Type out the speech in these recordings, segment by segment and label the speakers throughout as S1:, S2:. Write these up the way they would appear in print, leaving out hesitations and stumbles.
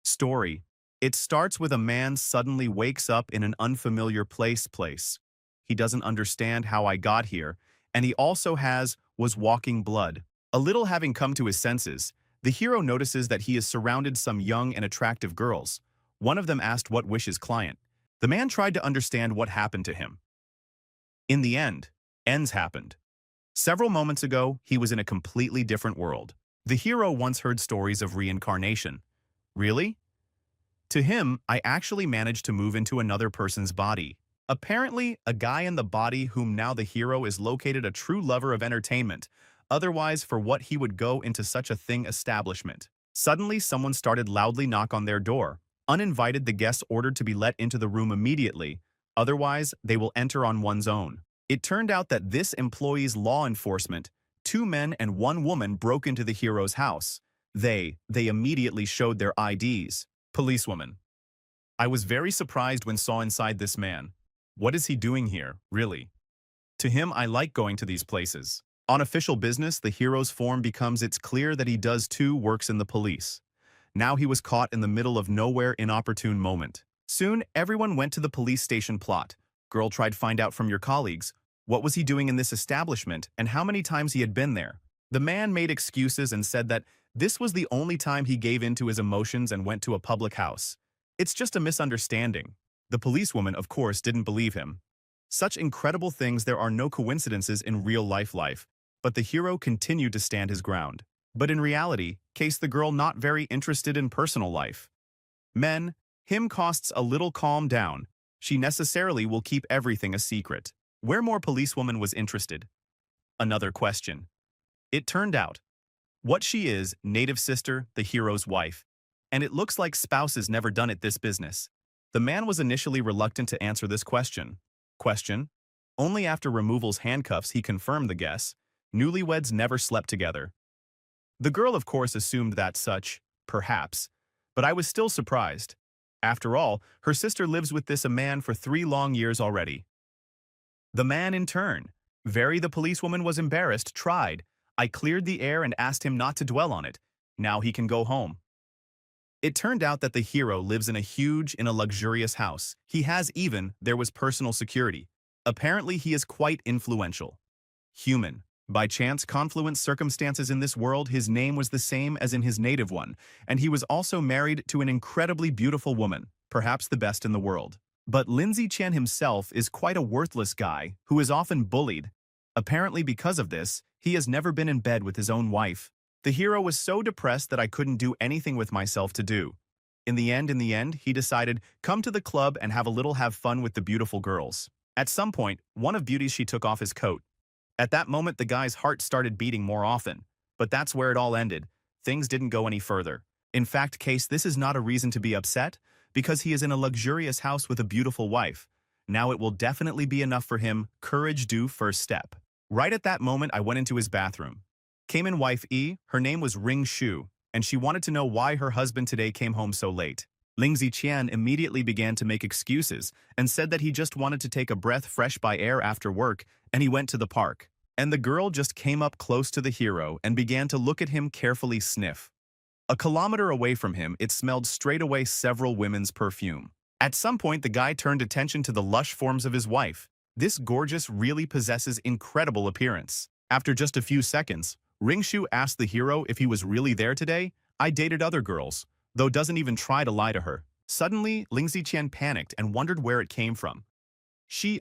S1: Story. It starts with a man suddenly wakes up in an unfamiliar place. He doesn't understand how I got here, and he also was walking blood. A little having come to his senses, the hero notices that he is surrounded some young and attractive girls. One of them asked what wishes client. The man tried to understand what happened to him. In the end, ends happened. Several moments ago, he was in a completely different world. The hero once heard stories of reincarnation. Really? To him, I actually managed to move into another person's body. Apparently, a guy in the body whom now the hero is located a true lover of entertainment. Otherwise, for what he would go into such a thing establishment. Suddenly, someone started loudly knock on their door. Uninvited, the guests ordered to be let into the room immediately. Otherwise, they will enter on one's own. It turned out that this employee's law enforcement, 2 men and 1 woman broke into the hero's house. They immediately showed their IDs. Policewoman. I was very surprised when saw inside this man. What is he doing here, really? To him, I like going to these places. On official business, the hero's form becomes it's clear that he does too works in the police. Now he was caught in the middle of nowhere inopportune moment. Soon, everyone went to the police station plot. Girl tried find out from your colleagues. What was he doing in this establishment and how many times he had been there? The man made excuses and said that this was the only time he gave in to his emotions and went to a public house. It's just a misunderstanding. The policewoman, of course, didn't believe him. Such incredible things, there are no coincidences in real life, but the hero continued to stand his ground. But in reality, case the girl not very interested in personal life. Men, him costs a little calm down. She necessarily will keep everything a secret. Where more policewoman was interested? Another question. It turned out, what she is, native sister, the hero's wife. And it looks like spouses never done it this business. The man was initially reluctant to answer this question. Only after removal's handcuffs he confirmed the guess. Newlyweds never slept together. The girl of course assumed that such, perhaps, but I was still surprised. After all, her sister lives with this a man for 3 long years already. The man in turn, the policewoman was embarrassed, tried. I cleared the air and asked him not to dwell on it. Now he can go home. It turned out that the hero lives in a luxurious house. There was personal security. Apparently he is quite influential. Human. By chance confluent circumstances in this world, his name was the same as in his native one, and he was also married to an incredibly beautiful woman, perhaps the best in the world. But Lindsay Chen himself is quite a worthless guy who is often bullied. Apparently because of this, he has never been in bed with his own wife. The hero was so depressed that I couldn't do anything with myself to do. In the end, he decided, come to the club and have fun with the beautiful girls. At some point, one of beauties she took off his coat. At that moment, the guy's heart started beating more often. But that's where it all ended. Things didn't go any further. In fact, this is not a reason to be upset, because he is in a luxurious house with a beautiful wife. Now it will definitely be enough for him. Courage do first step. Right at that moment, I went into his bathroom. Came in wife E, her name was Ring Shu, and she wanted to know why her husband today came home so late. Ling Ziqian immediately began to make excuses and said that he just wanted to take a breath fresh by air after work, and he went to the park. And the girl just came up close to the hero and began to look at him, carefully sniff. A kilometer away from him, it smelled straight away several women's perfume. At some point, the guy turned attention to the lush forms of his wife. This gorgeous really possesses incredible appearance. After just a few seconds, Ringshu asked the hero if he was really there today. I dated other girls, though doesn't even try to lie to her. Suddenly, Ling Ziqian panicked and wondered where it came from.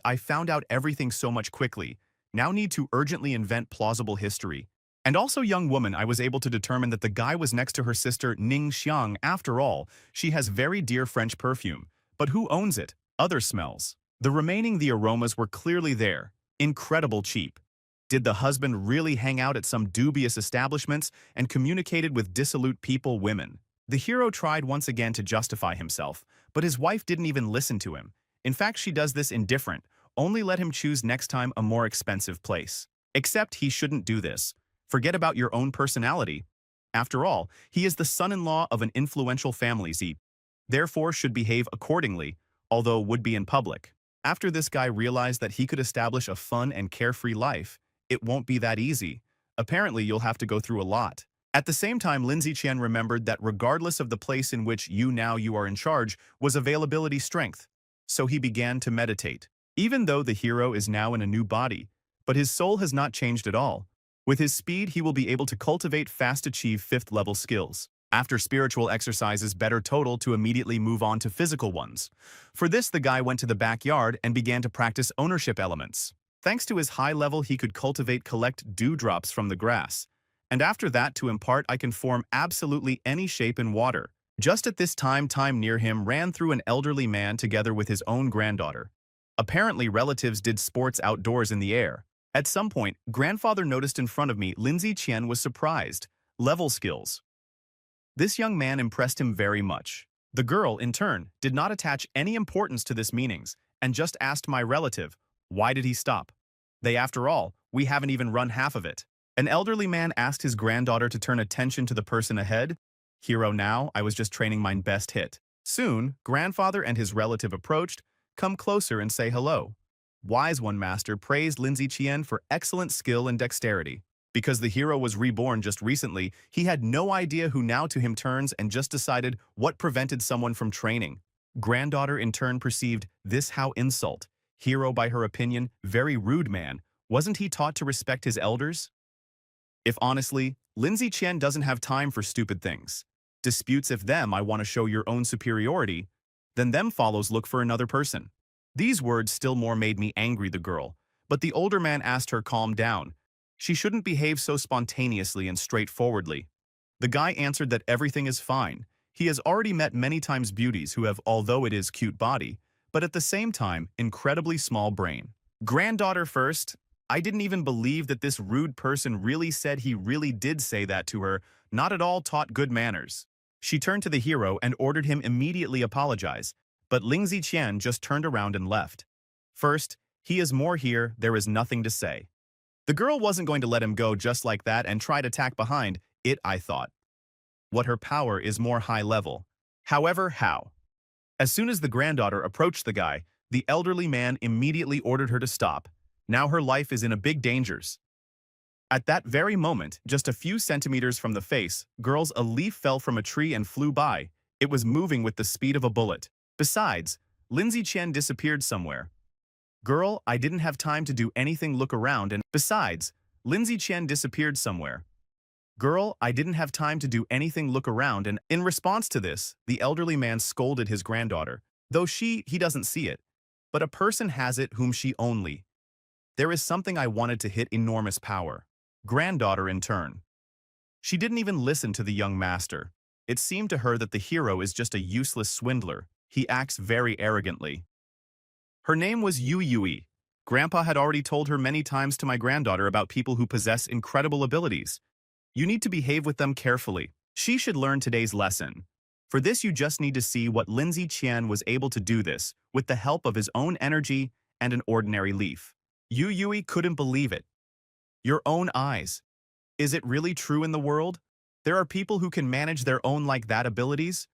S1: I found out everything so much quickly. Now need to urgently invent plausible history. And also, young woman, I was able to determine that the guy was next to her sister Ning Xiang. After all, she has very dear French perfume. But who owns it? Other smells. The aromas were clearly there. Incredible cheap. Did the husband really hang out at some dubious establishments and communicated with dissolute people, women? The hero tried once again to justify himself, but his wife didn't even listen to him. In fact, she does this indifferent. Only let him choose next time a more expensive place. Except he shouldn't do this. Forget about your own personality. After all, he is the son-in-law of an influential family, therefore should behave accordingly, although would be in public. After this guy realized that he could establish a fun and carefree life, it won't be that easy. Apparently, you'll have to go through a lot. At the same time, Lindsay Chen remembered that regardless of the place in which you are in charge was availability strength. So he began to meditate. Even though the hero is now in a new body, but his soul has not changed at all. With his speed, he will be able to cultivate fast-achieve 5th-level skills. After spiritual exercises, better total to immediately move on to physical ones. For this, the guy went to the backyard and began to practice ownership elements. Thanks to his high level, he could collect dewdrops from the grass. And after that, to impart, I can form absolutely any shape in water. Just at this time near him ran through an elderly man together with his own granddaughter. Apparently, relatives did sports outdoors in the air. At some point, grandfather noticed in front of me. Lindsay Chen was surprised. Level skills. This young man impressed him very much. The girl, in turn, did not attach any importance to this meanings and just asked my relative, why did he stop? After all, we haven't even run half of it. An elderly man asked his granddaughter to turn attention to the person ahead. Hero now, I was just training my best hit. Soon, grandfather and his relative approached, come closer and say hello. Wise One Master praised Lindsay Chen for excellent skill and dexterity. Because the hero was reborn just recently, he had no idea who now to him turns and just decided what prevented someone from training. Granddaughter in turn perceived this how insult. Hero, by her opinion, very rude man. Wasn't he taught to respect his elders? If honestly, Lindsay Chen doesn't have time for stupid things. Disputes if them I want to show your own superiority, then them follows look for another person. These words still more made me angry the girl, but the older man asked her calm down. She shouldn't behave so spontaneously and straightforwardly. The guy answered that everything is fine. He has already met many times beauties who have, although it is cute body, but at the same time, incredibly small brain. Granddaughter first, I didn't even believe that this rude person really said he really did say that to her, not at all taught good manners. She turned to the hero and ordered him immediately apologize, but Lindsay Chen just turned around and left. First, he is more here, there is nothing to say. The girl wasn't going to let him go just like that and try to tack behind it, I thought. What her power is more high level. However, how? As soon as the granddaughter approached the guy, the elderly man immediately ordered her to stop. Now her life is in a big dangers. At that very moment, just a few centimeters from the face, girls, a leaf fell from a tree and flew by. It was moving with the speed of a bullet. Besides, Lindsay Chen disappeared somewhere. Girl, I didn't have time to do anything look around and besides, Lindsay Chen disappeared somewhere. Girl, I didn't have time to do anything look around and in response to this, the elderly man scolded his granddaughter. Though he doesn't see it. But a person has it whom she only. There is something I wanted to hit enormous power. Granddaughter in turn. She didn't even listen to the young master. It seemed to her that the hero is just a useless swindler. He acts very arrogantly. Her name was Yui. Grandpa had already told her many times to my granddaughter about people who possess incredible abilities. You need to behave with them carefully. She should learn today's lesson. For this you just need to see what Lindsay Chen was able to do this, with the help of his own energy and an ordinary leaf. Yui couldn't believe it. Your own eyes. Is it really true in the world? There are people who can manage their own like that abilities?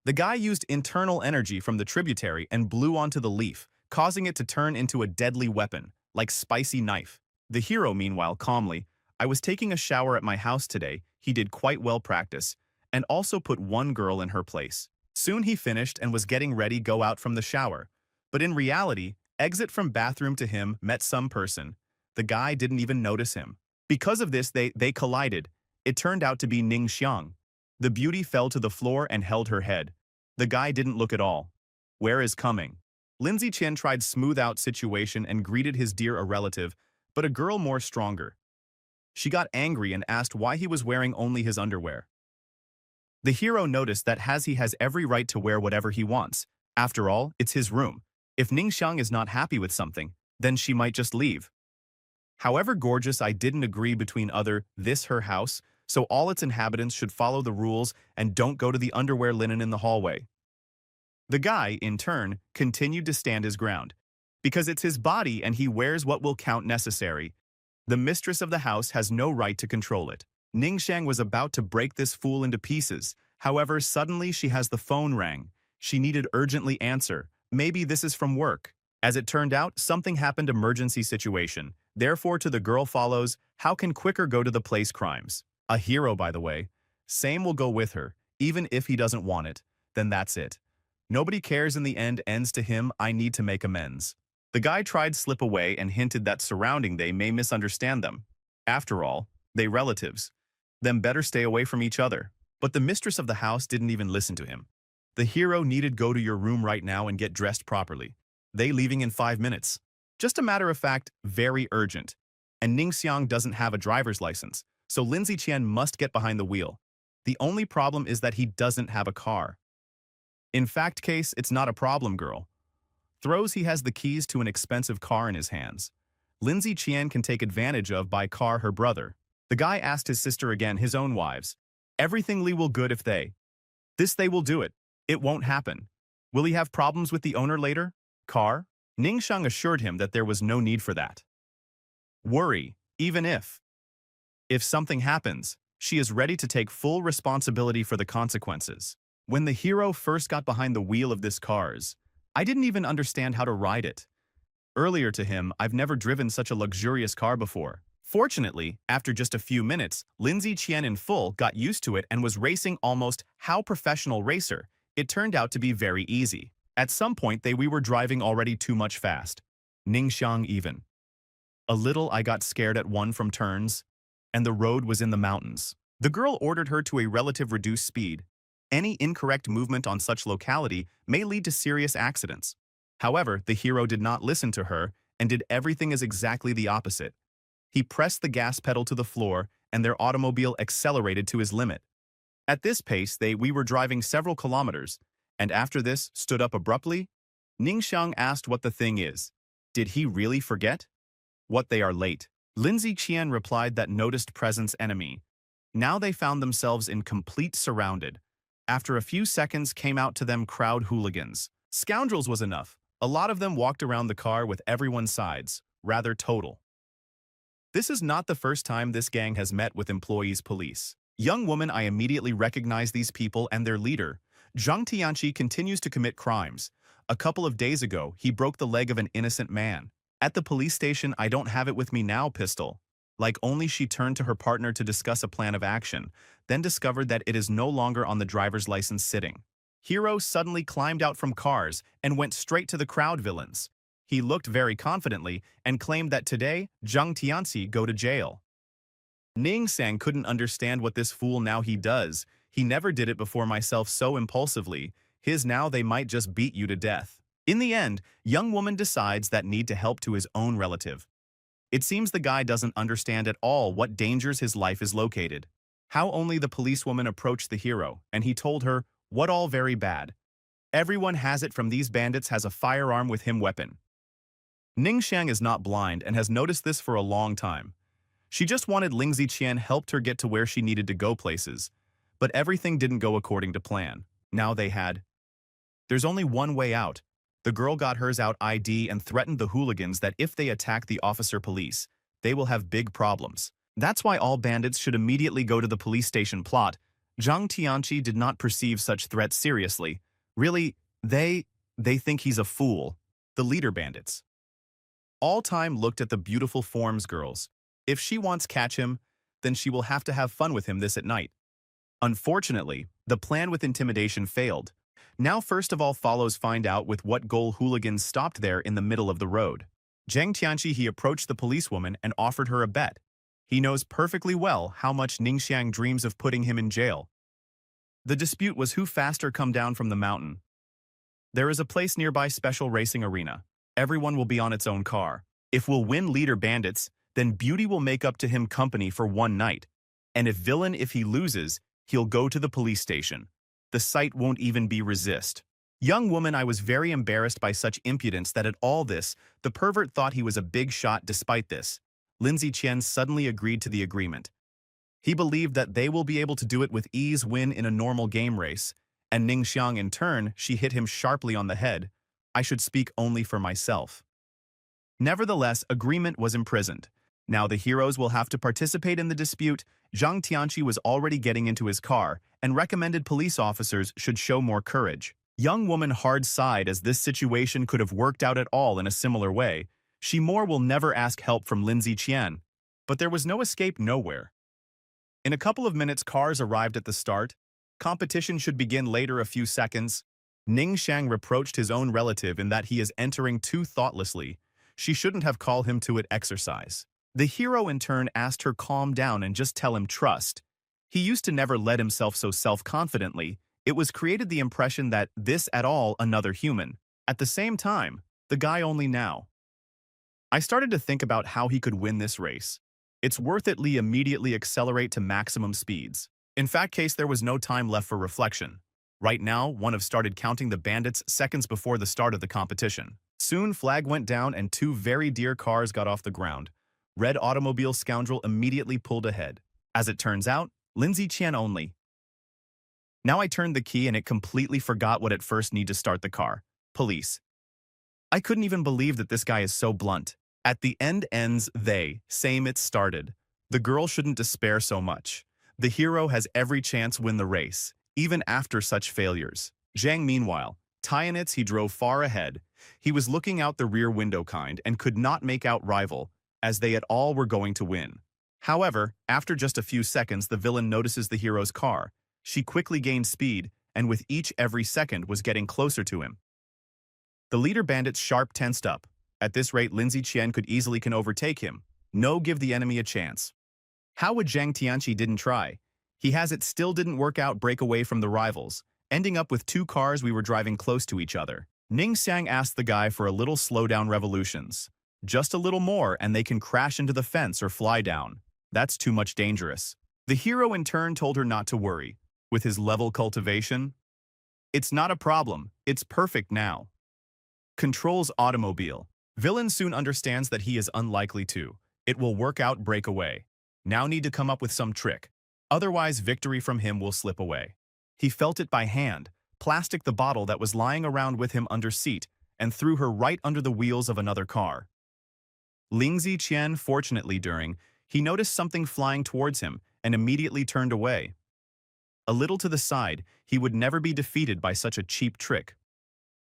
S1: The guy used internal energy from the tributary and blew onto the leaf, causing it to turn into a deadly weapon, like spicy knife. The hero, meanwhile, calmly, I was taking a shower at my house today, he did quite well practice, and also put one girl in her place. Soon he finished and was getting ready go out from the shower. But in reality, exit from bathroom to him met some person. The guy didn't even notice him. Because of this, they collided. It turned out to be Ning Xiang. The beauty fell to the floor and held her head. The guy didn't look at all. Where is coming? Lindsay Chen tried smooth out situation and greeted his dear a relative, but a girl more stronger. She got angry and asked why he was wearing only his underwear. The hero noticed that he has every right to wear whatever he wants. After all, it's his room. If Ning Xiang is not happy with something, then she might just leave. However gorgeous, I didn't agree between this her house, so all its inhabitants should follow the rules and don't go to the underwear linen in the hallway. The guy, in turn, continued to stand his ground. Because it's his body and he wears what will count necessary. The mistress of the house has no right to control it. Ning Xiang was about to break this fool into pieces. However, suddenly she has the phone rang. She needed urgently answer. Maybe this is from work. As it turned out, something happened emergency situation. Therefore to the girl follows, how can quicker go to the place crimes? A hero, by the way. Same will go with her, even if he doesn't want it, then that's it. Nobody cares in the end ends to him, I need to make amends. The guy tried slip away and hinted that surrounding they may misunderstand them. After all, they relatives. Them better stay away from each other. But the mistress of the house didn't even listen to him. The hero needed go to your room right now and get dressed properly. They leaving in 5 minutes. Just a matter of fact, very urgent. And Ning Xiang doesn't have a driver's license, so Lindsay Qian must get behind the wheel. The only problem is that he doesn't have a car. In fact case, it's not a problem, girl. Throws he has the keys to an expensive car in his hands. Lindsay Qian can take advantage of by car her brother. The guy asked his sister again, his own wives. Everything Li will good if they. This they will do it. It won't happen. Will he have problems with the owner later? Car? Ning Xiang assured him that there was no need for that. Worry, even if. If something happens, she is ready to take full responsibility for the consequences. When the hero first got behind the wheel of this cars, I didn't even understand how to ride it. Earlier to him, I've never driven such a luxurious car before. Fortunately, after just a few minutes, Lindsay Qian in full got used to it and was racing almost how professional racer. It turned out to be very easy. At some point we were driving already too much fast. Ning Xiang even. A little I got scared at one from turns, and the road was in the mountains. The girl ordered her to a relative reduced speed. Any incorrect movement on such locality may lead to serious accidents. However, the hero did not listen to her and did everything as exactly the opposite. He pressed the gas pedal to the floor and their automobile accelerated to his limit. At this pace we were driving several kilometers, and after this stood up abruptly. Ning Xiang asked what the thing is. Did he really forget? What they are late. Lindsay Qian replied that noticed presence enemy. Now they found themselves in complete surrounded. After a few seconds came out to them crowd hooligans. Scoundrels was enough. A lot of them walked around the car with everyone's sides, rather total. This is not the first time this gang has met with employees police. Young woman, I immediately recognize these people and their leader. Zhang Tianqi continues to commit crimes. A couple of days ago, he broke the leg of an innocent man. At the police station, I don't have it with me now, pistol. Like only she turned to her partner to discuss a plan of action, then discovered that it is no longer on the driver's license sitting. Hero suddenly climbed out from cars and went straight to the crowd villains. He looked very confidently and claimed that today, Zhang Tianqi go to jail. Ning Sang couldn't understand what this fool now he does. He never did it before myself so impulsively. His now they might just beat you to death. In the end, young woman decides that need to help to his own relative. It seems the guy doesn't understand at all what dangers his life is located. How only the policewoman approached the hero, and he told her, what all very bad. Everyone has it from these bandits has a firearm with him weapon. Ning Xiang is not blind and has noticed this for a long time. She just wanted Lindsay Qian helped her get to where she needed to go places. But everything didn't go according to plan. Now they had. There's only one way out. The girl got hers out ID and threatened the hooligans that if they attack the officer police, they will have big problems. That's why all bandits should immediately go to the police station plot. Zhang Tianqi did not perceive such threats seriously. Really, they think he's a fool. The leader bandits. All time looked at the beautiful forms girls. If she wants catch him, then she will have to have fun with him this at night. Unfortunately, the plan with intimidation failed. Now first of all follows find out with what goal hooligans stopped there in the middle of the road. Zhang Tianqi he approached the policewoman and offered her a bet. He knows perfectly well how much Ning Xiang dreams of putting him in jail. The dispute was who faster come down from the mountain. There is a place nearby special racing arena. Everyone will be on its own car. If we'll win leader bandits, then Beauty will make up to him company for one night. And if villain if he loses, he'll go to the police station. The sight won't even be resist. Young woman, I was very embarrassed by such impudence that at all this, the pervert thought he was a big shot despite this. Lindsay Qian suddenly agreed to the agreement. He believed that they will be able to do it with ease win in a normal game race, and Ning Xiang in turn, she hit him sharply on the head. I should speak only for myself. Nevertheless, agreement was imprisoned. Now the heroes will have to participate in the dispute. Zhang Tianqi was already getting into his car and recommended police officers should show more courage. Young woman hard sighed as this situation could have worked out at all in a similar way. She more will never ask help from Lindsay Qian. But there was no escape nowhere. In a couple of minutes, cars arrived at the start. Competition should begin later a few seconds. Ning Xiang reproached his own relative in that he is entering too thoughtlessly. She shouldn't have called him to it exercise. The hero in turn asked her calm down and just tell him trust. He used to never let himself so self-confidently. It was created the impression that this at all another human. At the same time, the guy only now. I started to think about how he could win this race. It's worth it Lee immediately accelerate to maximum speeds. In fact case there was no time left for reflection. Right now, one have started counting the bandits seconds before the start of the competition. Soon flag went down and two very dear cars got off the ground. Red automobile scoundrel immediately pulled ahead. As it turns out, Lindsay Qian only. Now I turned the key and it completely forgot what at first need to start the car. Police. I couldn't even believe that this guy is so blunt. At the end ends they, same it started. The girl shouldn't despair so much. The hero has every chance win the race, even after such failures. Zhang meanwhile, Tianitz he drove far ahead. He was looking out the rear window kind and could not make out rival, as they at all were going to win. However, after just a few seconds the villain notices the hero's car. She quickly gained speed, and with each every second was getting closer to him. The leader bandit's sharp tensed up. At this rate Lindsay Qian could easily can overtake him. No give the enemy a chance. How would Zhang Tianqi didn't try? He has it still didn't work out break away from the rivals, ending up with two cars we were driving close to each other. Ning Xiang asked the guy for a little slowdown revolutions. Just a little more and they can crash into the fence or fly down. That's too much dangerous. The hero in turn told her not to worry. With his level cultivation, it's not a problem, it's perfect now. Controls automobile. Villain soon understands that he is unlikely to. It will work out break away. Now need to come up with some trick. Otherwise victory from him will slip away. He felt it by hand, plastic the bottle that was lying around with him under seat, and threw her right under the wheels of another car. Lingzi Qian fortunately he noticed something flying towards him and immediately turned away. A little to the side, he would never be defeated by such a cheap trick.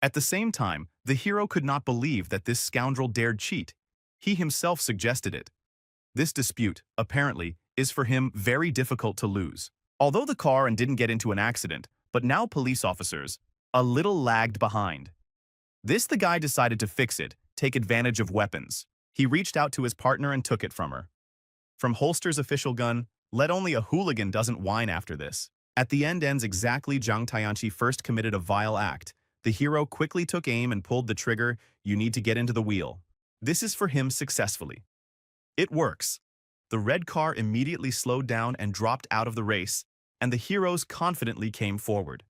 S1: At the same time, the hero could not believe that this scoundrel dared cheat. He himself suggested it. This dispute, apparently, is for him very difficult to lose. Although the car didn't get into an accident, but now police officers, a little lagged behind. This the guy decided to fix it, take advantage of weapons. He reached out to his partner and took it from her. From holster's official gun, let only a hooligan doesn't whine after this. At the end ends exactly Zhang Tianqi first committed a vile act. The hero quickly took aim and pulled the trigger. You need to get into the wheel. This is for him successfully. It works. The red car immediately slowed down and dropped out of the race, and the heroes confidently came forward.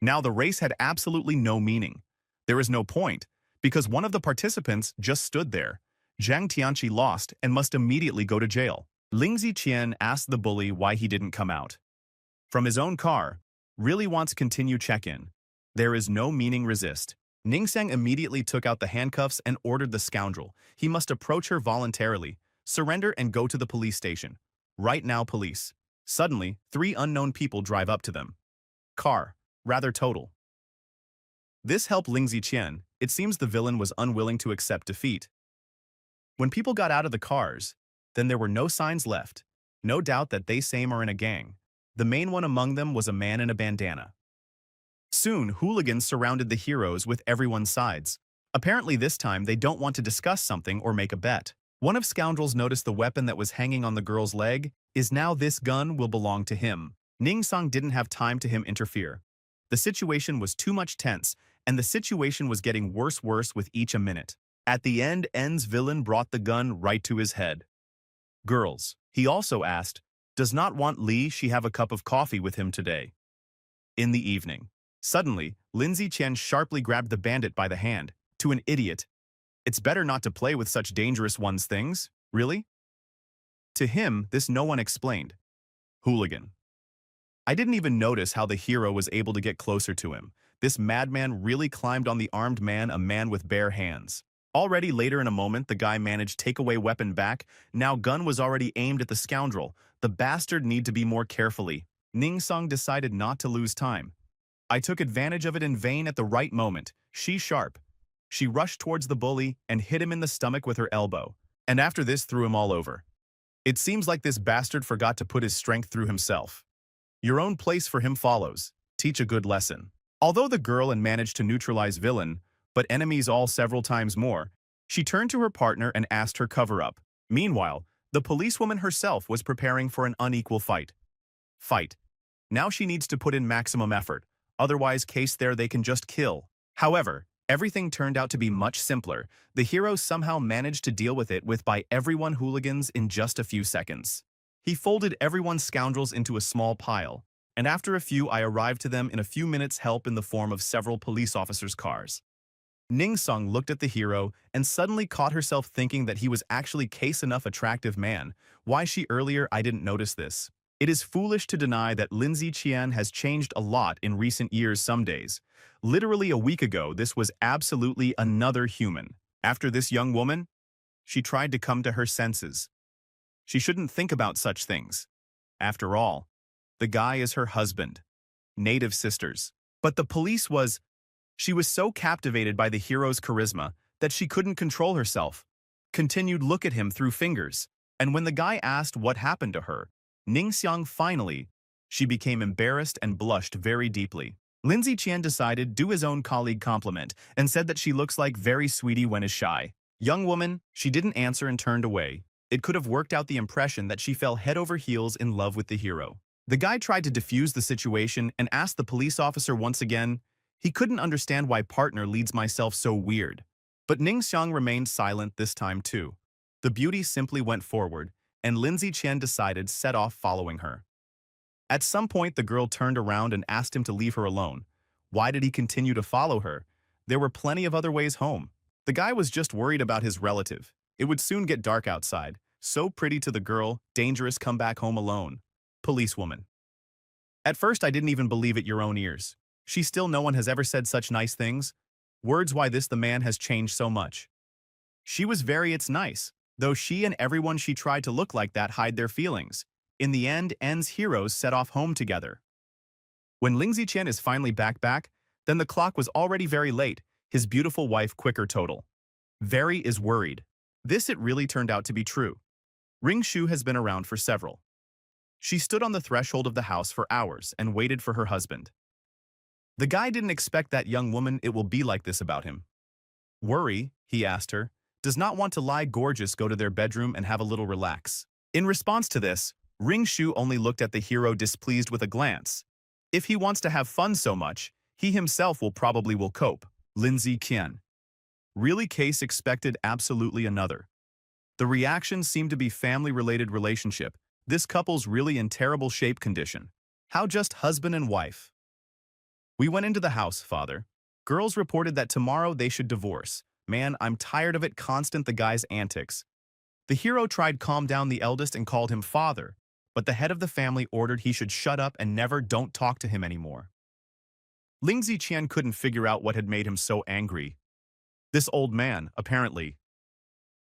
S1: Now the race had absolutely no meaning. There is no point, because one of the participants just stood there. Zhang Tianqi lost and must immediately go to jail. Lingzi Qian asked the bully why he didn't come out. From his own car, really wants continue check-in. There is no meaning resist. Ningsang immediately took out the handcuffs and ordered the scoundrel. He must approach her voluntarily, surrender and go to the police station. Right now police. Suddenly, three unknown people drive up to them. Car, rather total. This helped Lingzi Qian. It seems the villain was unwilling to accept defeat. When people got out of the cars, then there were no signs left. No doubt that they same are in a gang. The main one among them was a man in a bandana. Soon, hooligans surrounded the heroes with everyone's sides. Apparently this time they don't want to discuss something or make a bet. One of scoundrels noticed the weapon that was hanging on the girl's leg is now this gun will belong to him. Ning Song didn't have time to him interfere. The situation was too much tense, and the situation was getting worse with each a minute. At the end, N's villain brought the gun right to his head. Girls, he also asked, does not want Li she have a cup of coffee with him today. In the evening. Suddenly, Lindsay Chen sharply grabbed the bandit by the hand. To an idiot. It's better not to play with such dangerous one's things, really? To him, this no one explained. Hooligan. I didn't even notice how the hero was able to get closer to him. This madman really climbed on the armed man, a man with bare hands. Already later in a moment, the guy managed take away weapon back. Now gun was already aimed at the scoundrel. The bastard need to be more carefully. Ning Song decided not to lose time. I took advantage of it in vain at the right moment. She sharp. She rushed towards the bully and hit him in the stomach with her elbow, and after this threw him all over. It seems like this bastard forgot to put his strength through himself. Your own place for him follows. Teach a good lesson. Although the girl and managed to neutralize villain, but enemies all several times more, she turned to her partner and asked her cover-up. Meanwhile, the policewoman herself was preparing for an unequal fight. Now she needs to put in maximum effort, otherwise case there they can just kill. However, everything turned out to be much simpler. The hero somehow managed to deal with it with by everyone hooligans in just a few seconds. He folded everyone's scoundrels into a small pile, and after a few I arrived to them in a few minutes help in the form of several police officers' cars. Ning Sung looked at the hero and suddenly caught herself thinking that he was actually case enough attractive man. Why she earlier I didn't notice this. It is foolish to deny that Lindsay Qian has changed a lot in recent years some days. Literally a week ago, this was absolutely another human. After this young woman, she tried to come to her senses. She shouldn't think about such things. After all, the guy is her husband. Native sisters. But the police was... She was so captivated by the hero's charisma that she couldn't control herself. Continued look at him through fingers. And when the guy asked what happened to her, Ning Xiang finally, she became embarrassed and blushed very deeply. Lindsay Qian decided do his own colleague compliment and said that she looks like very sweetie when is shy. Young woman, she didn't answer and turned away. It could have worked out the impression that she fell head over heels in love with the hero. The guy tried to defuse the situation and asked the police officer once again. He couldn't understand why partner leads myself so weird. But Ning Xiang remained silent this time too. The beauty simply went forward, and Lindsay Qian decided set off following her. At some point the girl turned around and asked him to leave her alone. Why did he continue to follow her? There were plenty of other ways home. The guy was just worried about his relative. It would soon get dark outside. So pretty to the girl, dangerous come back home alone. Policewoman. At first I didn't even believe it your own ears. She still no one has ever said such nice things. Words why this the man has changed so much. She was very it's nice, though she and everyone she tried to look like that hide their feelings. In the end, N's heroes set off home together. When Ling Ziqian is finally back, then the clock was already very late, his beautiful wife quicker total. Very is worried. This it really turned out to be true. Ring Shu has been around for several. She stood on the threshold of the house for hours and waited for her husband. The guy didn't expect that young woman it will be like this about him. Worry, he asked her, does not want to lie gorgeous go to their bedroom and have a little relax. In response to this, Ring Shu only looked at the hero displeased with a glance. If he wants to have fun so much, he himself will cope. Lindsay Qian. Really case expected absolutely another. The reaction seemed to be family-related relationship. This couple's really in terrible shape condition. How just husband and wife. We went into the house, father. Girls reported that tomorrow they should divorce. Man, I'm tired of it constant the guy's antics. The hero tried calm down the eldest and called him father, but the head of the family ordered he should shut up and never don't talk to him anymore. Ling Ziqian couldn't figure out what had made him so angry. This old man, apparently.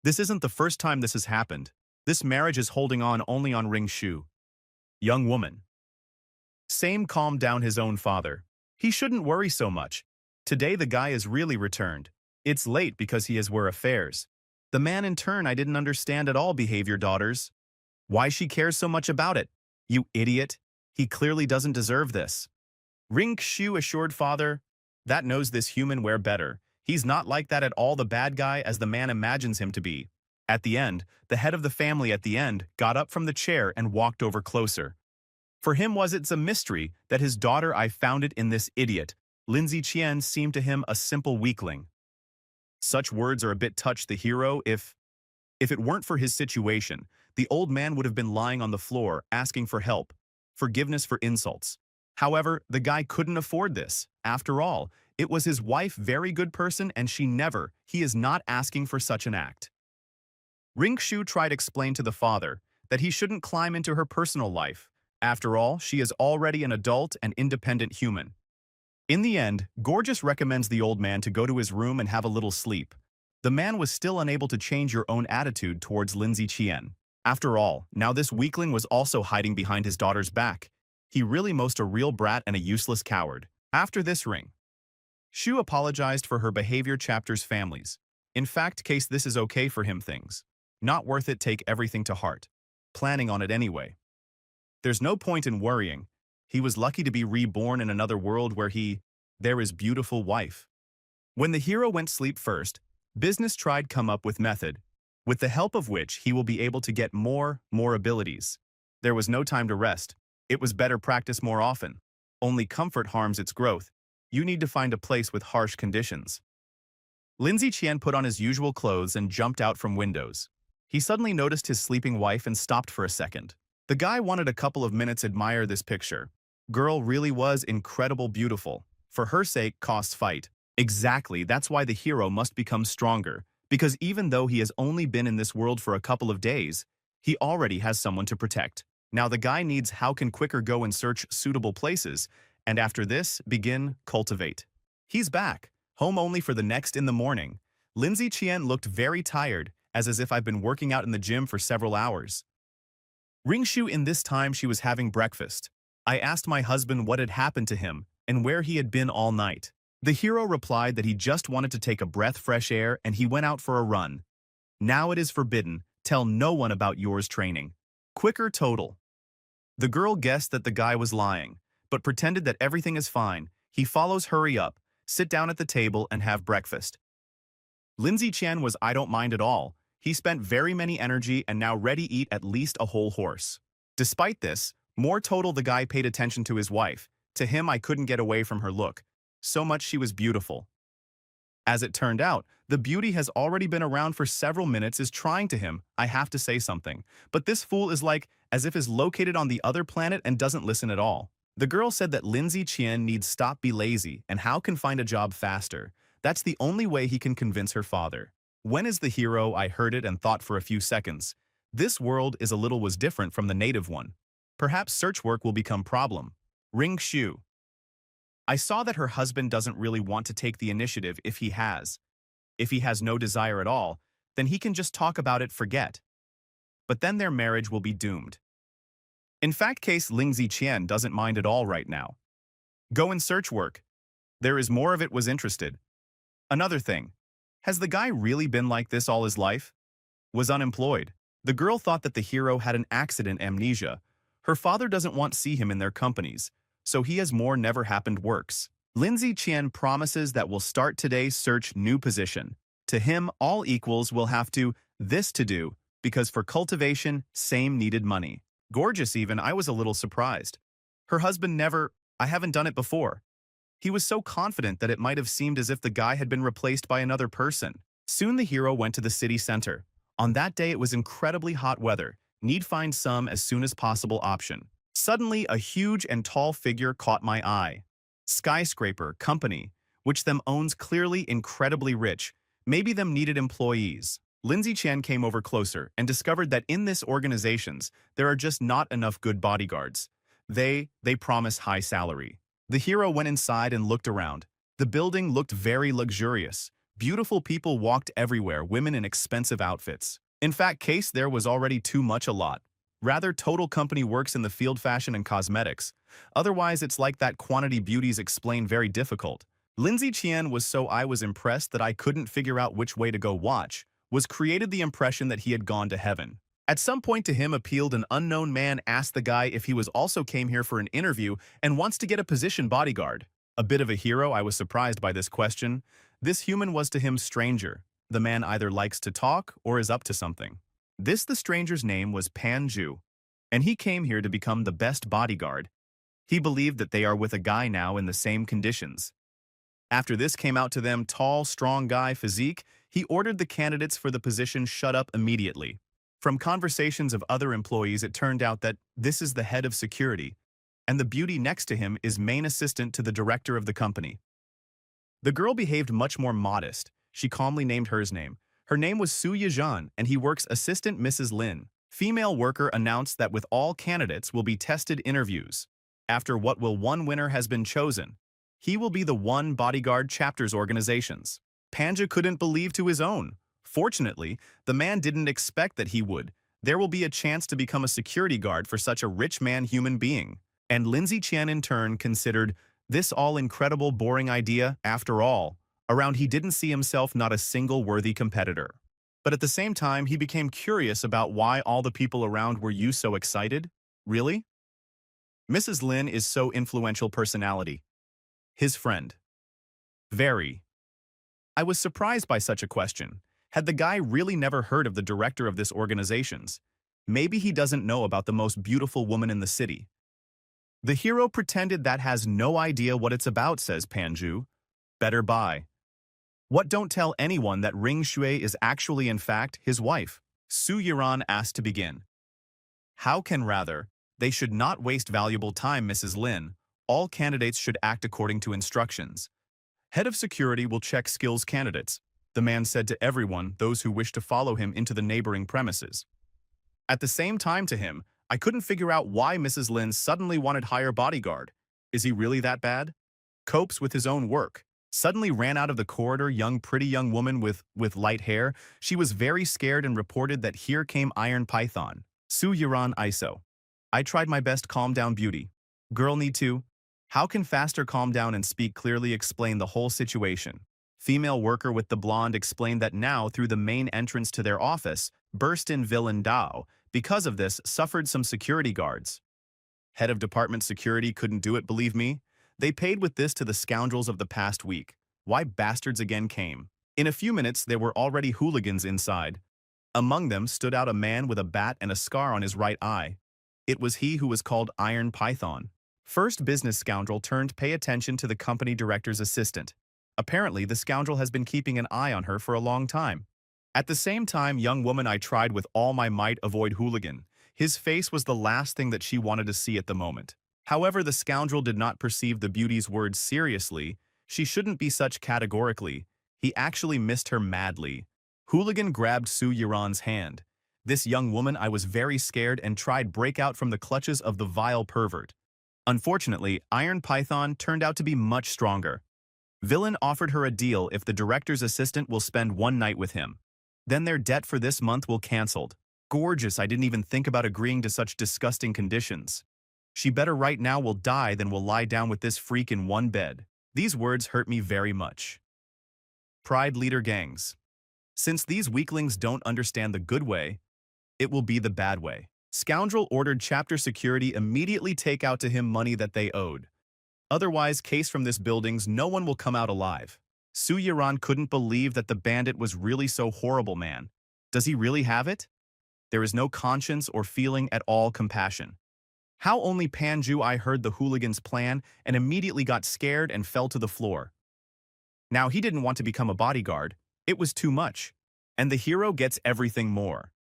S1: This isn't the first time this has happened. This marriage is holding on only on Ring Shu. Young woman. Same calmed down his own father. He shouldn't worry so much. Today the guy is really returned. It's late because he has were affairs. The man in turn I didn't understand at all behavior daughters. Why she cares so much about it? You idiot. He clearly doesn't deserve this. Ring Shu assured father, that knows this human where better. He's not like that at all the bad guy as the man imagines him to be. At the end, the head of the family at the end got up from the chair and walked over closer. For him was it's a mystery that his daughter I found it in this idiot. Lindsay Qian seemed to him a simple weakling. Such words are a bit touched the hero if it weren't for his situation, the old man would have been lying on the floor asking for help, forgiveness for insults. However, the guy couldn't afford this. After all, it was his wife very good person and he is not asking for such an act. Ring Shu tried to explain to the father that he shouldn't climb into her personal life. After all, she is already an adult and independent human. In the end, Gorgeous recommends the old man to go to his room and have a little sleep. The man was still unable to change your own attitude towards Lindsay Qian. After all, now this weakling was also hiding behind his daughter's back. He really most a real brat and a useless coward. After this Ring Shu apologized for her behavior chapter's families. In fact, case this is okay for him things. Not worth it take everything to heart. planning on it anyway. There's no point in worrying. He was lucky to be reborn in another world where there is beautiful wife. When the hero went sleep first, business tried come up with method, with the help of which he will be able to get more abilities. There was no time to rest. It was better practice more often. Only comfort harms its growth. You need to find a place with harsh conditions. Lindsay Qian put on his usual clothes and jumped out from windows. He suddenly noticed his sleeping wife and stopped for a second. The guy wanted a couple of minutes admire this picture. Girl really was incredible beautiful. For her sake, costs fight. Exactly, that's why the hero must become stronger, because even though he has only been in this world for a couple of days, he already has someone to protect. Now the guy needs how can quicker go and search suitable places, and after this, begin cultivate. He's back, home only for the next in the morning. Lindsay Qian looked very tired, as if I've been working out in the gym for several hours. Ringshu in this time she was having breakfast. I asked my husband what had happened to him and where he had been all night. The hero replied that he just wanted to take a breath fresh air and he went out for a run. Now it is forbidden, tell no one about yours training. Quicker total. The girl guessed that the guy was lying, but pretended that everything is fine. He follows hurry up, sit down at the table and have breakfast. Lindsay Qian was I don't mind at all. He spent very many energy and now ready eat at least a whole horse. Despite this, more total the guy paid attention to his wife. To him I couldn't get away from her look. So much she was beautiful. As it turned out, the beauty has already been around for several minutes is trying to him, I have to say something. But this fool is like, as if is located on the other planet and doesn't listen at all. The girl said that Lindsay Qian needs stop be lazy and how can find a job faster. That's the only way he can convince her father. When is the hero? I heard it and thought for a few seconds. This world is a little was different from the native one. Perhaps search work will become problem. Ring Shu. I saw that her husband doesn't really want to take the initiative if he has. If he has no desire at all, then he can just talk about it, forget. But then their marriage will be doomed. In fact, case Lindsay Qian doesn't mind at all right now. Go and search work. There is more of it was interested. Another thing. Has the guy really been like this all his life? Was unemployed. The girl thought that the hero had an accident amnesia. Her father doesn't want to see him in their companies, so he has more never happened works. Lindsay Qian promises that will start today search new position. To him, all equals will have to this to do, because for cultivation, same needed money. Gorgeous even, I was a little surprised. Her husband never, I haven't done it before. He was so confident that it might have seemed as if the guy had been replaced by another person. Soon the hero went to the city center. On that day it was incredibly hot weather. Need find some as soon as possible option. Suddenly a huge and tall figure caught my eye. Skyscraper, company, which them owns clearly incredibly rich. Maybe them needed employees. Lindsay Qian came over closer and discovered that in this organizations, there are just not enough good bodyguards. They promise high salary. The hero went inside and looked around. The building looked very luxurious. Beautiful people walked everywhere, women in expensive outfits. In fact, case there was already too much a lot. Rather, total company works in the field fashion and cosmetics. Otherwise, it's like that quantity beauties explain very difficult. Lindsay Qian was so I was impressed that I couldn't figure out which way to go watch, was created the impression that he had gone to heaven. At some point to him appealed an unknown man asked the guy if he was also came here for an interview and wants to get a position bodyguard. A bit of a hero, I was surprised by this question. This human was to him stranger. The man either likes to talk or is up to something. This the stranger's name was Pan Ju, and he came here to become the best bodyguard. He believed that they are with a guy now in the same conditions. After this came out to them tall, strong guy physique, he ordered the candidates for the position shut up immediately. From conversations of other employees it turned out that this is the head of security, and the beauty next to him is main assistant to the director of the company. The girl behaved much more modest. She calmly named hers name. Her name was Su Yizhan, and he works assistant Mrs. Lin. Female worker announced that with all candidates will be tested interviews. After what will one winner has been chosen. He will be the one bodyguard chapters organizations. Panja couldn't believe to his own. Fortunately, the man didn't expect that he would. There will be a chance to become a security guard for such a rich man human being. And Lindsay Qian in turn considered this all incredible boring idea after all. Around he didn't see himself not a single worthy competitor. But at the same time, he became curious about why all the people around were you so excited? Really? Mrs. Lin is so influential personality. His friend. Very. I was surprised by such a question. Had the guy really never heard of the director of this organizations? Maybe he doesn't know about the most beautiful woman in the city. The hero pretended that has no idea what it's about, says Panju. Better buy. What don't tell anyone that Ring Shui is actually in fact his wife? Su Yiran asked to begin. How can rather? They should not waste valuable time, Mrs. Lin. All candidates should act according to instructions. Head of security will check skills candidates, the man said to everyone, those who wished to follow him into the neighboring premises. At the same time to him, I couldn't figure out why Mrs. Lin suddenly wanted hire bodyguard. Is he really that bad? Copes with his own work. Suddenly ran out of the corridor pretty young woman with light hair. She was very scared and reported that here came Iron Python. Su Yuran ISO. I tried my best calm down beauty. Girl need to. How can faster calm down and speak clearly explain the whole situation? Female worker with the blonde explained that now through the main entrance to their office, burst in villain Dao. Because of this, suffered some security guards. Head of department security couldn't do it, believe me. They paid with this to the scoundrels of the past week. Why bastards again came. In a few minutes, there were already hooligans inside. Among them stood out a man with a bat and a scar on his right eye. It was he who was called Iron Python. First business scoundrel turned pay attention to the company director's assistant. Apparently, the scoundrel has been keeping an eye on her for a long time. At the same time, young woman, I tried with all my might avoid hooligan. His face was the last thing that she wanted to see at the moment. However, the scoundrel did not perceive the beauty's words seriously. She shouldn't be such categorically. He actually missed her madly. Hooligan grabbed Su Yiran's hand. This young woman, I was very scared and tried break out from the clutches of the vile pervert. Unfortunately, Iron Python turned out to be much stronger. Villain offered her a deal if the director's assistant will spend one night with him. Then their debt for this month will cancelled. Gorgeous, I didn't even think about agreeing to such disgusting conditions. She better right now will die than will lie down with this freak in one bed. These words hurt me very much. Pride leader gangs. Since these weaklings don't understand the good way, it will be the bad way. Scoundrel ordered chapter security immediately take out to him money that they owed. Otherwise, case from this buildings, no one will come out alive. Su Yiran couldn't believe that the bandit was really so horrible, man. Does he really have it? There is no conscience or feeling at all compassion. How only Panju I heard the hooligan's plan and immediately got scared and fell to the floor. Now he didn't want to become a bodyguard. It was too much. And the hero gets everything more.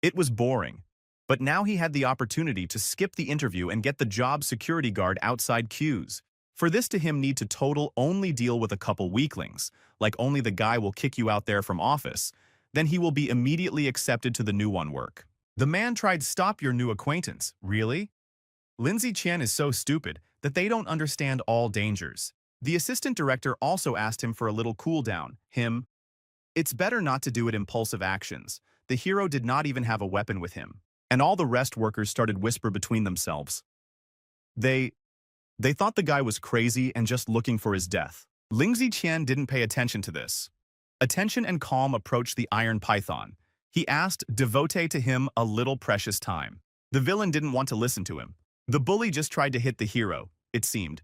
S1: It was boring. But now he had the opportunity to skip the interview and get the job security guard outside queues. For this to him need to total only deal with a couple weaklings, like only the guy will kick you out there from office, then he will be immediately accepted to the new one work. The man tried stop your new acquaintance, really? Lindsay Chen is so stupid that they don't understand all dangers. The assistant director also asked him for a little cool down. It's better not to do it impulsive actions. The hero did not even have a weapon with him. And all the rest workers started whisper between themselves. They thought the guy was crazy and just looking for his death. Ling Ziqian didn't pay attention to this. Attention and calm approached the Iron Python. He asked, devote to him a little precious time. The villain didn't want to listen to him. The bully just tried to hit the hero, it seemed.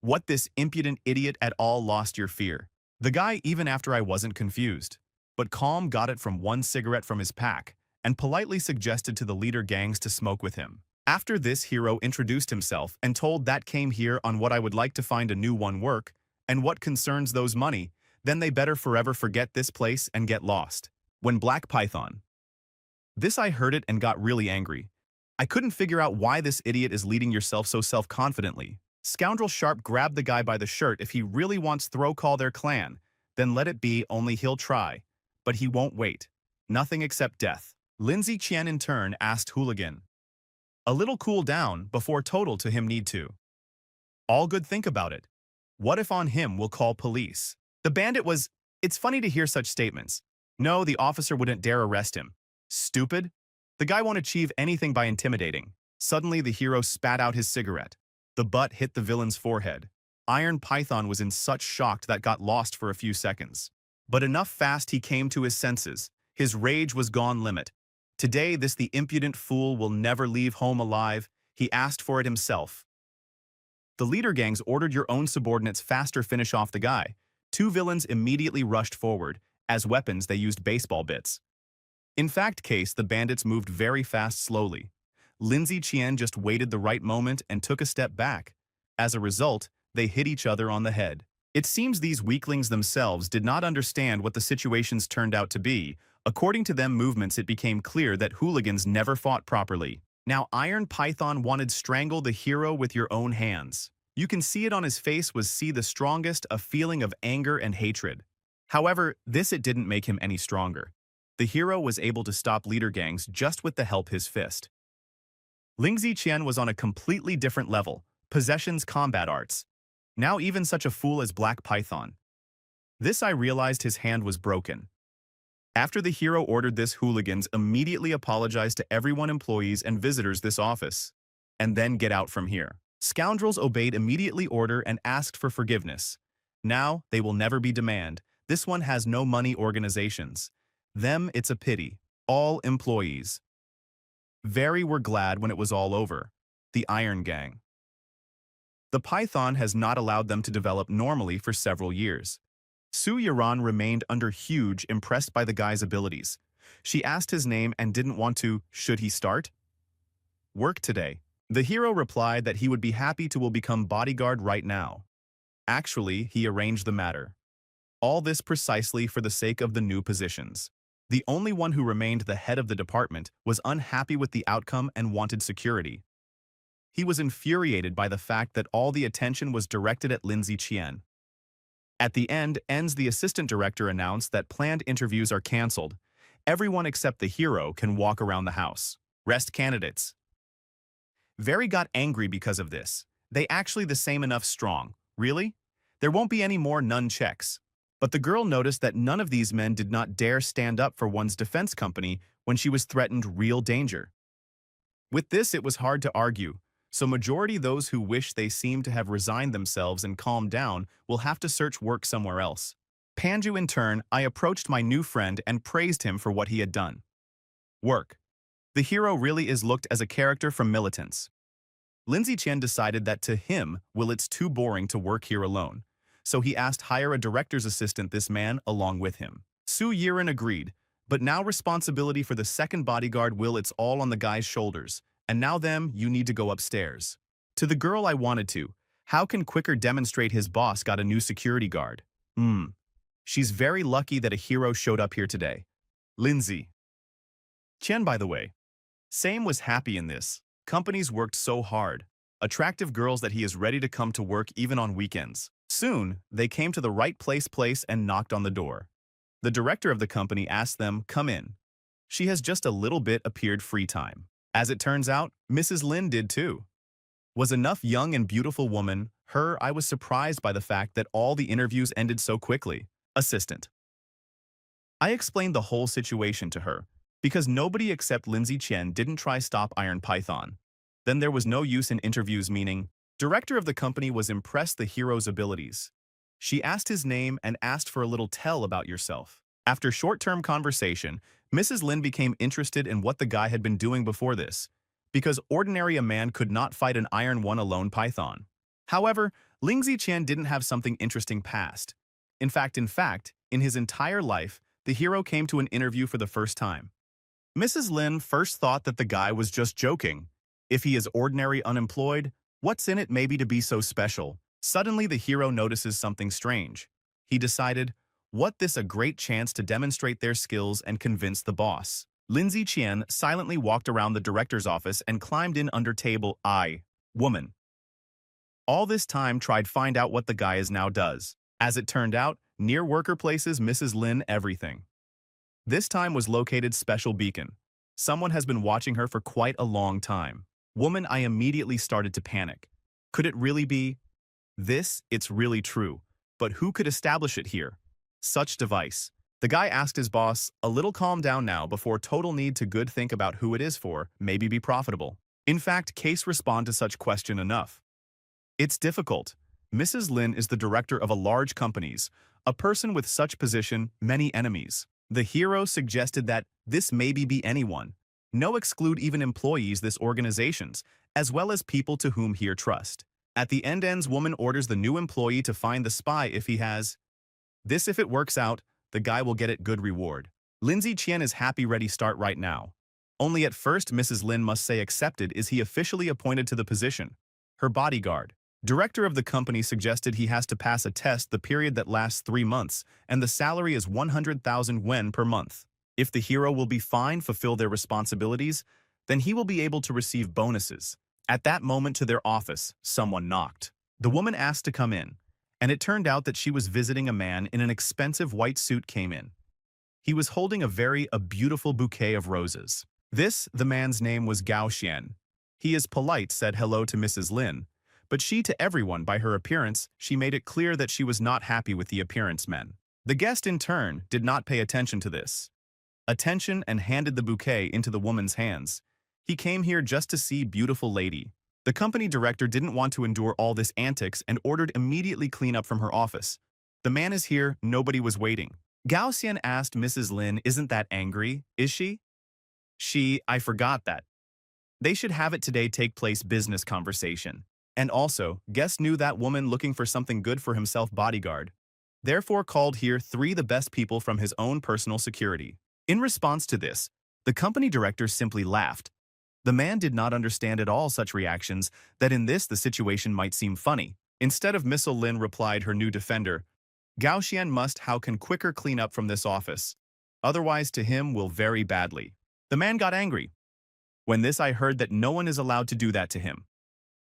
S1: What this impudent idiot at all lost your fear? The guy even after I wasn't confused. But calm got it from one cigarette from his pack and politely suggested to the leader gangs to smoke with him. After this, hero introduced himself and told that came here on what I would like to find a new one work, and what concerns those money, then they better forever forget this place and get lost. When Black Python. This I heard it and got really angry. I couldn't figure out why this idiot is leading yourself so self-confidently. Scoundrel Sharp grabbed the guy by the shirt. If he really wants throw call their clan, then let it be, only he'll try. But he won't wait. Nothing except death. Lindsay Qian in turn asked Hooligan. A little cool down before total to him need to. All good, think about it. What if on him we'll call police? The bandit was, it's funny to hear such statements. No, the officer wouldn't dare arrest him. Stupid. The guy won't achieve anything by intimidating. Suddenly the hero spat out his cigarette. The butt hit the villain's forehead. Iron Python was in such shock that got lost for a few seconds. But enough fast he came to his senses. His rage was gone limit. Today, the impudent fool will never leave home alive. He asked for it himself. The leader gangs ordered your own subordinates faster finish off the guy. Two villains immediately rushed forward. As weapons, they used baseball bits. In fact, the bandits moved very fast slowly. Lindsay Qian just waited the right moment and took a step back. As a result, they hit each other on the head. It seems these weaklings themselves did not understand what the situations turned out to be. According to them movements, it became clear that hooligans never fought properly. Now Iron Python wanted strangle the hero with your own hands. You can see it on his face was see the strongest, a feeling of anger and hatred. However, it didn't make him any stronger. The hero was able to stop leader gangs just with the help his fist. Ling Ziqian was on a completely different level, possessions combat arts. Now even such a fool as Black Python. I realized his hand was broken. After the hero ordered this, hooligans immediately apologized to everyone, employees and visitors this office. And then get out from here. Scoundrels obeyed immediately order and asked for forgiveness. Now they will never be demand. This one has no money organizations. Them it's a pity. All employees. Very were glad when it was all over. The Iron Gang. The Python has not allowed them to develop normally for several years. Su Yaran remained under huge, impressed by the guy's abilities. She asked his name and didn't want to, should he start work today? The hero replied that he would be happy to will become bodyguard right now. Actually, he arranged the matter. All this precisely for the sake of the new positions. The only one who remained the head of the department was unhappy with the outcome and wanted security. He was infuriated by the fact that all the attention was directed at Lindsay Qian. At the end, the assistant director announced that planned interviews are cancelled. Everyone except the hero can walk around the house. Rest candidates. Very got angry because of this. They actually the same enough strong. Really? There won't be any more none checks. But the girl noticed that none of these men did not dare stand up for one's defense company when she was threatened real danger. With this, it was hard to argue. So majority those who wish they seem to have resigned themselves and calmed down will have to search work somewhere else. Panju in turn, I approached my new friend and praised him for what he had done. Work. The hero really is looked as a character from militants. Lindsay Chen decided that to him, it's too boring to work here alone. So he asked hire a director's assistant this man along with him. Su Yiran agreed, but now responsibility for the second bodyguard it's all on the guy's shoulders. And now you need to go upstairs. To the girl I wanted to, how can Quicker demonstrate his boss got a new security guard? She's very lucky that a hero showed up here today. Lindsay. Chen, by the way. Same was happy in this. Companies worked so hard. Attractive girls that he is ready to come to work even on weekends. Soon, they came to the right place and knocked on the door. The director of the company asked them, come in. She has just a little bit appeared free time. As it turns out, Mrs. Lin did too. Was enough young and beautiful woman, I was surprised by the fact that all the interviews ended so quickly. Assistant. I explained the whole situation to her, because nobody except Lindsay Chen didn't try stop Iron Python. Then there was no use in interviews, meaning, director of the company was impressed the hero's abilities. She asked his name and asked for a little tell about yourself. After short-term conversation, Mrs. Lin became interested in what the guy had been doing before this, because ordinary a man could not fight an Iron One alone Python. However, Ling Ziqian didn't have something interesting past. In fact, in his entire life, the hero came to an interview for the first time. Mrs. Lin first thought that the guy was just joking. If he is ordinary unemployed, what's in it maybe to be so special? Suddenly the hero notices something strange. He decided, what this a great chance to demonstrate their skills and convince the boss. Lindsay Qian silently walked around the director's office and climbed in under table woman. All this time tried find out what the guy is now does. As it turned out, near worker places Mrs. Lin everything. This time was located special beacon. Someone has been watching her for quite a long time. Woman, I immediately started to panic. Could it really be? It's really true. But who could establish it here? Such device. The guy asked his boss, a little calm down now before total need to good think about who it is for, maybe be profitable. In fact, case respond to such question enough. It's difficult. Mrs. Lin is the director of a large companies, a person with such position, many enemies. The hero suggested that this maybe be anyone. No exclude even employees this organizations, as well as people to whom here trust. At the end's woman orders the new employee to find the spy if he has. This if it works out, the guy will get it good reward. Lindsay Qian is happy ready start right now. Only at first Mrs. Lin must say accepted is he officially appointed to the position. Her bodyguard. Director of the company suggested he has to pass a test the period that lasts 3 months, and the salary is 100,000 yen per month. If the hero will be fine, fulfill their responsibilities, then he will be able to receive bonuses. At that moment to their office, someone knocked. The woman asked to come in, and it turned out that she was visiting a man in an expensive white suit came in. He was holding a beautiful bouquet of roses. The man's name was Gao Xian. He is polite, said hello to Mrs. Lin, but she to everyone by her appearance, she made it clear that she was not happy with the appearance men. The guest in turn did not pay attention to this. Attention and handed the bouquet into the woman's hands. He came here just to see beautiful lady. The company director didn't want to endure all this antics and ordered immediately clean up from her office. The man is here, nobody was waiting. Gao Xian asked Mrs. Lin, isn't that angry, is she? I forgot that. They should have it today take place business conversation. And also, guest knew that woman looking for something good for himself bodyguard. Therefore called here 3 the best people from his own personal security. In response to this, the company director simply laughed. The man did not understand at all such reactions, that in this the situation might seem funny. Instead of Mrs. Lin replied her new defender, Gao Xian must how can quicker clean up from this office. Otherwise to him will very badly. The man got angry. When this I heard that no one is allowed to do that to him.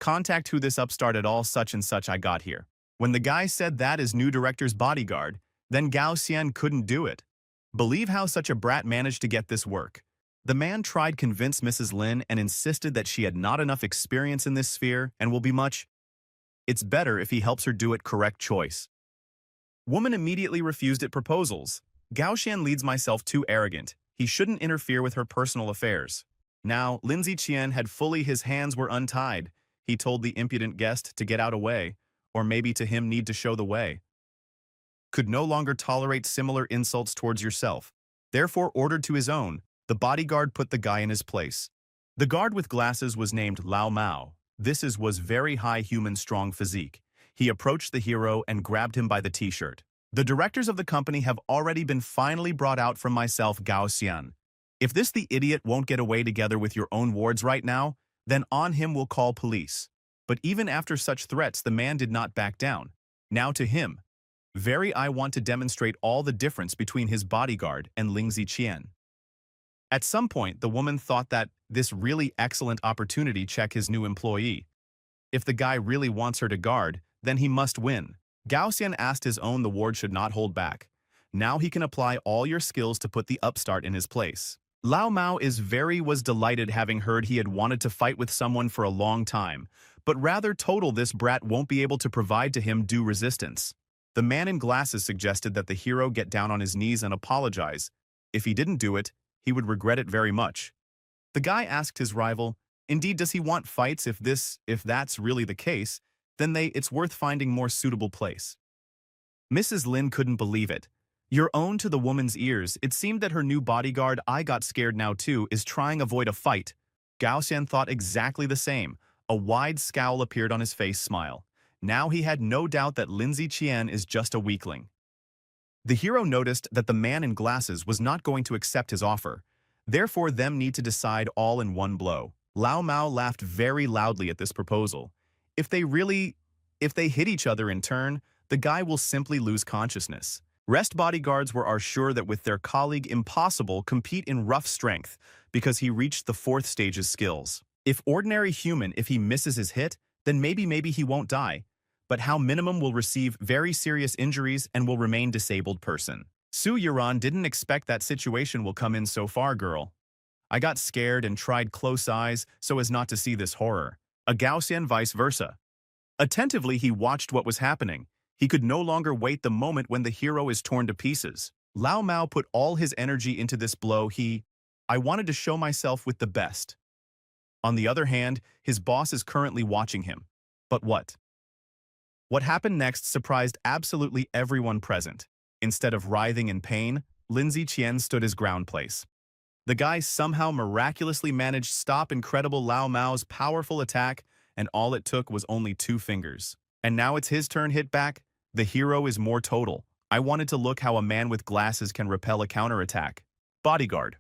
S1: Contact who this upstart at all such and such I got here. When the guy said that is new director's bodyguard, then Gao Xian couldn't do it. Believe how such a brat managed to get this work. The man tried convince Mrs. Lin and insisted that she had not enough experience in this sphere and will be much. It's better if he helps her do it correct choice. Woman immediately refused it proposals. Gao Xian leads myself too arrogant. He shouldn't interfere with her personal affairs. Now, Lindsay Qian had fully his hands were untied. He told the impudent guest to get out away, or maybe to him need to show the way. Could no longer tolerate similar insults towards yourself. Therefore ordered to his own, the bodyguard put the guy in his place. The guard with glasses was named Lao Mao. Was very high human strong physique. He approached the hero and grabbed him by the t-shirt. The directors of the company have already been finally brought out from myself Gao Xian. If this the idiot won't get away together with your own wards right now, then on him will call police. But even after such threats the man did not back down. Now to him. I want to demonstrate all the difference between his bodyguard and Lindsay Qian. At some point, the woman thought that this really excellent opportunity check his new employee. If the guy really wants her to guard, then he must win. Gao Xian asked his own the ward should not hold back. Now he can apply all your skills to put the upstart in his place. Lao Mao was delighted having heard he had wanted to fight with someone for a long time, but rather total this brat won't be able to provide to him due resistance. The man in glasses suggested that the hero get down on his knees and apologize. If he didn't do it, he would regret it very much. The guy asked his rival, indeed does he want fights if that's really the case, then it's worth finding more suitable place. Mrs. Lin couldn't believe it. Your own to the woman's ears, it seemed that her new bodyguard I got scared now too is trying avoid a fight. Gao Xian thought exactly the same. A wide scowl appeared on his face smile. Now he had no doubt that Lindsay Qian is just a weakling. The hero noticed that the man in glasses was not going to accept his offer. Therefore them need to decide all in one blow. Lao Mao laughed very loudly at this proposal. If they hit each other in turn, the guy will simply lose consciousness. Rest bodyguards are sure that with their colleague Impossible compete in rough strength because he reached the 4th stage's skills. If ordinary human, if he misses his hit, then maybe he won't die. But how minimum will receive very serious injuries and will remain disabled person. Su Yuran didn't expect that situation will come in so far, girl. I got scared and tried close eyes so as not to see this horror. A Gao Xian vice versa. Attentively he watched what was happening. He could no longer wait the moment when the hero is torn to pieces. Lao Mao put all his energy into this blow. I wanted to show myself with the best. On the other hand, his boss is currently watching him. But what? What happened next surprised absolutely everyone present. Instead of writhing in pain, Lindsay Qian stood his ground place. The guy somehow miraculously managed to stop incredible Lao Mao's powerful attack, and all it took was only 2 fingers. And now it's his turn hit back. The hero is more total. I wanted to look how a man with glasses can repel a counterattack. Bodyguard.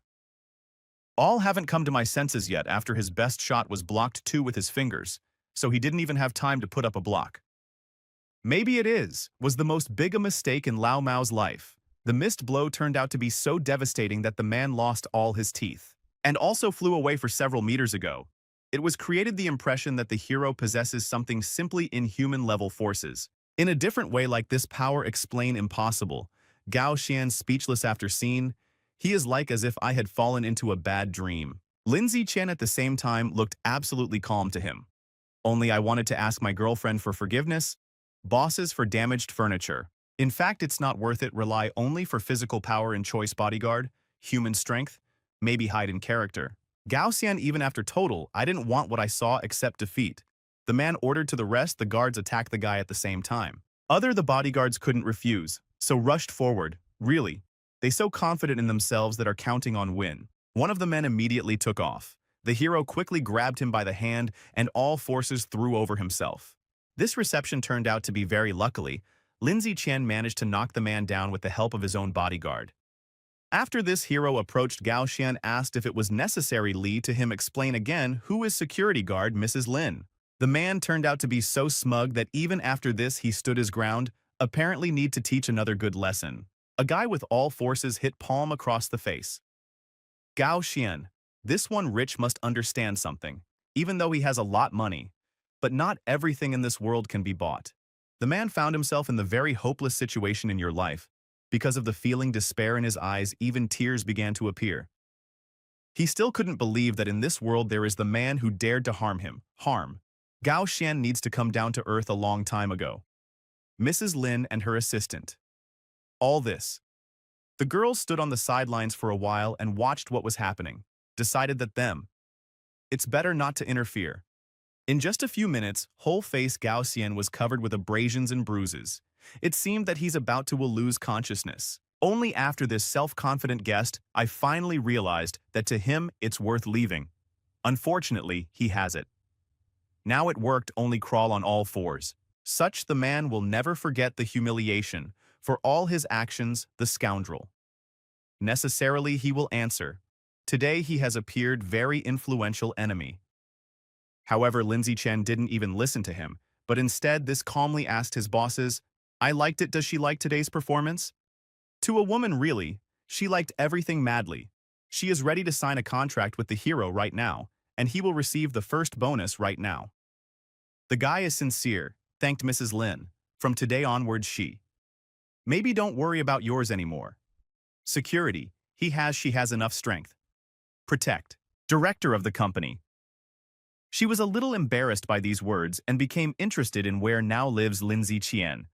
S1: All haven't come to my senses yet after his best shot was blocked too with his fingers, so he didn't even have time to put up a block. Maybe it was the most big a mistake in Lao Mao's life. The missed blow turned out to be so devastating that the man lost all his teeth, and also flew away for several meters ago. It was created the impression that the hero possesses something simply inhuman level forces. In a different way like this power explain impossible. Gao Xian speechless after scene. He is like as if I had fallen into a bad dream. Lindsay Chen at the same time looked absolutely calm to him. Only I wanted to ask my girlfriend for forgiveness. Bosses for damaged furniture. In fact, it's not worth it. Rely only for physical power and choice bodyguard, human strength, maybe hide in character. Gao Xian even after total, I didn't want what I saw except defeat. The man ordered to the rest, the guards attacked the guy at the same time. The bodyguards couldn't refuse, so rushed forward. Really, they so confident in themselves that are counting on win. One of the men immediately took off. The hero quickly grabbed him by the hand and all forces threw over himself. This reception turned out to be very luckily. Lindsay Chen managed to knock the man down with the help of his own bodyguard. After this, hero approached Gao Xian, asked if it was necessary to him explain again who is security guard Mrs. Lin. The man turned out to be so smug that even after this he stood his ground, apparently need to teach another good lesson. A guy with all forces hit palm across the face. Gao Xian, this one rich must understand something, even though he has a lot money. But not everything in this world can be bought. The man found himself in the very hopeless situation in your life. Because of the feeling despair in his eyes, even tears began to appear. He still couldn't believe that in this world there is the man who dared to harm him. Gao Xian needs to come down to earth a long time ago. Mrs. Lin and her assistant. All this. The girls stood on the sidelines for a while and watched what was happening. Decided that it's better not to interfere. In just a few minutes, whole face Gao Xian was covered with abrasions and bruises. It seemed that he's about to lose consciousness. Only after this self-confident guest, I finally realized that to him it's worth leaving. Unfortunately, he has it. Now it worked, only crawl on all fours. Such the man will never forget the humiliation. For all his actions, the scoundrel. Necessarily he will answer. Today he has appeared very influential enemy. However, Lindsay Chen didn't even listen to him, but instead this calmly asked his bosses, I liked it, does she like today's performance? To a woman really, she liked everything madly. She is ready to sign a contract with the hero right now, and he will receive the first bonus right now. The guy is sincere, thanked Mrs. Lin. From today onwards she. Maybe don't worry about yours anymore. Security, she has enough strength. Protect. Director of the company. She was a little embarrassed by these words and became interested in where now lives Lindsay Qian.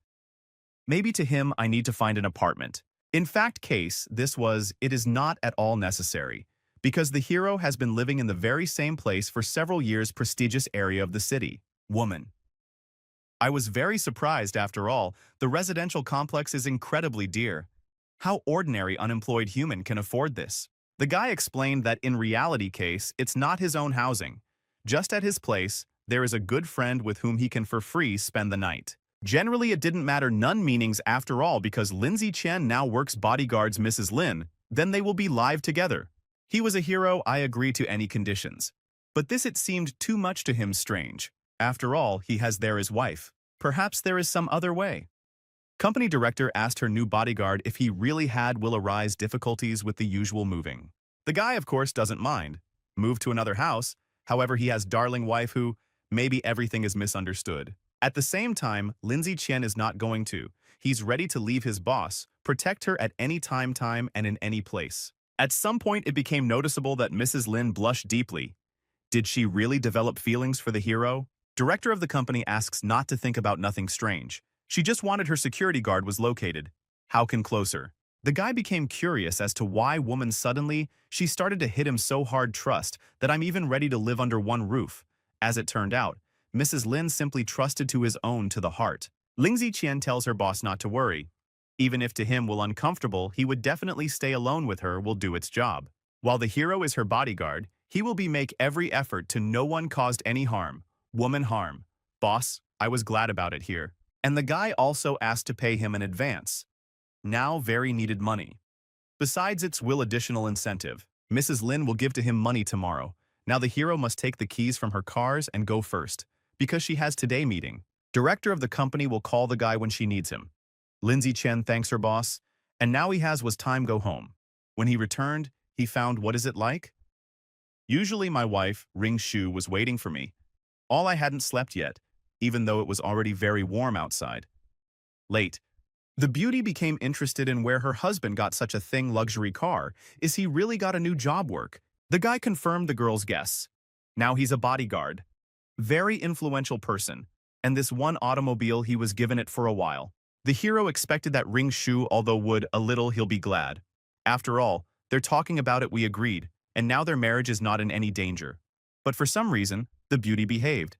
S1: Maybe to him I need to find an apartment. In fact it is not at all necessary, because the hero has been living in the very same place for several years, prestigious area of the city. Woman. I was very surprised after all, the residential complex is incredibly dear. How ordinary unemployed human can afford this? The guy explained that in reality it's not his own housing. Just at his place, there is a good friend with whom he can for free spend the night. Generally it didn't matter none meanings after all because Lindsay Chen now works bodyguards Mrs. Lin, then they will be live together. He was a hero, I agree to any conditions. But this it seemed too much to him strange. After all, he has there his wife. Perhaps there is some other way. Company director asked her new bodyguard if he really will arise difficulties with the usual moving. The guy of course doesn't mind. Move to another house, however he has darling wife who, maybe everything is misunderstood. At the same time, Lindsay Chen is not going to. He's ready to leave his boss, protect her at any time and in any place. At some point it became noticeable that Mrs. Lin blushed deeply. Did she really develop feelings for the hero? Director of the company asks not to think about nothing strange. She just wanted her security guard was located. How can closer? The guy became curious as to why woman suddenly, she started to hit him so hard trust that I'm even ready to live under one roof. As it turned out, Mrs. Lin simply trusted to his own to the heart. Lindsay Qian tells her boss not to worry. Even if to him will uncomfortable, he would definitely stay alone with her will do its job. While the hero is her bodyguard, he will be make every effort to no one caused any harm. Woman harm. Boss, I was glad about it here. And the guy also asked to pay him an advance. Now very needed money. Besides its will additional incentive, Mrs. Lin will give to him money tomorrow. Now the hero must take the keys from her cars and go first, because she has today meeting. Director of the company will call the guy when she needs him. Lindsay Chen thanks her boss, and now he has was time go home. When he returned, he found what is it like? Usually my wife, Ring Shu, was waiting for me. All I hadn't slept yet, even though it was already very warm outside. Late. The beauty became interested in where her husband got such a thing luxury car. Is he really got a new job work? The guy confirmed the girl's guess. Now he's a bodyguard. Very influential person. And this one automobile he was given it for a while. The hero expected that Ring Shu, although would a little he'll be glad. After all, they're talking about it we agreed, and now their marriage is not in any danger. But for some reason, the beauty behaved.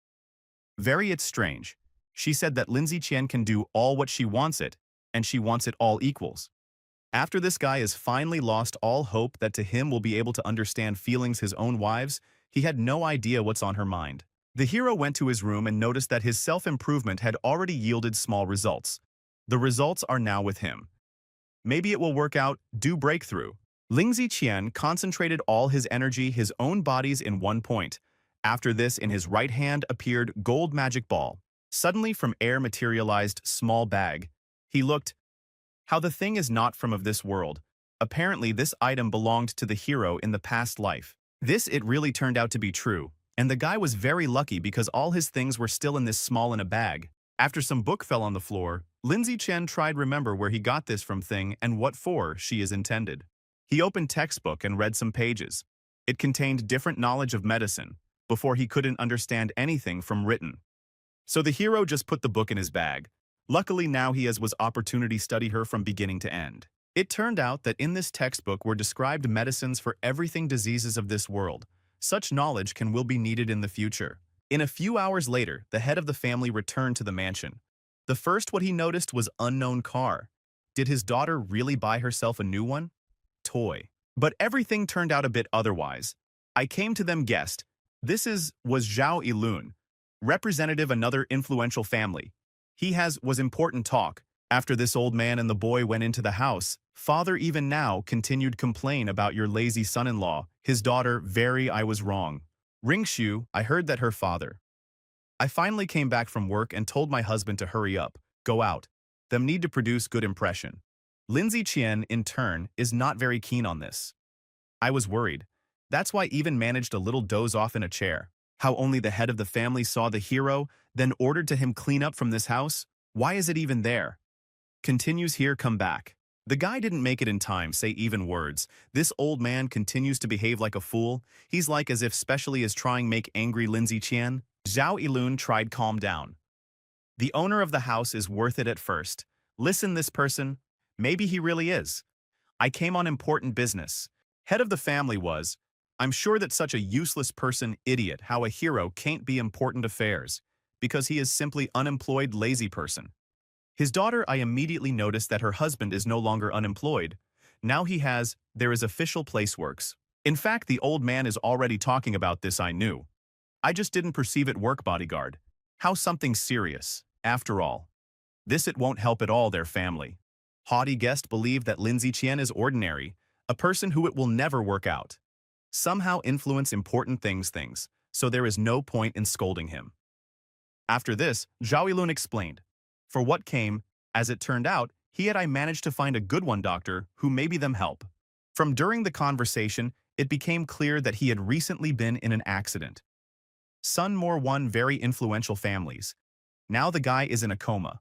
S1: Very it's strange. She said that Lindsay Qian can do all what she wants it, and she wants it all equals. After this guy has finally lost all hope that to him will be able to understand feelings his own wives, he had no idea what's on her mind. The hero went to his room and noticed that his self-improvement had already yielded small results. The results are now with him. Maybe it will work out, do breakthrough. Lingzi Qian concentrated all his energy, his own bodies in one point. After this, in his right hand appeared gold magic ball. Suddenly from air materialized small bag. He looked, how the thing is not from of this world. Apparently this item belonged to the hero in the past life. This it really turned out to be true, and the guy was very lucky because all his things were still in this small in a bag. After some book fell on the floor, Lindsay Chen tried remember where he got this from thing and what for she is intended. He opened textbook and read some pages. It contained different knowledge of medicine, before he couldn't understand anything from written. So the hero just put the book in his bag. Luckily now he has was opportunity study her from beginning to end. It turned out that in this textbook were described medicines for everything diseases of this world. Such knowledge will be needed in the future. In a few hours later, the head of the family returned to the mansion. The first what he noticed was unknown car. Did his daughter really buy herself a new one? Toy. But everything turned out a bit otherwise. I came to them guessed. Was Zhao Yilun, representative another influential family. He was important talk. After this old man and the boy went into the house, father even now continued complain about your lazy son-in-law. His daughter, I was wrong. Ring Shu, I heard that her father. I finally came back from work and told my husband to hurry up, go out. Them need to produce good impression. Lindsay Qian, in turn, is not very keen on this. I was worried. That's why even managed a little doze off in a chair. How only the head of the family saw the hero, then ordered to him clean up from this house? Why is it even there? Continues here come back. The guy didn't make it in time, say even words. This old man continues to behave like a fool. He's like as if specially is trying make angry Lindsay Qian. Zhao Yilun tried calm down. The owner of the house is worth it at first. Listen this person. Maybe he really is. I came on important business. Head of the family was. I'm sure that such a useless person idiot how a hero can't be important affairs. Because he is simply unemployed lazy person. His daughter I immediately noticed that her husband is no longer unemployed. Now there is official place works. In fact the old man is already talking about this I knew. I just didn't perceive it work bodyguard. How something serious, after all. This it won't help at all their family. Haughty guest believed that Lindsay Qian is ordinary, a person who it will never work out. Somehow influence important things, so there is no point in scolding him. After this, Zhao Yilun explained. For what came, as it turned out, I managed to find a good one doctor who maybe them help. From during the conversation, it became clear that he had recently been in an accident. Son more one very influential families. Now the guy is in a coma.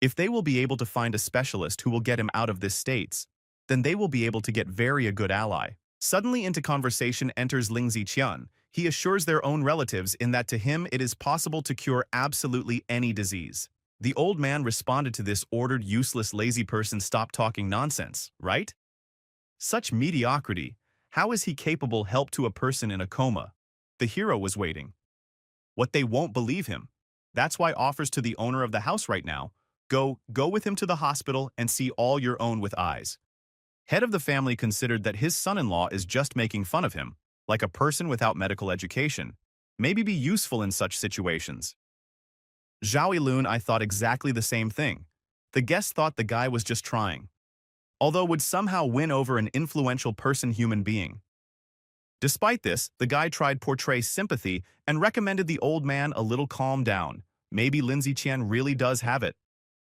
S1: If they will be able to find a specialist who will get him out of this states, then they will be able to get very a good ally. Suddenly into conversation enters Ling Ziqian. He assures their own relatives in that to him it is possible to cure absolutely any disease. The old man responded to this ordered useless lazy person stop talking nonsense, right? Such mediocrity. How is he capable help to a person in a coma? The hero was waiting. What they won't believe him. That's why offers to the owner of the house right now. Go with him to the hospital and see all your own with eyes. Head of the family considered that his son-in-law is just making fun of him, like a person without medical education. Maybe be useful in such situations. Zhao Yilun, I thought exactly the same thing. The guest thought the guy was just trying, although would somehow win over an influential human being. Despite this, the guy tried portray sympathy and recommended the old man a little calm down. Maybe Lindsay Qian really does have it.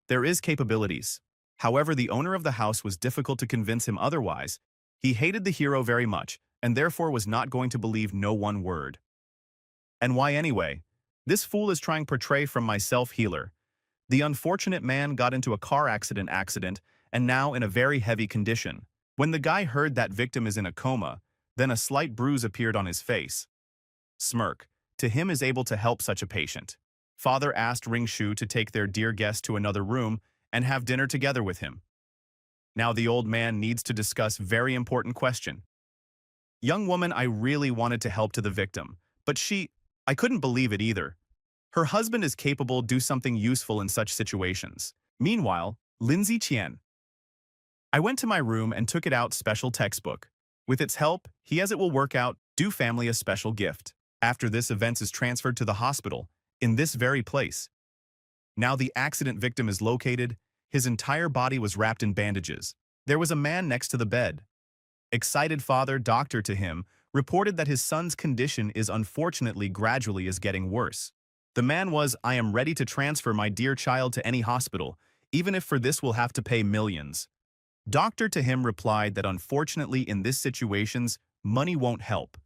S1: There is capabilities. However, the owner of the house was difficult to convince him otherwise. He hated the hero very much, and therefore was not going to believe no one word. And why anyway? This fool is trying portray from my self-healer. The unfortunate man got into a car accident and now in a very heavy condition. When the guy heard that victim is in a coma, then a slight bruise appeared on his face. Smirk. To him is able to help such a patient. Father asked Ring Shu to take their dear guest to another room and have dinner together with him. Now the old man needs to discuss very important question. Young woman, I really wanted to help to the victim, but I couldn't believe it either. Her husband is capable do something useful in such situations. Meanwhile, Lindsay Qian. I went to my room and took it out special textbook. With its help, he as it will work out, do family a special gift. After this event is transferred to the hospital, in this very place. Now the accident victim is located, his entire body was wrapped in bandages. There was a man next to the bed. Excited father, doctor to him, reported that his son's condition is unfortunately gradually is getting worse. The man was, I am ready to transfer my dear child to any hospital, even if for this we'll have to pay millions. Doctor to him replied that unfortunately in this situations, money won't help.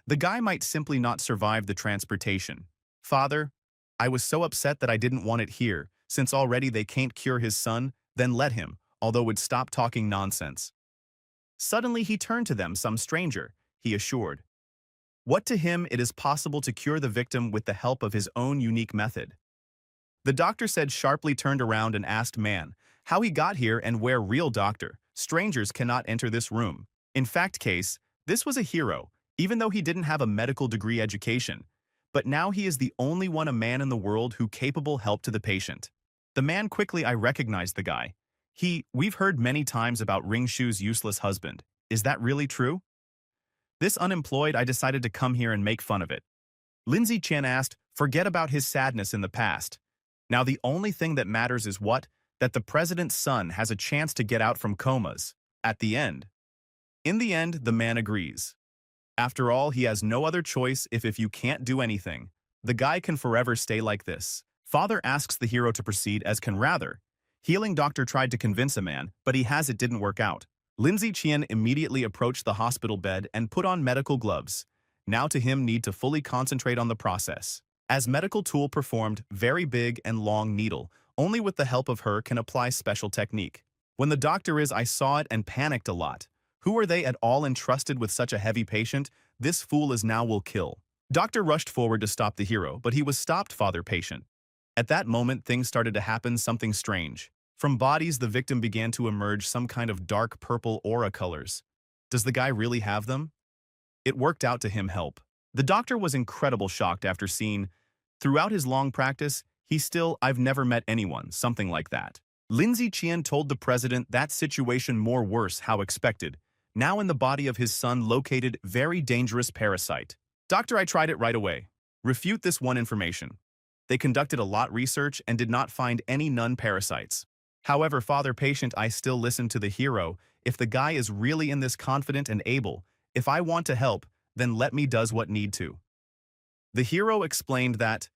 S1: The guy might simply not survive the transportation. Father, I was so upset that I didn't want it here, since already they can't cure his son, then let him, although would stop talking nonsense. Suddenly he turned to them, some stranger, he assured. What to him it is possible to cure the victim with the help of his own unique method. The doctor said sharply turned around and asked man, how he got here and where real doctor, strangers cannot enter this room. In fact case, this was a hero, even though he didn't have a medical degree education. But now he is the only one a man in the world who capable help to the patient. The man quickly I recognized the guy. We've heard many times about Ring Shu's useless husband. Is that really true? This unemployed I decided to come here and make fun of it. Lindsay Qian asked, forget about his sadness in the past. Now the only thing that matters is what? That the president's son has a chance to get out from comas. At the end. In the end, the man agrees. After all, he has no other choice if you can't do anything. The guy can forever stay like this. Father asks the hero to proceed as can rather. Healing doctor tried to convince a man, but it didn't work out. Lindsay Qian immediately approached the hospital bed and put on medical gloves. Now to him need to fully concentrate on the process. As medical tool performed, very big and long needle, only with the help of her can apply special technique. When the doctor I saw it and panicked a lot. Who are they at all entrusted with such a heavy patient? This fool is now will kill. Doctor rushed forward to stop the hero, but he was stopped father patient. At that moment things started to happen something strange. From bodies the victim began to emerge some kind of dark purple aura colors. Does the guy really have them? It worked out to him help. The doctor was incredible shocked after seeing, throughout his long practice, I've never met anyone, something like that. Lindsay Qian told the president that situation more worse how expected. Now in the body of his son located very dangerous parasite. Doctor, I tried it right away. Refute this one information. They conducted a lot research and did not find any none parasites. However, father patient I still listen to the hero. If the guy is really in this confident and able, if I want to help, then let me does what need to. The hero explained that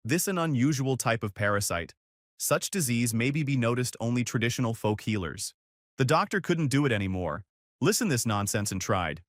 S1: this an unusual type of parasite. Such disease maybe be noticed only traditional folk healers. The doctor couldn't do it anymore. Listen this nonsense and tried.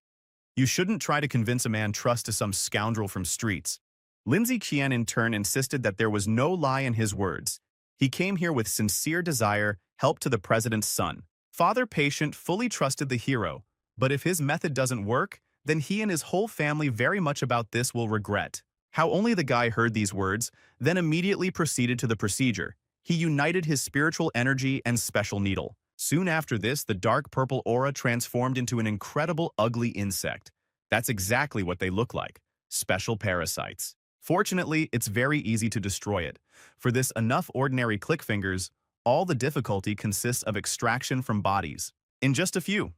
S1: You shouldn't try to convince a man trust to some scoundrel from streets. Lindsay Qian in turn insisted that there was no lie in his words. He came here with sincere desire, help to the president's son. Father patient fully trusted the hero, but if his method doesn't work, then he and his whole family very much about this will regret. How only the guy heard these words, then immediately proceeded to the procedure. He united his spiritual energy and special needle. Soon after this, the dark purple aura transformed into an incredible ugly insect. That's exactly what they look like. Special parasites. Fortunately, it's very easy to destroy it. For this enough ordinary click fingers, All the difficulty consists of extraction from bodies. In just a few.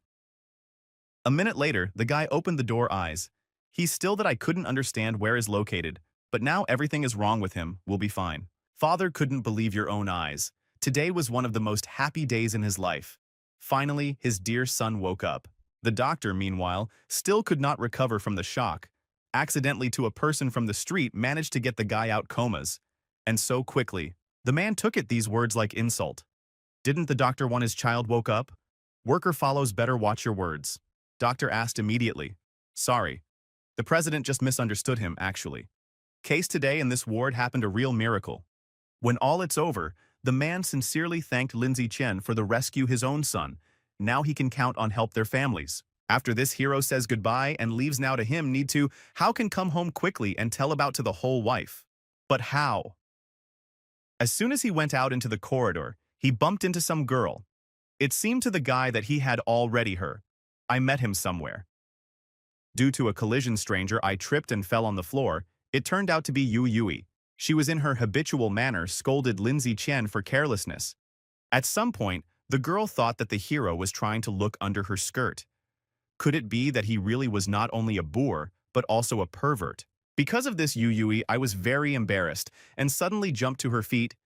S1: A minute later, the guy opened the door eyes. He's still that I couldn't understand where is located, but now everything is wrong with him, we'll be fine. Father couldn't believe your own eyes. Today was one of the most happy days in his life. Finally, his dear son woke up. The doctor, meanwhile, still could not recover from the shock. Accidentally to a person from the street managed to get the guy out comas. And so quickly. The man took it these words like insult. Didn't the doctor want his child woke up? Worker follows better watch your words. Doctor asked immediately. Sorry. The president just misunderstood him, actually. Case today in this ward happened a real miracle. When all it's over, the man sincerely thanked Lindsay Chen for the rescue his own son. Now he can count on help their families. After this hero says goodbye and leaves now to him need to, how can come home quickly and tell about to the whole wife. But how? As soon as he went out into the corridor, he bumped into some girl. It seemed to the guy that he had already her. I met him somewhere. Due to a collision stranger, I tripped and fell on the floor. It turned out to be Yu Yui. She was in her habitual manner scolded Lindsay Chen for carelessness. At some point, the girl thought that the hero was trying to look under her skirt. Could it be that he really was not only a boor, but also a pervert? Because of this Yu Yui, I was very embarrassed and suddenly jumped to her feet.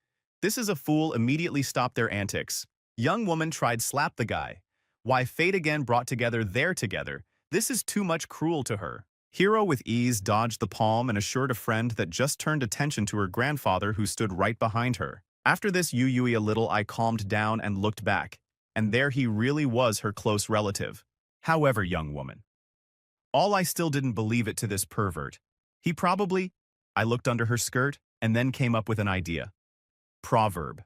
S1: This is a fool immediately stopped their antics. Young woman tried slap the guy. Why fate again brought together their together. This is too much cruel to her. Hero with ease dodged the palm and assured a friend that just turned attention to her grandfather who stood right behind her. After this Yu Yui a little I calmed down and looked back, and there he really was her close relative. However, young woman. All I still didn't believe it to this pervert. He probably, I looked under her skirt and then came up with an idea. Proverb.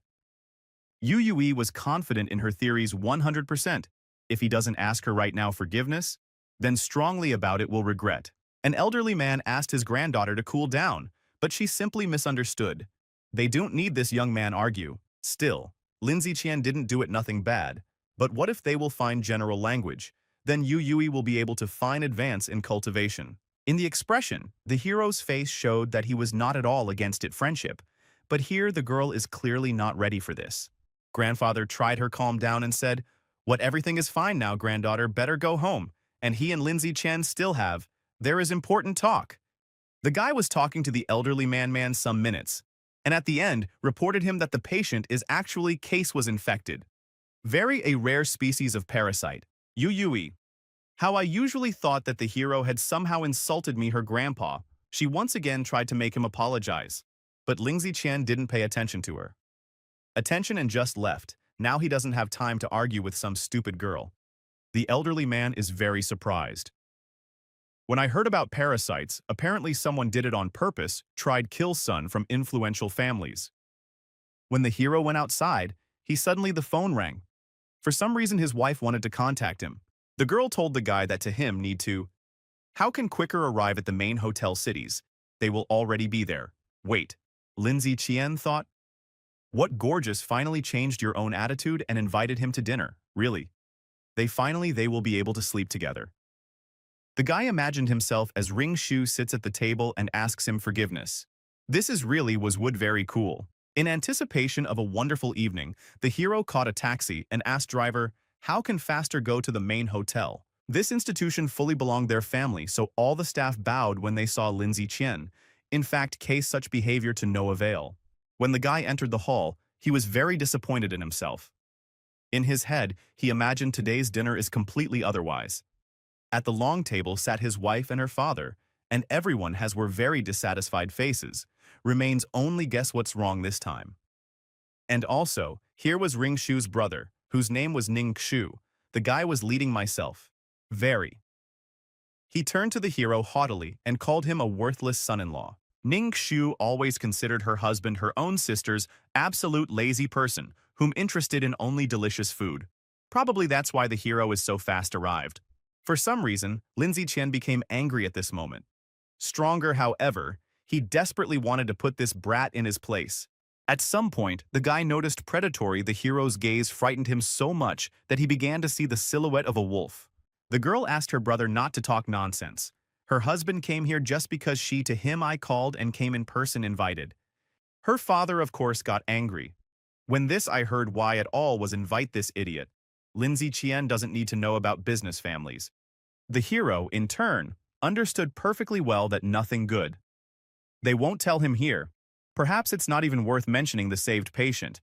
S1: Yu Yui was confident in her theories 100%. If he doesn't ask her right now forgiveness, then strongly about it will regret. An elderly man asked his granddaughter to cool down, but she simply misunderstood. They don't need this young man argue. Still, Lindsay Chen didn't do it nothing bad. But what if they will find general language? Then Yu Yui will be able to find advance in cultivation. In the expression, the hero's face showed that he was not at all against it friendship. But here the girl is clearly not ready for this. Grandfather tried her calm down and said, "What, everything is fine now, granddaughter, better go home." And he and Lindsay Chen still have. There is important talk. The guy was talking to the elderly man some minutes, and at the end reported him that the patient is actually case was infected. Very a rare species of parasite. Yu Yui. How I usually thought that the hero had somehow insulted me her grandpa. She once again tried to make him apologize. But Lindsay Chen didn't pay attention to her. Attention and just left. Now he doesn't have time to argue with some stupid girl. The elderly man is very surprised. When I heard about parasites, apparently someone did it on purpose, tried kill son from influential families. When the hero went outside, the phone rang. For some reason his wife wanted to contact him. The girl told the guy that to him need to. How can quicker arrive at the main hotel cities? They will already be there. Wait, Lindsay Chen thought? What gorgeous finally changed your own attitude and invited him to dinner, really? They will be able to sleep together. The guy imagined himself as Ring Shu sits at the table and asks him forgiveness. This is really would very cool. In anticipation of a wonderful evening, the hero caught a taxi and asked driver, how can faster go to the main hotel? This institution fully belonged their family, so all the staff bowed when they saw Lindsay Chen. In fact, case such behavior to no avail. When the guy entered the hall, he was very disappointed in himself. In his head, he imagined today's dinner is completely otherwise. At the long table sat his wife and her father, and everyone were very dissatisfied faces. Remains only guess what's wrong this time. And also, here was Ring Shu's brother, whose name was Ning Shu. The guy was leading myself. Very. He turned to the hero haughtily and called him a worthless son-in-law. Ning Shu always considered her husband her own sister's absolute lazy person, whom interested in only delicious food. Probably that's why the hero is so fast arrived. For some reason, Lindsay Chen became angry at this moment. Stronger, however, he desperately wanted to put this brat in his place. At some point, the guy noticed predatory the hero's gaze frightened him so much that he began to see the silhouette of a wolf. The girl asked her brother not to talk nonsense. Her husband came here just because she to him I called and came in person invited. Her father of course got angry. When this I heard why at all was invite this idiot. Lindsay Chien doesn't need to know about business families. The hero, in turn, understood perfectly well that nothing good. They won't tell him here. Perhaps it's not even worth mentioning the saved patient.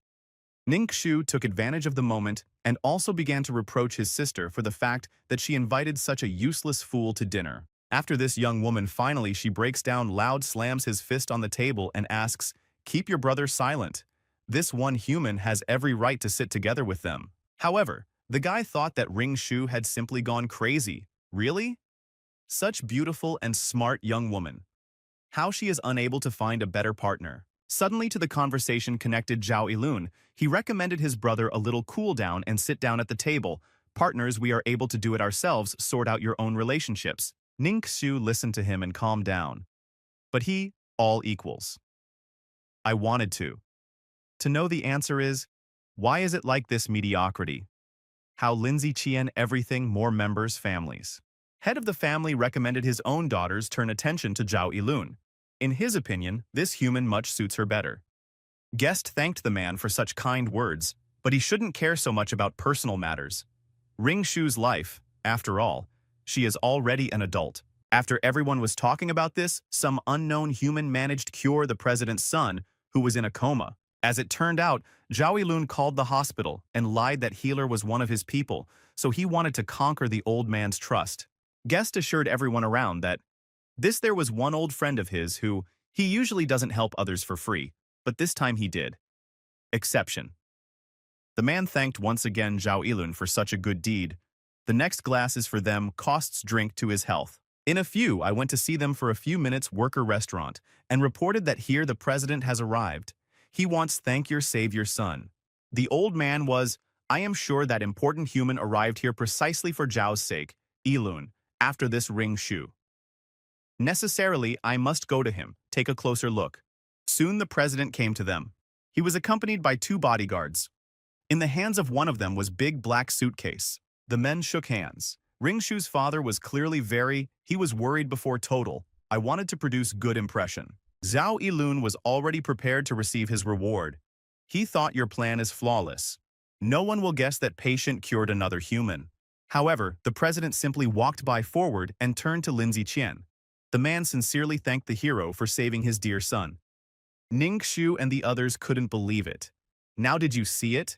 S1: Ning Shu took advantage of the moment and also began to reproach his sister for the fact that she invited such a useless fool to dinner. After this young woman finally she breaks down loud, slams his fist on the table and asks, "Keep your brother silent. This one human has every right to sit together with them." However, the guy thought that Ring Shu had simply gone crazy. Really? Such beautiful and smart young woman. How she is unable to find a better partner. Suddenly to the conversation connected Zhao Ilun. He recommended his brother a little cool down and sit down at the table. Partners, we are able to do it ourselves, sort out your own relationships. Ning Xu listened to him and calmed down. But he, all equals. I wanted to. To know the answer is, why is it like this mediocrity? How Lindsay Chien everything more members families. Head of the family recommended his own daughters turn attention to Zhao Ilun. In his opinion, this human much suits her better. Guest thanked the man for such kind words, but he shouldn't care so much about personal matters. Ring Shu's life, after all, she is already an adult. After everyone was talking about this, some unknown human managed to cure the president's son, who was in a coma. As it turned out, Zhao Ilun called the hospital and lied that Healer was one of his people, so he wanted to conquer the old man's trust. Guest assured everyone around that there was one old friend of his who, he usually doesn't help others for free, but this time he did. Exception. The man thanked once again Zhao Ilun for such a good deed. The next glass is for them, costs drink to his health. In a few, I went to see them for a few minutes worker restaurant and reported that here the president has arrived. He wants thank your savior son. The old man was, I am sure that important human arrived here precisely for Zhao's sake, Ilun, after this Ring Shu. Necessarily, I must go to him, take a closer look. Soon the president came to them. He was accompanied by 2 bodyguards. In the hands of one of them was big black suitcase. The men shook hands. Ring Shu's father was clearly he was worried before total. I wanted to produce good impression. Zhao Ilun was already prepared to receive his reward. He thought your plan is flawless. No one will guess that patient cured another human. However, the president simply walked by forward and turned to Lindsay Chien. The man sincerely thanked the hero for saving his dear son. Ning Xu and the others couldn't believe it. Now did you see it?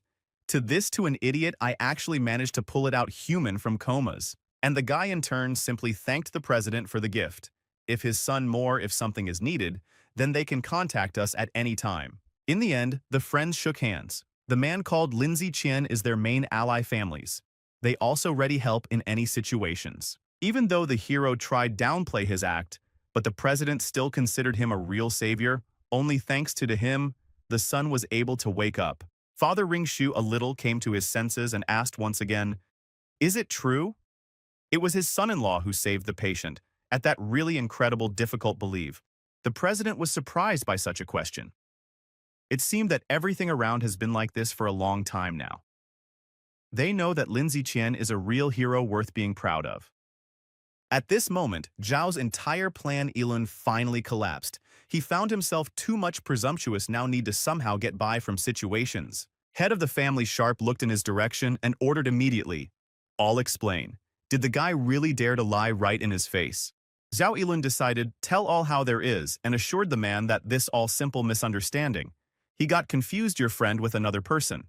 S1: To an idiot, I actually managed to pull it out human from comas. And the guy in turn simply thanked the president for the gift. If his son if something is needed, then they can contact us at any time. In the end, the friends shook hands. The man called Lindsay Chien is their main ally families. They also ready help in any situations. Even though the hero tried downplay his act, but the president still considered him a real savior, only thanks to him, the son was able to wake up. Father Ring Shu a little came to his senses and asked once again, is it true? It was his son-in-law who saved the patient. At that really incredible, difficult believe. The president was surprised by such a question. It seemed that everything around has been like this for a long time now. They know that Lindsay Chien is a real hero worth being proud of. At this moment, Zhao's entire plan Ilun finally collapsed. He found himself too much presumptuous now need to somehow get by from situations. Head of the family Sharp looked in his direction and ordered immediately. I'll explain. Did the guy really dare to lie right in his face? Zhao Ilun decided, tell all how there is, and assured the man that this all simple misunderstanding. He got confused your friend with another person.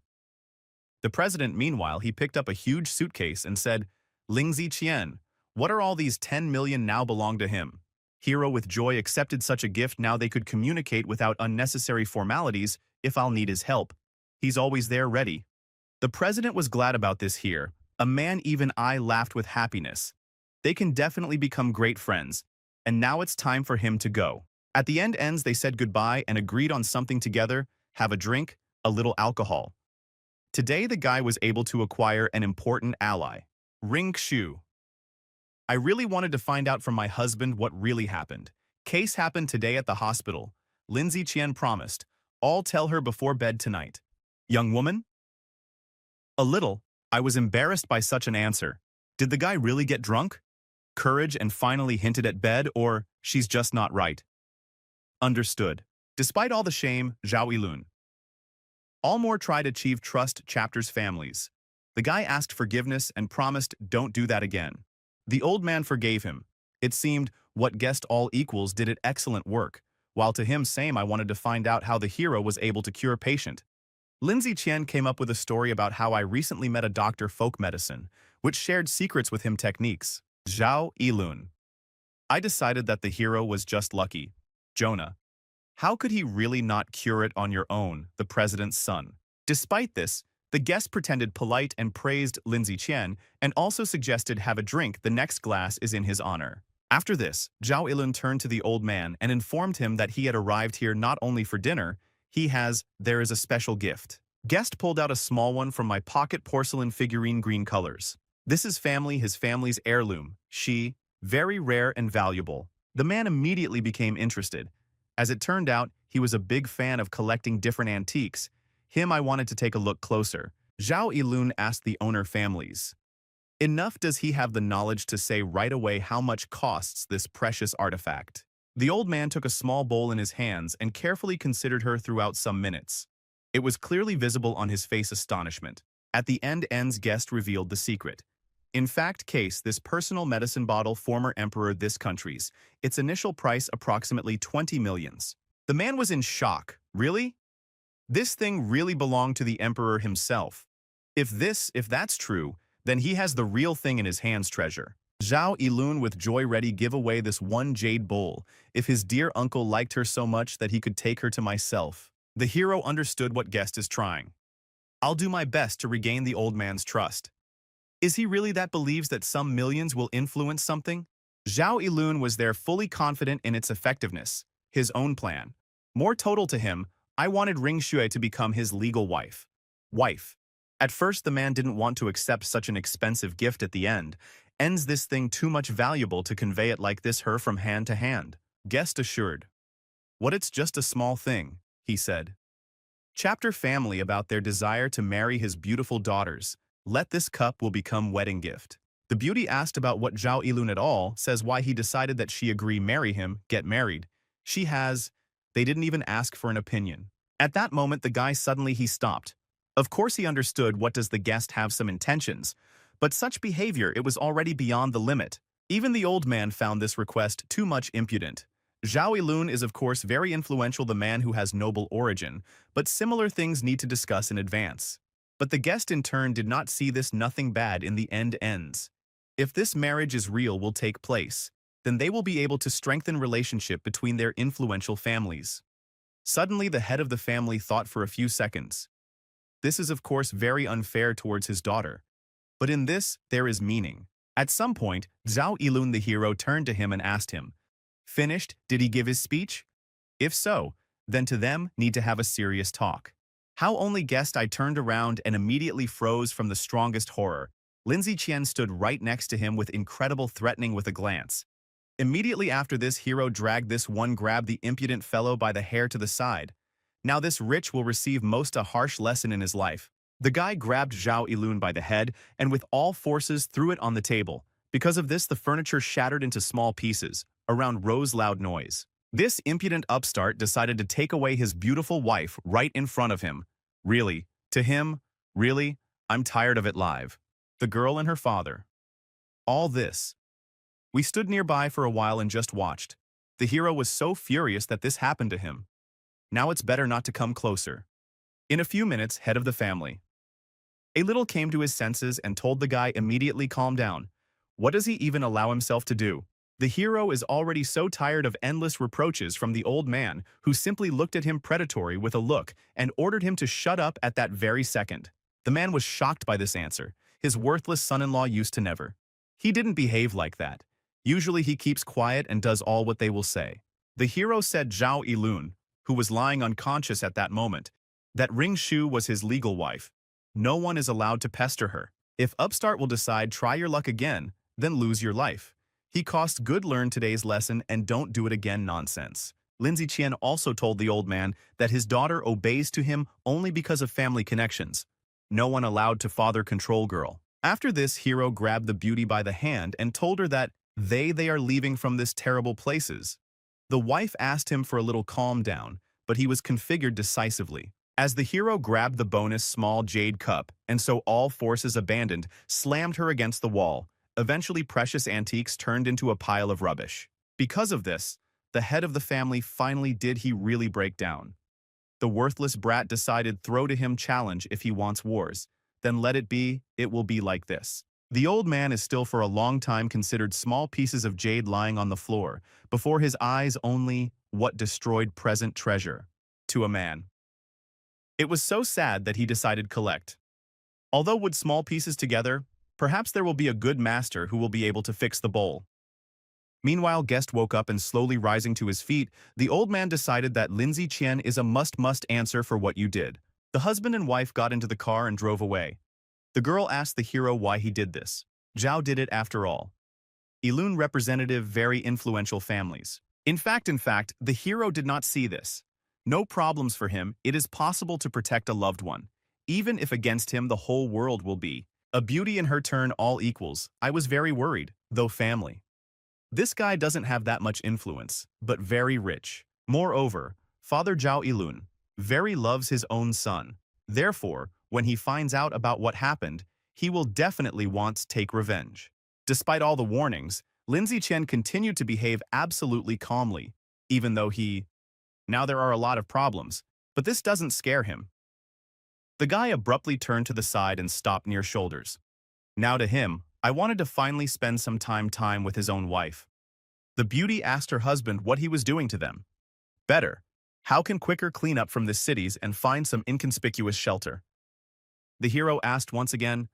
S1: The president, meanwhile, he picked up a huge suitcase and said, Lindsay Chien, what are all these 10 million now belong to him? Hero with joy accepted such a gift now they could communicate without unnecessary formalities if I'll need his help. He's always there ready. The president was glad about this here. A man even I laughed with happiness. They can definitely become great friends. And now it's time for him to go. At the ends they said goodbye and agreed on something together, have a drink, a little alcohol. Today the guy was able to acquire an important ally. Ring Xu. I really wanted to find out from my husband what really happened. Case happened today at the hospital. Lindsay Chien promised. I'll tell her before bed tonight. Young woman? A little. I was embarrassed by such an answer. Did the guy really get drunk? Courage and finally hinted at bed, or she's just not right. Understood. Despite all the shame, Zhao Ilun. All more tried to achieve trust chapters families. The guy asked forgiveness and promised don't do that again. The old man forgave him. It seemed what guessed all equals did it excellent work, while to him same I wanted to find out how the hero was able to cure patient. Lindsay Chen came up with a story about how I recently met a doctor folk medicine, which shared secrets with him techniques. Zhao Yilun. I decided that the hero was just lucky. Jonah. How could he really not cure it on your own, the president's son? Despite this, the guest pretended polite and praised Lindsay Chen and also suggested have a drink, the next glass is in his honor. After this, Zhao Ilun turned to the old man and informed him that he had arrived here not only for dinner, there is a special gift. Guest pulled out a small one from my pocket porcelain figurine green colors. This is his family's heirloom, very rare and valuable. The man immediately became interested. As it turned out, he was a big fan of collecting different antiques. I wanted to take a look closer. Zhao Yilun asked the owner families. Enough does he have the knowledge to say right away how much costs this precious artifact? The old man took a small bowl in his hands and carefully considered her throughout some minutes. It was clearly visible on his face astonishment. At the end, N's guest revealed the secret. In fact, this personal medicine bottle former emperor this country's, its initial price approximately 20 millions. The man was in shock. Really? This thing really belonged to the emperor himself. If that's true, then he has the real thing in his hands treasure. Zhao Yilun with joy ready give away this one jade bowl, if his dear uncle liked her so much that he could take her to myself. The hero understood what guest is trying. I'll do my best to regain the old man's trust. Is he really that believes that some millions will influence something? Zhao Yilun was there fully confident in its effectiveness, his own plan. More total to him, I wanted Ring Xue to become his legal wife. At first the man didn't want to accept such an expensive gift at the end. Ends this thing too much valuable to convey it like this her from hand to hand. Guest assured. What it's just a small thing, he said. Chapter family about their desire to marry his beautiful daughters. Let this cup will become wedding gift. The beauty asked about what Zhao Yilun at all, says why he decided that she agree marry him, get married. They didn't even ask for an opinion. At that moment the guy suddenly he stopped. Of course he understood what does the guest have some intentions, but such behavior it was already beyond the limit. Even the old man found this request too much impudent. Zhao Yilun is of course very influential, the man who has noble origin, but similar things need to discuss in advance. But the guest in turn did not see this nothing bad in the end ends. If this marriage is real will take place, then they will be able to strengthen relationship between their influential families. Suddenly the head of the family thought for a few seconds. This is of course very unfair towards his daughter. But in this, there is meaning. At some point, Zhao Yilun the hero turned to him and asked him, finished, did he give his speech? If so, then to them need to have a serious talk. How only guessed I turned around and immediately froze from the strongest horror. Lindsay Chen stood right next to him with incredible threatening with a glance. Immediately after this hero dragged this one grabbed the impudent fellow by the hair to the side. Now this rich will receive most a harsh lesson in his life. The guy grabbed Zhao Yilun by the head and with all forces threw it on the table. Because of this the furniture shattered into small pieces. Around rose loud noise. This impudent upstart decided to take away his beautiful wife right in front of him. Really? To him? Really? I'm tired of it live. The girl and her father. All this. We stood nearby for a while and just watched. The hero was so furious that this happened to him. Now it's better not to come closer. In a few minutes, head of the family. A little came to his senses and told the guy immediately calm down. What does he even allow himself to do? The hero is already so tired of endless reproaches from the old man, who simply looked at him predatory with a look and ordered him to shut up at that very second. The man was shocked by this answer. His worthless son-in-law used to never. He didn't behave like that. Usually he keeps quiet and does all what they will say. The hero said Zhao Yilun, who was lying unconscious at that moment, that Ring Xue was his legal wife. No one is allowed to pester her. If upstart will decide try your luck again, then lose your life. He cost good learn today's lesson and don't do it again nonsense. Lindsay Chen also told the old man that his daughter obeys to him only because of family connections. No one allowed to father control girl. After this, hero grabbed the beauty by the hand and told her that they are leaving from this terrible places. The wife asked him for a little calm down, but he was configured decisively. As the hero grabbed the bonus small jade cup, and so all forces abandoned, slammed her against the wall. Eventually, precious antiques turned into a pile of rubbish. Because of this, the head of the family finally did he really break down. The worthless brat decided throw to him challenge if he wants wars. Then let it will be like this. The old man is still for a long time considered small pieces of jade lying on the floor, before his eyes only what destroyed present treasure. To a man. It was so sad that he decided collect. Although with small pieces together, perhaps there will be a good master who will be able to fix the bowl. Meanwhile, Guest woke up and slowly rising to his feet, the old man decided that Lindsay Qian is a must answer for what you did. The husband and wife got into the car and drove away. The girl asked the hero why he did this. Zhao did it after all. Ilun representative very influential families. In fact, the hero did not see this. No problems for him, it is possible to protect a loved one. Even if against him the whole world will be. A beauty in her turn all equals. I was very worried, though family. This guy doesn't have that much influence, but very rich. Moreover, Father Zhao Ilun very loves his own son. Therefore, when he finds out about what happened, he will definitely want to take revenge. Despite all the warnings, Lindsay Chen continued to behave absolutely calmly, even though now there are a lot of problems, but this doesn't scare him. The guy abruptly turned to the side and stopped near shoulders. Now to him, I wanted to finally spend some time with his own wife. The beauty asked her husband what he was doing to them. Better. How can quicker clean up from the cities and find some inconspicuous shelter? The hero asked once again.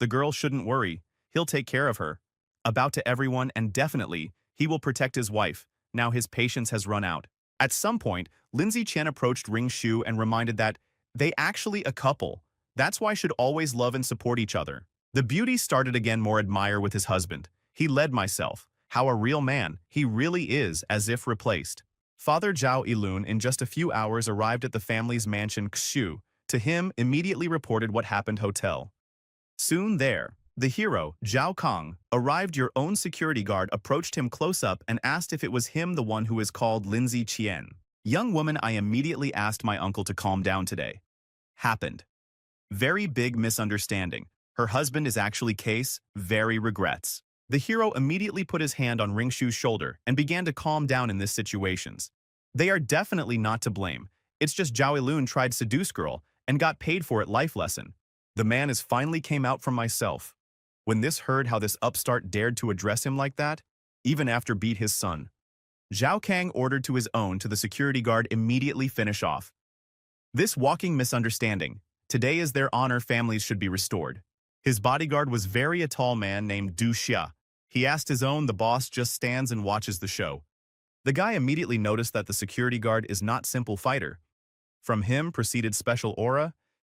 S1: The girl shouldn't worry, he'll take care of her. About to everyone and definitely, he will protect his wife, now his patience has run out. At some point, Lindsay Chen approached Ring Shu and reminded that they actually a couple. That's why should always love and support each other. The beauty started again more admire with his husband. He led myself. How a real man, he really is, as if replaced. Father Zhao Ilun in just a few hours arrived at the family's mansion Xu. To him, immediately reported what happened hotel. Soon there, the hero, Zhao Kong, arrived. Your own security guard approached him close up and asked if it was him the one who is called Lindsay Qian. Young woman, I immediately asked my uncle to calm down today. Happened. Very big misunderstanding. Her husband is actually case, very regrets. The hero immediately put his hand on Ring Shu's shoulder and began to calm down in this situations. They are definitely not to blame. It's just Zhao Ilun tried seduce girl and got paid for it life lesson. The man is finally came out from myself. When this heard how this upstart dared to address him like that, even after beat his son. Zhao Kang ordered to his own to the security guard immediately finish off. This walking misunderstanding. Today is their honor families should be restored. His bodyguard was very a tall man named Du Xia. He asked his own, the boss just stands and watches the show. The guy immediately noticed that the security guard is not simple fighter. From him proceeded special aura.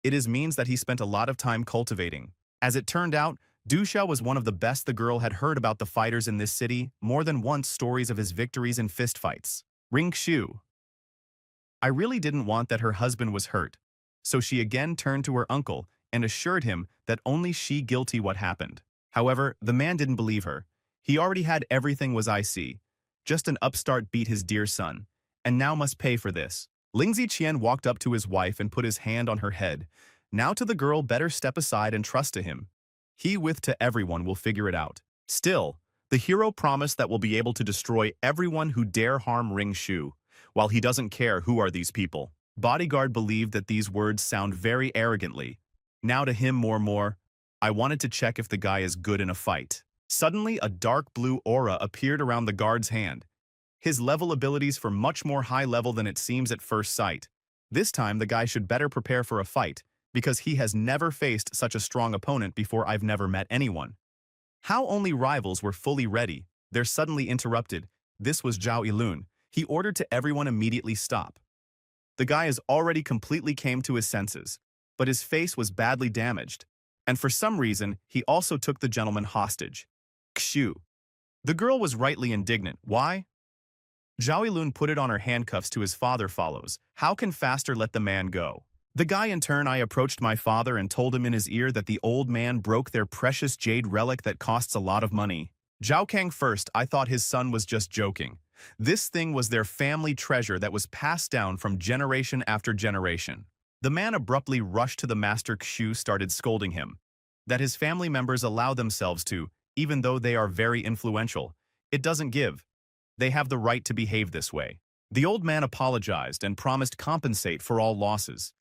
S1: It is means that he spent a lot of time cultivating. As it turned out, Du Xia was one of the best. The girl had heard about the fighters in this city, more than once stories of his victories in fistfights. Ring Shu. I really didn't want that her husband was hurt. So she again turned to her uncle and assured him that only she guilty what happened. However, the man didn't believe her. He already had everything was I see. Just an upstart beat his dear son, and now must pay for this. Lindsay Qian walked up to his wife and put his hand on her head. Now to the girl, better step aside and trust to him. He with to everyone will figure it out. Still, the hero promised that will be able to destroy everyone who dare harm Ring Shu, while he doesn't care who are these people. Bodyguard believed that these words sound very arrogantly. Now to him more. I wanted to check if the guy is good in a fight. Suddenly, a dark blue aura appeared around the guard's hand. His level abilities for much more high level than it seems at first sight. This time, the guy should better prepare for a fight, because he has never faced such a strong opponent before. I've never met anyone. How only rivals were fully ready. They're suddenly interrupted. This was Zhao Ilun. He ordered to everyone immediately stop. The guy has already completely came to his senses, but his face was badly damaged. And for some reason, he also took the gentleman hostage. Kshu. The girl was rightly indignant. Why? Zhao Ilun put it on her handcuffs to his father follows. How can faster let the man go? The guy in turn, I approached my father and told him in his ear that the old man broke their precious jade relic that costs a lot of money. Zhao Kang first, I thought his son was just joking. This thing was their family treasure that was passed down from generation after generation. The man abruptly rushed to the master Kshu started scolding him. That his family members allow themselves to, even though they are very influential. It doesn't give. They have the right to behave this way. The old man apologized and promised compensate for all losses.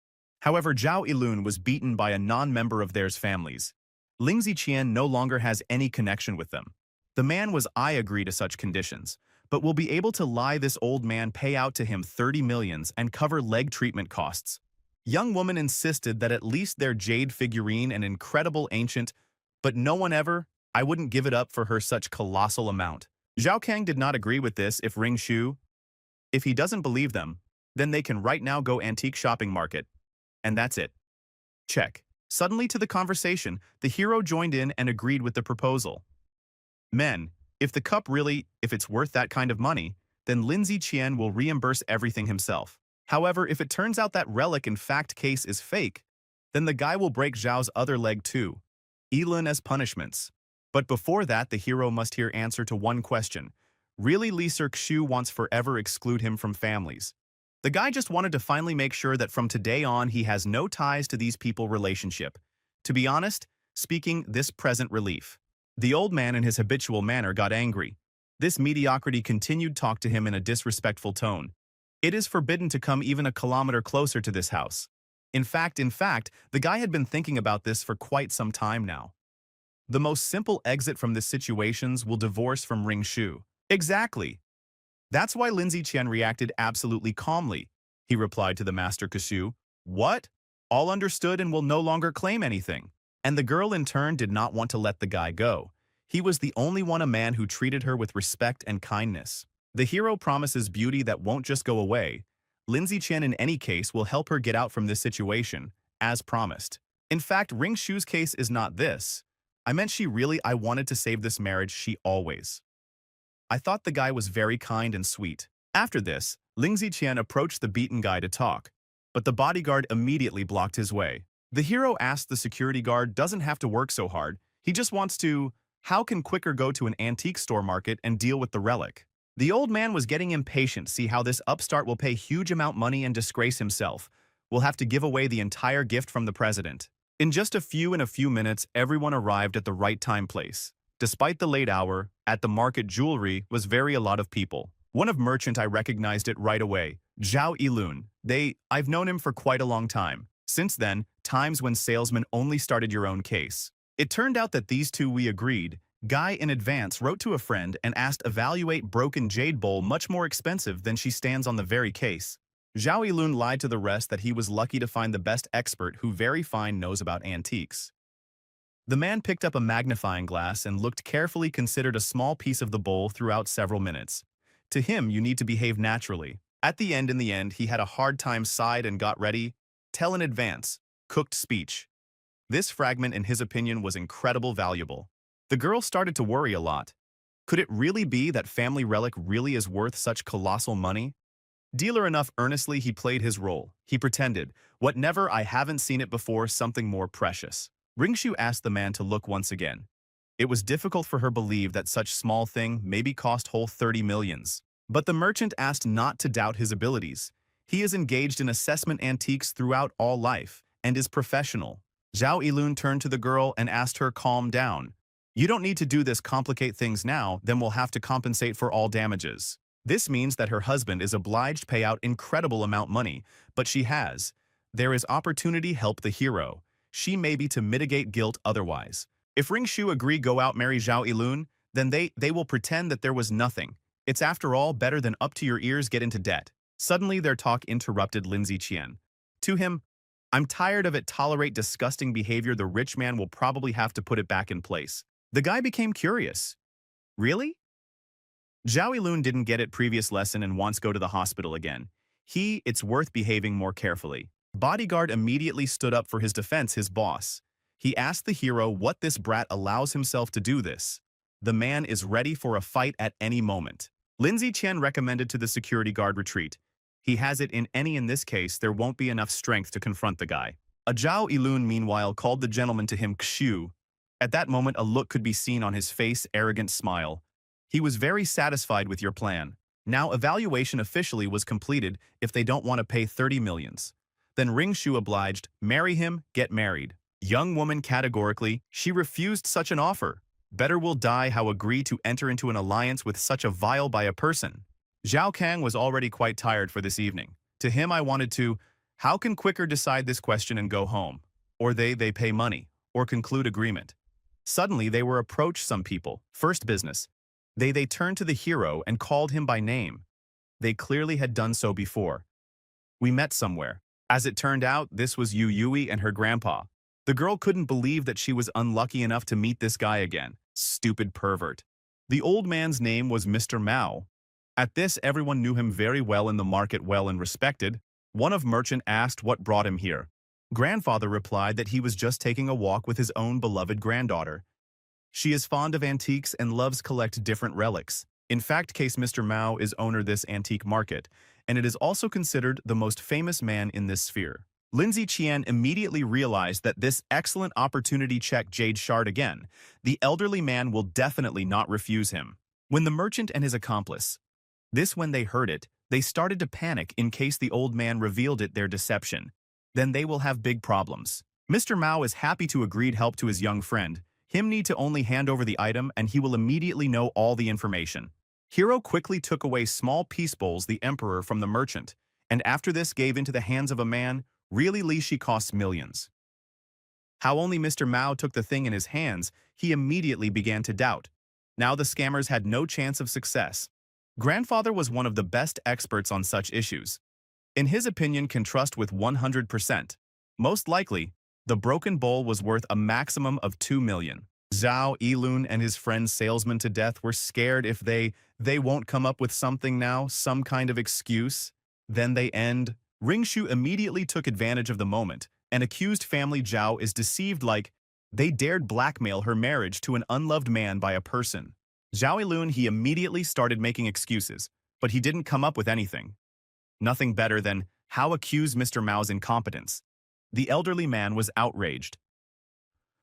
S1: However, Zhao Ilun was beaten by a non-member of theirs families. Ling Ziqian no longer has any connection with them. The man was I agree to such conditions, but will be able to lie this old man pay out to him 30 millions and cover leg treatment costs. Young woman insisted that at least their jade figurine an incredible ancient, but no one ever, I wouldn't give it up for her such colossal amount. Zhao Kang did not agree with this if he doesn't believe them, then they can right now go antique shopping market. And that's it. Check. Suddenly to the conversation, the hero joined in and agreed with the proposal. Men, if the cup if it's worth that kind of money, then Lin Ziqian will reimburse everything himself. However, if it turns out that relic in fact case is fake, then the guy will break Zhao's other leg too. Elun as punishments. But before that, the hero must here answer to one question. Really, Li Sixu wants forever exclude him from families. The guy just wanted to finally make sure that from today on he has no ties to these people relationship. To be honest, speaking this present relief. The old man in his habitual manner got angry. This mediocrity continued talk to him in a disrespectful tone. It is forbidden to come even a kilometer closer to this house. In fact, the guy had been thinking about this for quite some time now. The most simple exit from this situations will divorce from Ring Shu. Exactly. That's why Lin Ziqian reacted absolutely calmly. He replied to the Master Kshu, "What? All understood and will no longer claim anything." And the girl in turn did not want to let the guy go. He was the only one a man who treated her with respect and kindness. The hero promises beauty that won't just go away. Lin Ziqian in any case will help her get out from this situation, as promised. In fact, Ring Shu's case is not this. I meant I wanted to save this marriage she always. I thought the guy was very kind and sweet. After this, Ling Ziqian approached the beaten guy to talk, but the bodyguard immediately blocked his way. The hero asked the security guard doesn't have to work so hard, he just wants to, how can quicker go to an antique store market and deal with the relic? The old man was getting impatient see how this upstart will pay huge amount money and disgrace himself. Will have to give away the entire gift from the president. In just a few minutes, everyone arrived at the right time place. Despite the late hour, at the market jewelry was very a lot of people. One of merchant I recognized it right away, Zhao Ilun. I've known him for quite a long time. Since then, times when salesmen only started your own case. It turned out that these two we agreed. Guy in advance wrote to a friend and asked evaluate broken jade bowl much more expensive than she stands on the very case. Zhao Ilun lied to the rest that he was lucky to find the best expert who very fine knows about antiques. The man picked up a magnifying glass and looked carefully considered a small piece of the bowl throughout several minutes. To him, you need to behave naturally. At the end, he had a hard time sighed and got ready. Tell in advance. Cooked speech. This fragment, in his opinion, was incredible valuable. The girl started to worry a lot. Could it really be that family relic really is worth such colossal money? Dealer enough earnestly he played his role. He pretended, what never I haven't seen it before, something more precious. Ringshu asked the man to look once again. It was difficult for her believe that such small thing maybe cost whole 30 millions. But the merchant asked not to doubt his abilities. He is engaged in assessment antiques throughout all life and is professional. Zhao Ilun turned to the girl and asked her calm down. You don't need to do this complicate things now, then we'll have to compensate for all damages. This means that her husband is obliged pay out incredible amount money, but she has. There is opportunity help the hero. She may be to mitigate guilt otherwise. If Ringshu agree go out marry Zhao Ilun, then they will pretend that there was nothing. It's after all better than up to your ears get into debt. Suddenly their talk interrupted Lin Ziqian. To him, I'm tired of it tolerate disgusting behavior the rich man will probably have to put it back in place. The guy became curious. Really? Zhao Ilun didn't get it previous lesson and wants go to the hospital again. It's worth behaving more carefully. Bodyguard immediately stood up for his defense his boss. He asked the hero what this brat allows himself to do this. The man is ready for a fight at any moment. Lin Ziqian recommended to the security guard retreat. He has it in this case there won't be enough strength to confront the guy. A Zhao Ilun meanwhile called the gentleman to him Kshu. At that moment a look could be seen on his face, arrogant smile. He was very satisfied with your plan. Now evaluation officially was completed if they don't want to pay 30 millions. Then Ring Shu obliged, marry him, get married. Young woman categorically, she refused such an offer. Better will die how agree to enter into an alliance with such a vile by a person. Zhao Kang was already quite tired for this evening. To him I wanted to, how can quicker decide this question and go home? Or they pay money, or conclude agreement. Suddenly they were approached some people, first business. They turned to the hero and called him by name. They clearly had done so before. We met somewhere. As it turned out, this was Yu Yui and her grandpa. The girl couldn't believe that she was unlucky enough to meet this guy again. Stupid pervert. The old man's name was Mr. Mao. At this, everyone knew him very well in the market, well and respected. One of merchant asked what brought him here. Grandfather replied that he was just taking a walk with his own beloved granddaughter. She is fond of antiques and loves collect different relics. In fact, case Mr. Mao is owner this antique market, and it is also considered the most famous man in this sphere. Lindsay Qian immediately realized that this excellent opportunity checked Jade Shard again. The elderly man will definitely not refuse him. When the merchant and his accomplice, when they heard it, they started to panic in case the old man revealed it their deception. Then they will have big problems. Mr. Mao is happy to agreed help to his young friend. Him need to only hand over the item and he will immediately know all the information. Hero quickly took away small peace bowls the emperor from the merchant, and after this gave into the hands of a man, really Li she costs millions. How only Mr. Mao took the thing in his hands, he immediately began to doubt. Now the scammers had no chance of success. Grandfather was one of the best experts on such issues. In his opinion, can trust with 100%. Most likely, the broken bowl was worth a maximum of 2 million. Zhao Yilun and his friend salesman to death were scared if they won't come up with something now, some kind of excuse. Then they end. Ring Shu immediately took advantage of the moment, and accused family Zhao is deceived like they dared blackmail her marriage to an unloved man by a person. Zhao Yilun he immediately started making excuses, but he didn't come up with anything. Nothing better than how accuse Mr. Mao's incompetence. The elderly man was outraged.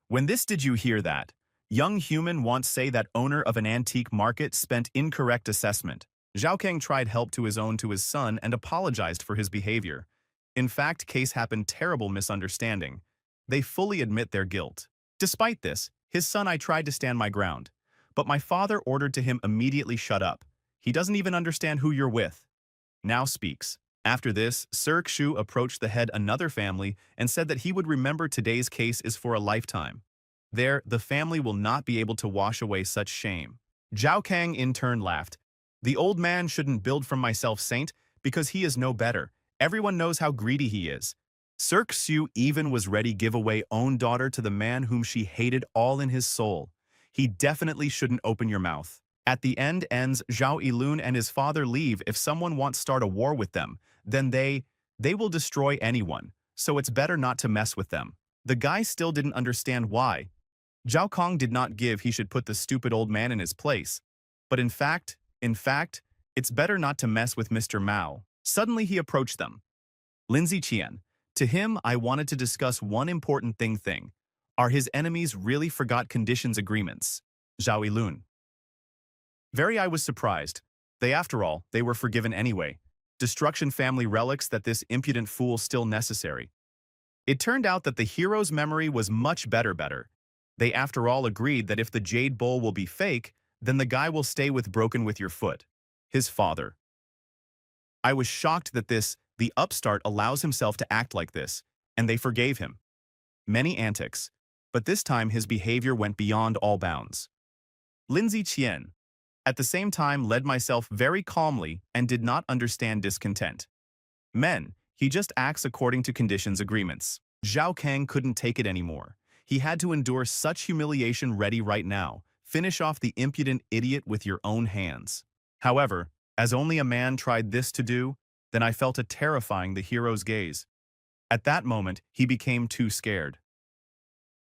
S1: When this did you hear that? Young human once say that owner of an antique market spent incorrect assessment. Zhao Kang tried help to his son and apologized for his behavior. In fact, case happened terrible misunderstanding. They fully admit their guilt. Despite this, his son I tried to stand my ground. But my father ordered to him immediately shut up. He doesn't even understand who you're with. Now speaks. After this, Sir Kshu approached the head another family and said that he would remember today's case is for a lifetime. There, the family will not be able to wash away such shame. Zhao Kang in turn laughed. The old man shouldn't build from myself saint because he is no better. Everyone knows how greedy he is. Sir Kshu even was ready give away own daughter to the man whom she hated all in his soul. He definitely shouldn't open your mouth. At the end ends Zhao Yilun and his father leave if someone wants start a war with them. Then they will destroy anyone, so it's better not to mess with them. The guy still didn't understand why. Zhao Kong did not give he should put the stupid old man in his place. But in fact, it's better not to mess with Mr. Mao. Suddenly he approached them. Lindsay Qian. To him, I wanted to discuss one important thing. Are his enemies really forgot conditions agreements? Zhao Yilun. I was surprised. After all, they were forgiven anyway. Destruction family relics that this impudent fool still necessary. It turned out that the hero's memory was much better. They after all agreed that if the jade bowl will be fake, then the guy will stay with broken with your foot. His father. I was shocked that the upstart allows himself to act like this, and they forgave him. Many antics, but this time his behavior went beyond all bounds. Lindsay Qian. At the same time led myself very calmly and did not understand discontent. He just acts according to conditions agreements. Zhao Kang couldn't take it anymore. He had to endure such humiliation ready right now. Finish off the impudent idiot with your own hands. However, as only a man tried this to do, then I felt a terrifying the hero's gaze. At that moment, he became too scared.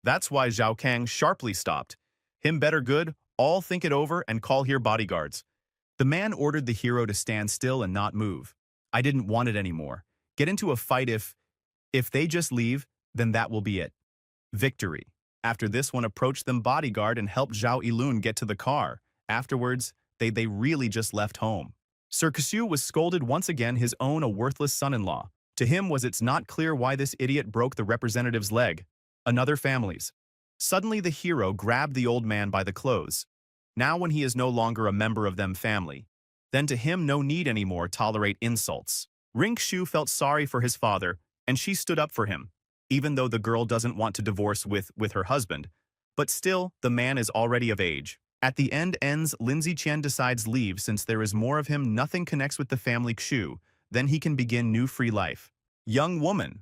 S1: That's why Zhao Kang sharply stopped. Him better good, all think it over and call here bodyguards. The man ordered the hero to stand still and not move. I didn't want it anymore. Get into a fight if they just leave, then that will be it. Victory. After this one approached them bodyguard and helped Zhao Yilun get to the car. Afterwards, they really just left home. Sir Kshu was scolded once again his own a worthless son-in-law. To him was it's not clear why this idiot broke the representative's leg. Another family's. Suddenly the hero grabbed the old man by the clothes. Now when he is no longer a member of them family, then to him no need anymore tolerate insults. Ring Shu felt sorry for his father, and she stood up for him, even though the girl doesn't want to divorce with her husband. But still, the man is already of age. At the end ends, Lindsay Chen decides leave since there is more of him nothing connects with the family Kshu, then he can begin new free life. Young woman.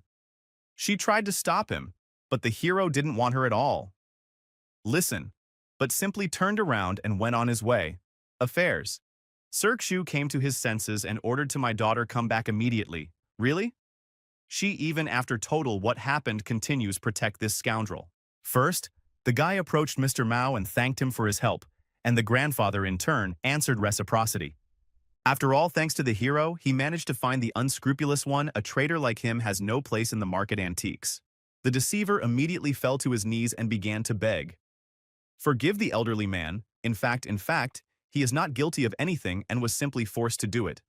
S1: She tried to stop him, but the hero didn't want her at all. Listen, but simply turned around and went on his way. Affairs. Sir Kshu came to his senses and ordered to my daughter come back immediately. Really? She even after total what happened continues protect this scoundrel. First, the guy approached Mr. Mao and thanked him for his help, and the grandfather in turn answered reciprocity. After all, thanks to the hero, he managed to find the unscrupulous one. A traitor like him has no place in the market antiques. The deceiver immediately fell to his knees and began to beg. Forgive the elderly man. In fact, he is not guilty of anything and was simply forced to do it.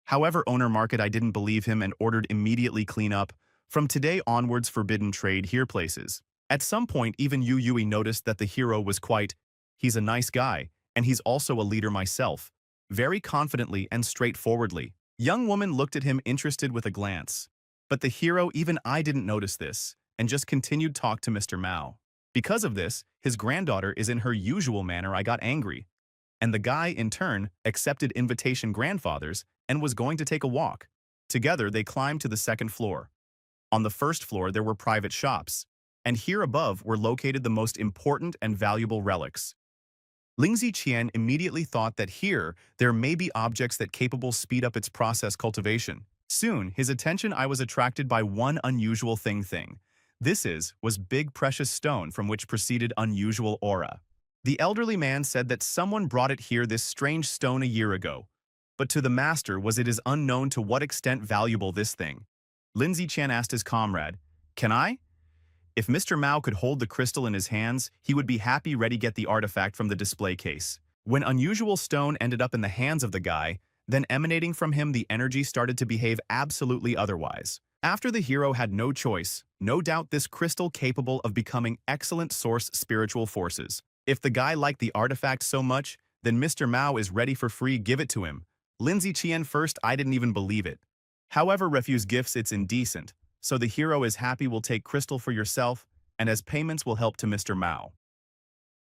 S1: However, owner market I didn't believe him and ordered immediately clean up. From today onwards forbidden trade here places. At some point even Yu Yui noticed that the hero was he's a nice guy, and he's also a leader myself. Very confidently and straightforwardly. Young woman looked at him interested with a glance. But the hero, even I didn't notice this, and just continued talk to Mr. Mao. Because of this, his granddaughter is in her usual manner. I got angry. And the guy, in turn, accepted invitation grandfathers and was going to take a walk. Together, they climbed to the second floor. On the first floor, there were private shops, and here above were located the most important and valuable relics. Ling Ziqian immediately thought that here there may be objects that capable speed up its process cultivation. Soon, his attention I was attracted by one unusual thing. This was big precious stone from which proceeded unusual aura. The elderly man said that someone brought it here this strange stone a year ago. But to the master it is unknown to what extent valuable this thing. Lin Ziqian asked his comrade, "Can I?" If Mr. Mao could hold the crystal in his hands, he would be happy ready get the artifact from the display case. When unusual stone ended up in the hands of the guy, then emanating from him the energy started to behave absolutely otherwise. After the hero had no choice, no doubt this crystal capable of becoming excellent source spiritual forces. If the guy liked the artifact so much, then Mr. Mao is ready for free give it to him. Lin Ziqian first I didn't even believe it. However refuse gifts it's indecent. So the hero is happy will take crystal for yourself, and as payments will help to Mr. Mao.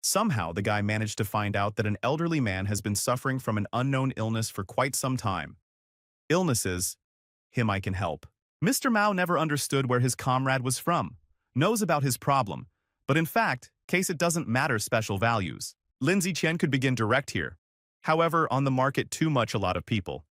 S1: Somehow the guy managed to find out that an elderly man has been suffering from an unknown illness for quite some time. Illnesses, him I can help. Mr. Mao never understood where his comrade was from, knows about his problem, but in fact, case it doesn't matter special values. Lin Ziqian could begin direct here. However, on the market too much a lot of people.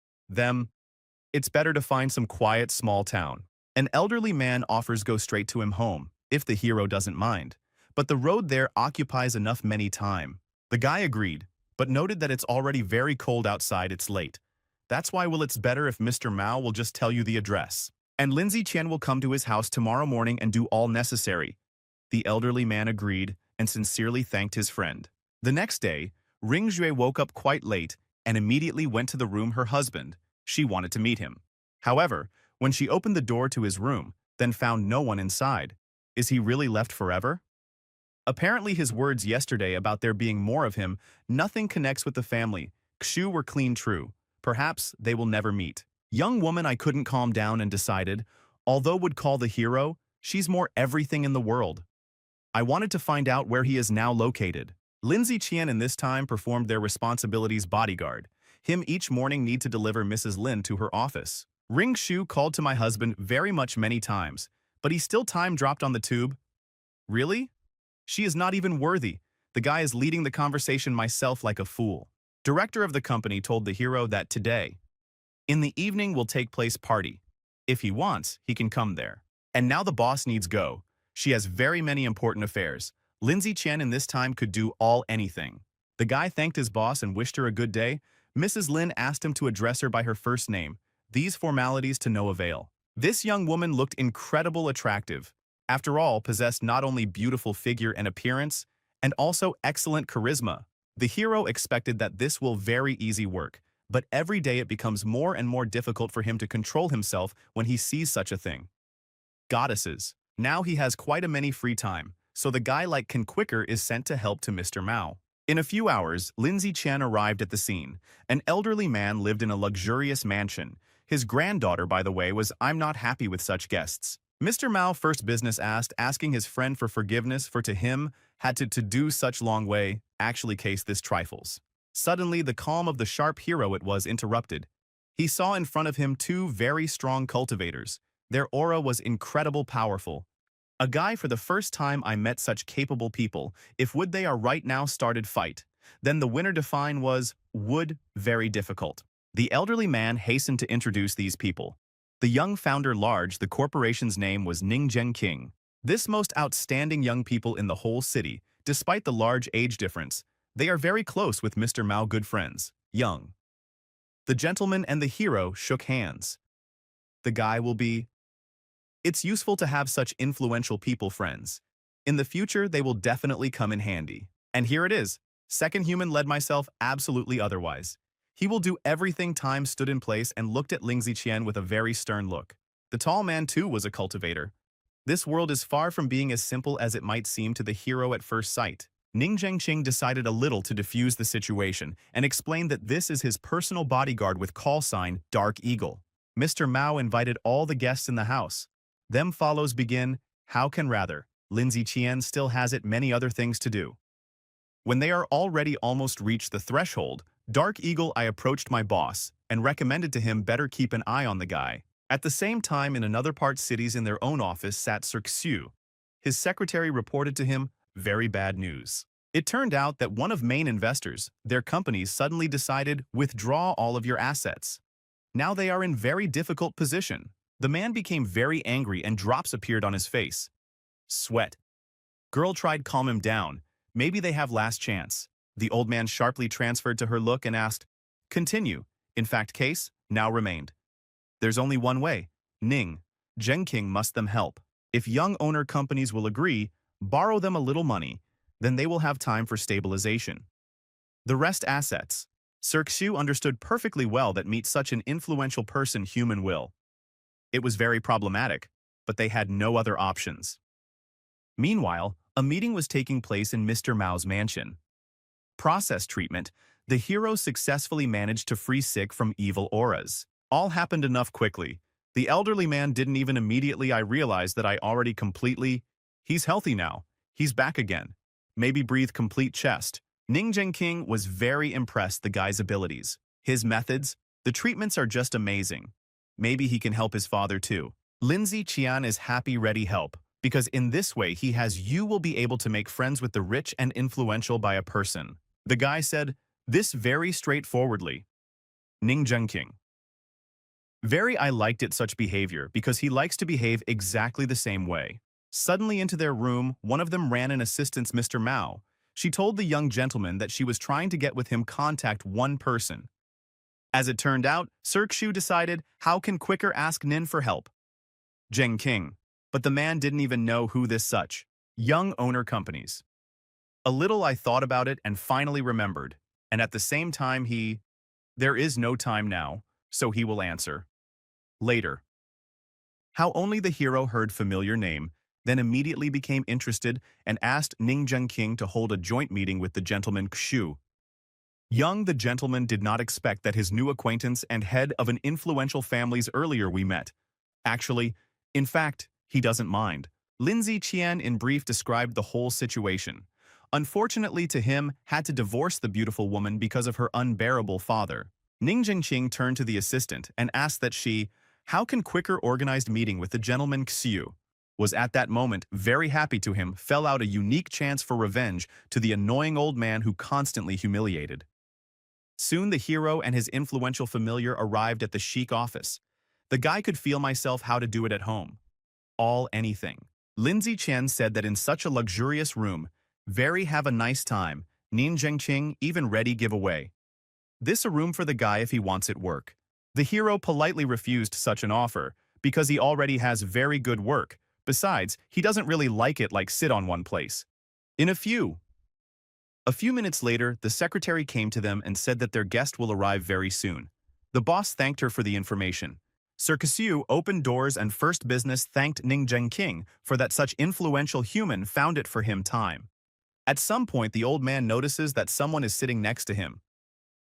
S1: It's better to find some quiet small town. An elderly man offers go straight to him home, if the hero doesn't mind. But the road there occupies enough many time. The guy agreed, but noted that it's already very cold outside, it's late. That's why it's better if Mr. Mao will just tell you the address. And Lin Ziqian will come to his house tomorrow morning and do all necessary. The elderly man agreed and sincerely thanked his friend. The next day, Ring Jue woke up quite late and immediately went to the room her husband. She wanted to meet him. However, when she opened the door to his room, then found no one inside. Is he really left forever? Apparently his words yesterday about there being more of him, nothing connects with the family. Kshu were clean true. Perhaps they will never meet. Young woman I couldn't calm down and decided, although would call the hero, she's more everything in the world. I wanted to find out where he is now located. Lin Ziqian in this time performed their responsibilities bodyguard. Him each morning need to deliver Mrs. Lin to her office. Ring Shu called to my husband very much many times, but he still time dropped on the tube. Really? She is not even worthy. The guy is leading the conversation myself like a fool. Director of the company told the hero that today, in the evening will take place party. If he wants, he can come there. And now the boss needs go. She has very many important affairs. Lin Ziqian in this time could do anything. The guy thanked his boss and wished her a good day. Mrs. Lin asked him to address her by her first name. These formalities to no avail. This young woman looked incredible attractive. After all, possessed not only beautiful figure and appearance, and also excellent charisma. The hero expected that this will very easy work, But every day it becomes more and more difficult for him to control himself when he sees such a thing. Goddesses. Now he has quite a many free time, so the guy like Can Quicker is sent to help to Mr. Mao. In a few hours, Lindsay Chen arrived at the scene. An elderly man lived in a luxurious mansion. His granddaughter, by the way, was I'm not happy with such guests. Mr. Mao first business asking his friend for forgiveness for to him had to do such long way, actually case this trifles. Suddenly, the calm of the sharp hero it was interrupted. He saw in front of him two very strong cultivators. Their aura was incredible powerful. A guy for the first time I met such capable people, if would they are right now started fight. Then the winner define was, would, very difficult. The elderly man hastened to introduce these people. The young founder large, the corporation's name was Ning King. This most outstanding young people in the whole city, despite the large age difference, they are very close with Mr. Mao good friends, young. The gentleman and the hero shook hands. The guy will be, it's useful to have such influential people friends. In the future, they will definitely come in handy. And here it is. Second human led myself absolutely otherwise. He will do everything. Time stood in place and looked at Ling Ziqian with a very stern look. The tall man too was a cultivator. This world is far from being as simple as it might seem to the hero at first sight. Ning Zhengqing decided a little to diffuse the situation and explained that this is his personal bodyguard with call sign Dark Eagle. Mr. Mao invited all the guests in the house. Them follows begin, how can rather, Lindsay Qian still has it many other things to do. When they are already almost reached the threshold, Dark Eagle I approached my boss and recommended to him better keep an eye on the guy. At the same time in another part cities in their own office sat Sir Xu. His secretary reported to him, very bad news. It turned out that one of main investors, their companies suddenly decided withdraw all of your assets. Now they are in very difficult position. The man became very angry and drops appeared on his face. Sweat. Girl tried calm him down. Maybe they have last chance. The old man sharply transferred to her look and asked, continue. In fact case, now remained. There's only one way. Ning Zhengqing must them help. If young owner companies will agree, borrow them a little money, then they will have time for stabilization. The rest assets. Sir Xu understood perfectly well that meet such an influential person human will. It was very problematic, but they had no other options. Meanwhile, a meeting was taking place in Mr. Mao's mansion. Process treatment, the hero successfully managed to free Sick from evil auras. All happened enough quickly. The elderly man didn't even immediately I realized that I already completely, he's healthy now, he's back again. Maybe breathe complete chest. Ning Zhengqing was very impressed the guy's abilities. His methods, the treatments are just amazing. Maybe he can help his father too. Lindsay Qian is happy ready help, because in this way he has you will be able to make friends with the rich and influential by a person. The guy said, this very straightforwardly. Ning Zhengqing. Very I liked it such behavior because he likes to behave exactly the same way. Suddenly into their room, one of them ran in assistance Mr. Mao. She told the young gentleman that she was trying to get with him contact one person. As it turned out, Sir Xu decided, how can quicker ask Nin for help? Zheng King. But the man didn't even know who this such. Young owner companies. A little I thought about it and finally remembered. And at the same time there is no time now, so he will answer. Later. How only the hero heard familiar name, then immediately became interested and asked Ning Zhengqing to hold a joint meeting with the gentleman Xu. Young the gentleman did not expect that his new acquaintance and head of an influential family's earlier we met. Actually, in fact, he doesn't mind. Lindsay Qian in brief described the whole situation. Unfortunately to him, had to divorce the beautiful woman because of her unbearable father. Ning Zhengqing turned to the assistant and asked that she, how can quicker organized meeting with the gentleman Xu, was at that moment very happy to him fell out a unique chance for revenge to the annoying old man who constantly humiliated. Soon the hero and his influential familiar arrived at the chic office. The guy could feel myself how to do it at home. All anything. Lindsay Chen said that in such a luxurious room, very have a nice time, Nin Zhengqing even ready give away. This a room for the guy if he wants it work. The hero politely refused such an offer, because he already has very good work. Besides, he doesn't really like it like sit on one place. In a few A few minutes later, the secretary came to them and said that their guest will arrive very soon. The boss thanked her for the information. Sir Kasiu opened doors and first business thanked Ning Zhengqing for that such influential human found it for him time. At some point, the old man notices that someone is sitting next to him.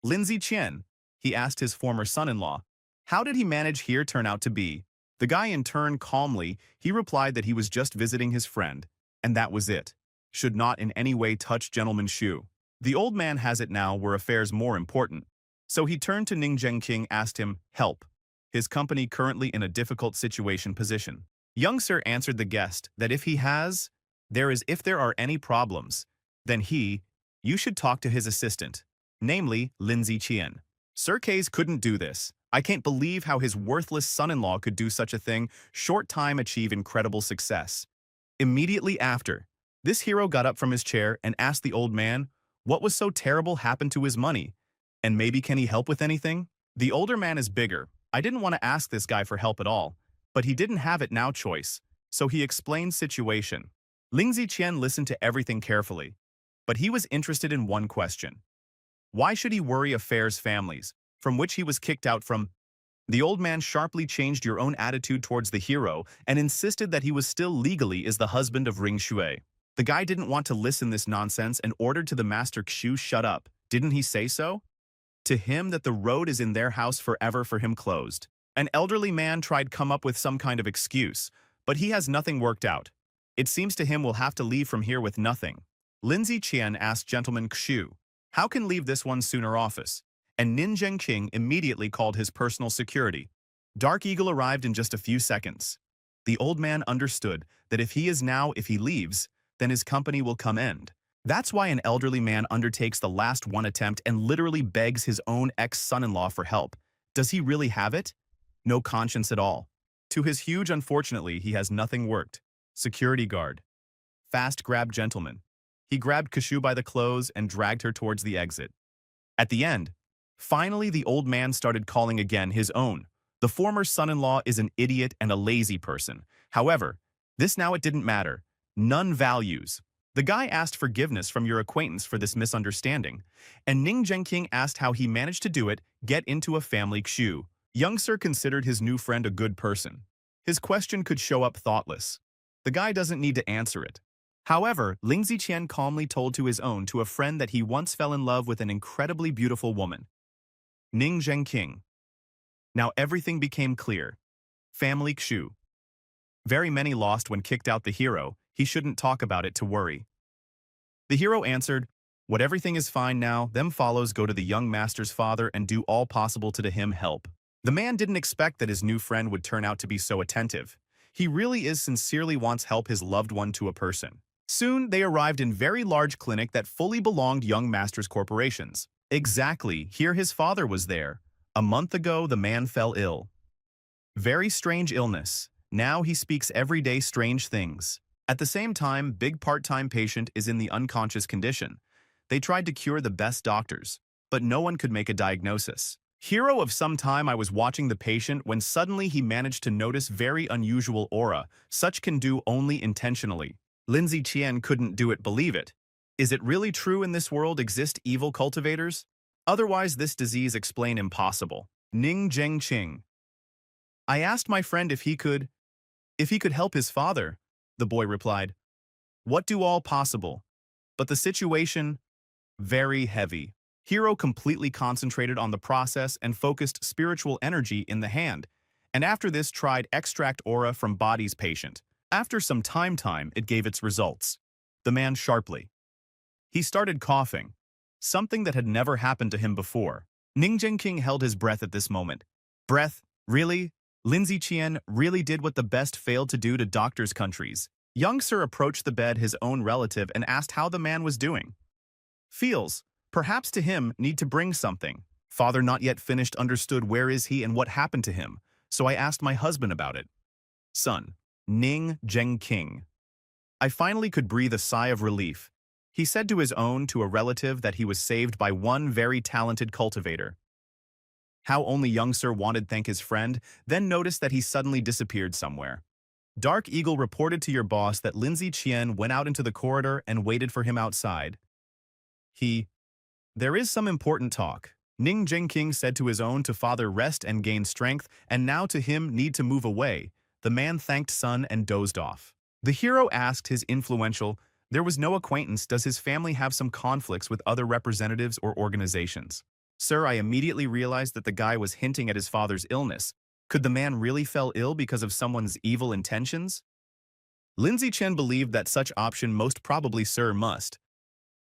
S1: Lindsay Qian, he asked his former son-in-law. How did he manage here turn out to be? The guy in turn calmly, he replied that he was just visiting his friend, and that was it. Should not in any way touch gentleman Shu. The old man has it now were affairs more important. So he turned to Ning Zhengqing, asked him, help. His company currently in a difficult situation position. Young Sir answered the guest that if he has, if there are any problems, then you should talk to his assistant, namely Lindsay Qian. Sir K's couldn't do this. I can't believe how his worthless son-in-law could do such a thing, short time achieve incredible success. Immediately after, this hero got up from his chair and asked the old man, what was so terrible happened to his money? And maybe can he help with anything? The older man is bigger. I didn't want to ask this guy for help at all, but he didn't have it now choice, so he explained situation. Ling Ziqian listened to everything carefully, but he was interested in one question. Why should he worry affairs families, from which he was kicked out from? The old man sharply changed your own attitude towards the hero and insisted that he was still legally is the husband of Ring Shui. The guy didn't want to listen this nonsense and ordered to the master Xu shut up. Didn't he say so? To him that the road is in their house forever for him closed. An elderly man tried come up with some kind of excuse, but he has nothing worked out. It seems to him we'll have to leave from here with nothing. Lindsay Qian asked Gentleman Xu, how can leave this one sooner office? And Nin Zhengqing immediately called his personal security. Dark Eagle arrived in just a few seconds. The old man understood that if he leaves, then his company will come end. That's why an elderly man undertakes the last one attempt and literally begs his own ex-son-in-law for help. Does he really have it? No conscience at all. To his huge unfortunately, he has nothing worked. Security guard. Fast grabbed gentleman. He grabbed Kashu by the clothes and dragged her towards the exit. At the end, finally the old man started calling again his own. The former son-in-law is an idiot and a lazy person. However, this now it didn't matter. None values. The guy asked forgiveness from your acquaintance for this misunderstanding, and Ning Zhengqing asked how he managed to do it, get into a family Xu. Young Sir considered his new friend a good person. His question could show up thoughtless. The guy doesn't need to answer it. However, Ling Ziqian calmly told to his own to a friend that he once fell in love with an incredibly beautiful woman. Ning Zhengqing. Now everything became clear. Family Xu. Very many lost when kicked out the hero. He shouldn't talk about it to worry. The hero answered, what everything is fine now, them follows go to the young master's father and do all possible to him help. The man didn't expect that his new friend would turn out to be so attentive. He really is sincerely wants help his loved one to a person. Soon, they arrived in very large clinic that fully belonged young master's corporations. Exactly, here his father was there. A month ago, the man fell ill. Very strange illness. Now he speaks everyday strange things. At the same time, big part-time patient is in the unconscious condition. They tried to cure the best doctors, but no one could make a diagnosis. Hero of some time I was watching the patient when suddenly he managed to notice very unusual aura, such can do only intentionally. Lindsay Qian couldn't do it believe it. Is it really true in this world exist evil cultivators? Otherwise this disease explain impossible. Ning Zhengqing. I asked my friend if he could help his father. The boy replied, what do all possible? But the situation, very heavy. Hero completely concentrated on the process and focused spiritual energy in the hand, and after this tried extract aura from body's patient. After some time, it gave its results. The man sharply. He started coughing, something that had never happened to him before. Ning Zhengqing held his breath at this moment. Breath, really? Lindsay Qian really did what the best failed to do to doctors' countries. Young Sir approached the bed his own relative and asked how the man was doing. Feels, perhaps to him, need to bring something. Father not yet finished understood where is he and what happened to him, so I asked my husband about it. Son, Ning Zhengqing. I finally could breathe a sigh of relief. He said to his own to a relative that he was saved by one very talented cultivator. How only young Sir wanted thank his friend, then noticed that he suddenly disappeared somewhere. Dark Eagle reported to your boss that Lindsay Qian went out into the corridor and waited for him outside. He, there is some important talk. Ning Jingking said to his own to father rest and gain strength, and now to him need to move away. The man thanked Sun and dozed off. The hero asked his influential, there was no acquaintance, does his family have some conflicts with other representatives or organizations? Sir, I immediately realized that the guy was hinting at his father's illness. Could the man really fell ill because of someone's evil intentions? Lindsay Chen believed that such option most probably Sir must.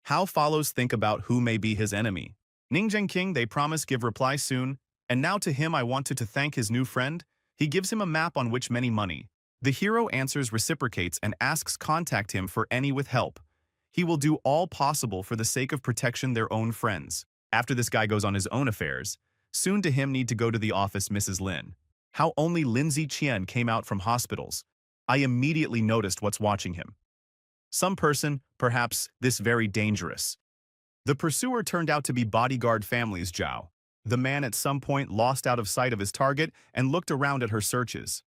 S1: How follows think about who may be his enemy. Ning King they promise give reply soon, and now to him I wanted to thank his new friend. He gives him a map on which many money. The hero answers reciprocates and asks contact him for any with help. He will do all possible for the sake of protection their own friends. After this guy goes on his own affairs, soon to him need to go to the office Mrs. Lin. How only Lindsay Chen came out from hospitals. I immediately noticed what's watching him. Some person, perhaps this very dangerous. The pursuer turned out to be bodyguard family's Zhao. The man at some point lost out of sight of his target and looked around at her searches.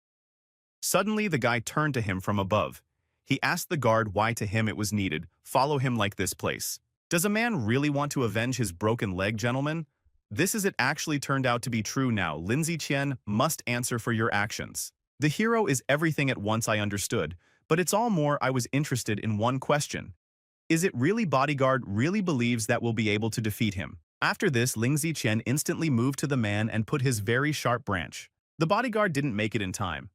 S1: Suddenly, the guy turned to him from above. He asked the guard why to him it was needed, follow him like this place. Does a man really want to avenge his broken leg, gentlemen? This is it actually turned out to be true now. Lindsay Chen must answer for your actions. The hero is everything at once I understood, but it's all more I was interested in one question. Is it really bodyguard really believes that we'll be able to defeat him? After this, Lindsay Chen instantly moved to the man and put his very sharp branch. The bodyguard didn't make it in time.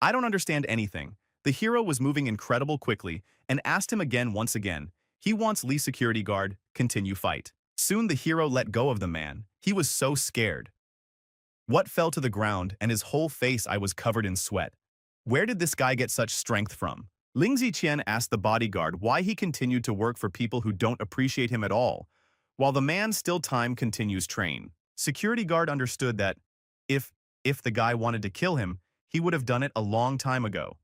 S1: I don't understand anything. The hero was moving incredible quickly and asked him again once again. He wants Lee security guard, continue fight. Soon the hero let go of the man. He was so scared. What fell to the ground and his whole face I was covered in sweat. Where did this guy get such strength from? Ling Ziqian asked the bodyguard why he continued to work for people who don't appreciate him at all, while the man still time continues train. Security guard understood that if the guy wanted to kill him, he would have done it a long time ago.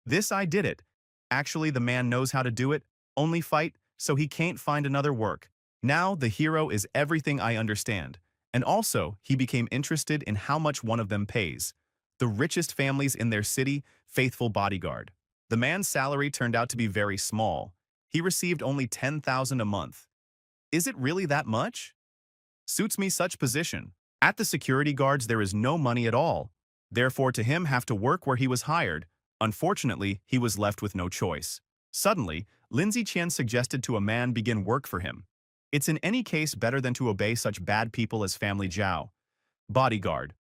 S1: This I did it. Actually, the man knows how to do it, only fight, so he can't find another work. Now the hero is everything I understand. And also, he became interested in how much one of them pays. The richest families in their city, faithful bodyguard. The man's salary turned out to be very small. He received only 10,000 a month. Is it really that much? Suits me such position. At the security guards there is no money at all. Therefore to him have to work where he was hired. Unfortunately, he was left with no choice. Suddenly, Lindsay Qian suggested to a man begin work for him. It's in any case better than to obey such bad people as family Zhao. Bodyguard.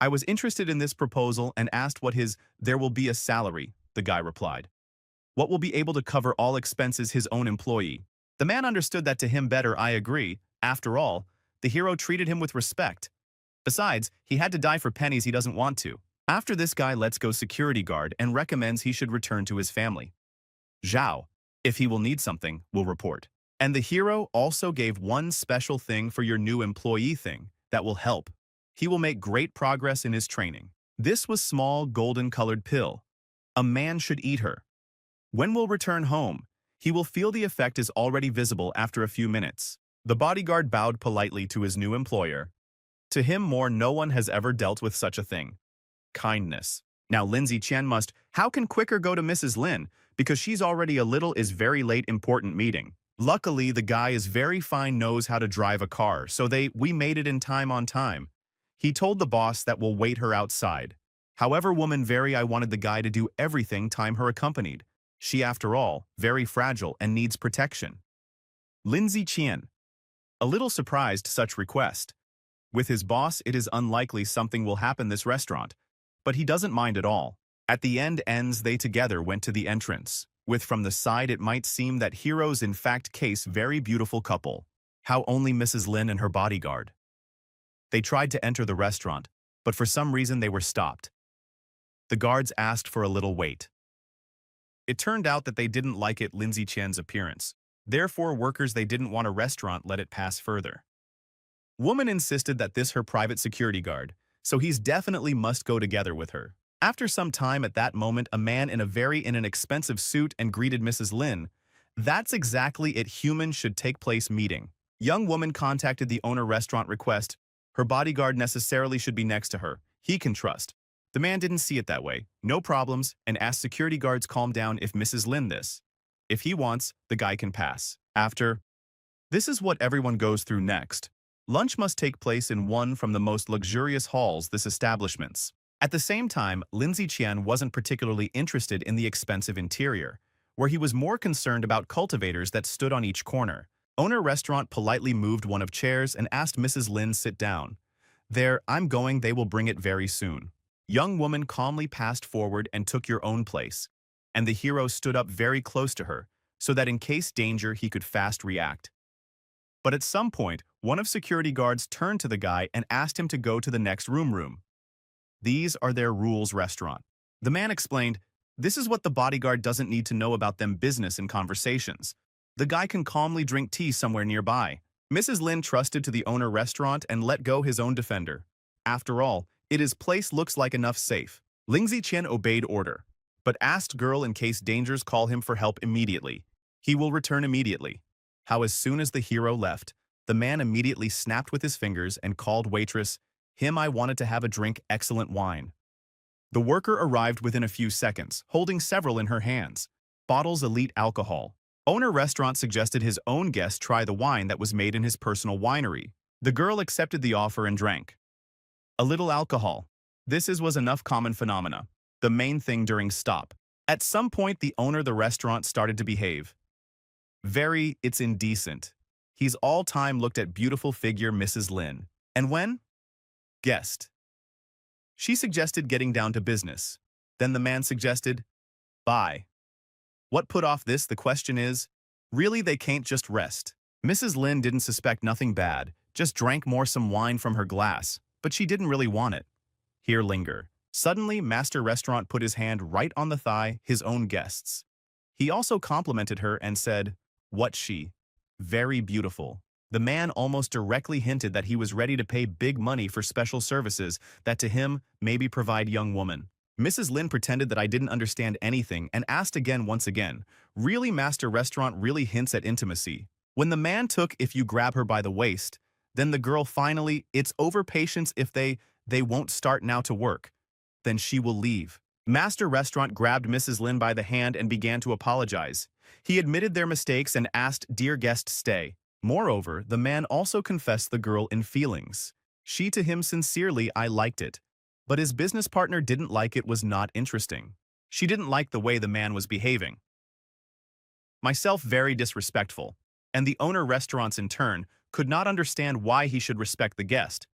S1: I was interested in this proposal and asked what there will be a salary, the guy replied. What will be able to cover all expenses his own employee? The man understood that to him better I agree. After all, the hero treated him with respect. Besides, he had to die for pennies he doesn't want to. After this guy lets go security guard and recommends he should return to his family. Zhao, if he will need something, will report. And the hero also gave one special thing for your new employee thing that will help. He will make great progress in his training. This was small golden-colored pill. A man should eat her. When we'll return home, he will feel the effect is already visible after a few minutes. The bodyguard bowed politely to his new employer. To him more no one has ever dealt with such a thing. Kindness. Now Lindsay Chen must, how can quicker go to Mrs. Lin, because she's already a little is very late important meeting. Luckily, the guy is very fine knows how to drive a car, so we made it in time on time. He told the boss that we'll wait her outside. However woman very I wanted the guy to do everything time her accompanied. She after all, very fragile and needs protection. Lindsay Qian. A little surprised such request. With his boss it is unlikely something will happen this restaurant, but he doesn't mind at all. At the ends they together went to the entrance. With from the side it might seem that heroes in fact case very beautiful couple. How only Mrs. Lin and her bodyguard. They tried to enter the restaurant, but for some reason they were stopped. The guards asked for a little wait. It turned out that they didn't like it Lindsay Qian's appearance. Therefore workers they didn't want a restaurant let it pass further. Woman insisted that this her private security guard, so he's definitely must go together with her. After some time at that moment a man in an expensive suit and greeted Mrs. Lin. That's exactly it human should take place meeting. Young woman contacted the owner restaurant request. Her bodyguard necessarily should be next to her. He can trust. The man didn't see it that way. No problems and asked security guards calm down if Mrs. Lin this. If he wants, the guy can pass. After This is what everyone goes through next. Lunch must take place in one from the most luxurious halls this establishment's. At the same time, Lindsay Qian wasn't particularly interested in the expensive interior, where he was more concerned about cultivators that stood on each corner. Owner restaurant politely moved one of chairs and asked Mrs. Lin sit down. There, I'm going, they will bring it very soon. Young woman calmly passed forward and took your own place, and the hero stood up very close to her, so that in case danger he could fast react. But at some point, one of security guards turned to the guy and asked him to go to the next room. These are their rules restaurant. The man explained, this is what the bodyguard doesn't need to know about them business and conversations. The guy can calmly drink tea somewhere nearby. Mrs. Lin trusted to the owner restaurant and let go his own defender. After all, his place looks like enough safe. Ling Ziqian obeyed order, but asked girl in case dangers call him for help immediately. He will return immediately. How as soon as the hero left, the man immediately snapped with his fingers and called waitress, him I wanted to have a drink excellent wine. The worker arrived within a few seconds, holding several in her hands. Bottles elite alcohol. Owner restaurant suggested his own guest try the wine that was made in his personal winery. The girl accepted the offer and drank. A little alcohol. Was enough common phenomena. The main thing during stop. At some point the owner of the restaurant started to behave. It's indecent. He's all-time looked at beautiful figure Mrs. Lin. And when? Guest. She suggested getting down to business. Then the man suggested, bye. What put off this, the question is, really they can't just rest. Mrs. Lin didn't suspect nothing bad, just drank more some wine from her glass, but she didn't really want it. Here linger. Suddenly, master restaurant put his hand right on the thigh, his own guests. He also complimented her and said, what she? Very beautiful. The man almost directly hinted that he was ready to pay big money for special services that to him maybe provide young woman. Mrs. Lin pretended that I didn't understand anything and asked again once again, really master restaurant really hints at intimacy. When the man took if you grab her by the waist, then the girl finally, it's over patience if they won't start now to work. Then she will leave. Master restaurant grabbed Mrs. Lin by the hand and began to apologize. He admitted their mistakes and asked dear guest stay. Moreover, the man also confessed the girl in feelings. She to him sincerely I liked it. But his business partner didn't like it was not interesting. She didn't like the way the man was behaving. Myself very disrespectful. And the owner restaurants in turn could not understand why he should respect the guest.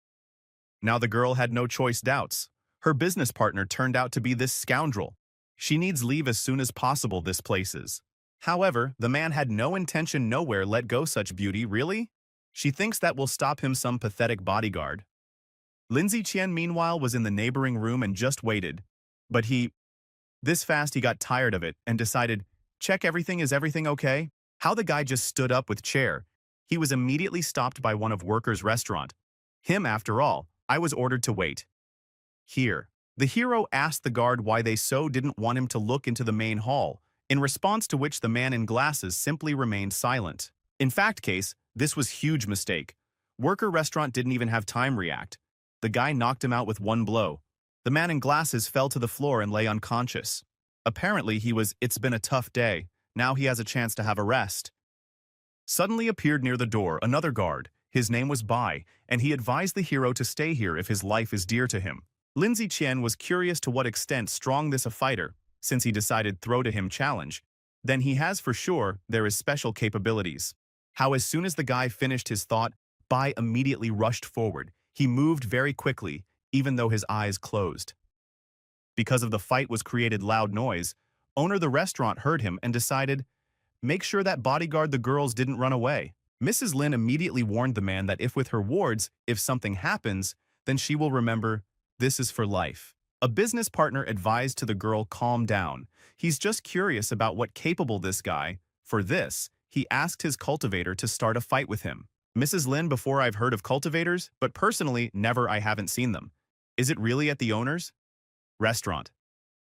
S1: Now the girl had no choice doubts. Her business partner turned out to be this scoundrel. She needs leave as soon as possible this places. However, the man had no intention nowhere let go such beauty, really? She thinks that will stop him some pathetic bodyguard. Lindsay Qian meanwhile was in the neighboring room and just waited. But this fast he got tired of it and decided, check everything, is everything okay? How the guy just stood up with chair. He was immediately stopped by one of workers' restaurant. Him after all, I was ordered to wait. Here. The hero asked the guard why they so didn't want him to look into the main hall, in response to which the man in glasses simply remained silent. In fact case, this was huge mistake. Worker restaurant didn't even have time react. The guy knocked him out with one blow. The man in glasses fell to the floor and lay unconscious. Apparently it's been a tough day. Now he has a chance to have a rest. Suddenly appeared near the door another guard. His name was Bai, and he advised the hero to stay here if his life is dear to him. Lindsay Qian was curious to what extent strong this a fighter, since he decided throw to him challenge. Then he has for sure there is special capabilities. How as soon as the guy finished his thought, Bai immediately rushed forward. He moved very quickly, even though his eyes closed. Because of the fight was created loud noise, owner the restaurant heard him and decided, make sure that bodyguard the girls didn't run away. Mrs. Lin immediately warned the man that if with her wards, if something happens, then she will remember, this is for life. A business partner advised to the girl calm down. He's just curious about what capable this guy. For this, he asked his cultivator to start a fight with him. Mrs. Lin, before I've heard of cultivators, but personally, never I haven't seen them. Is it really at the owner's restaurant?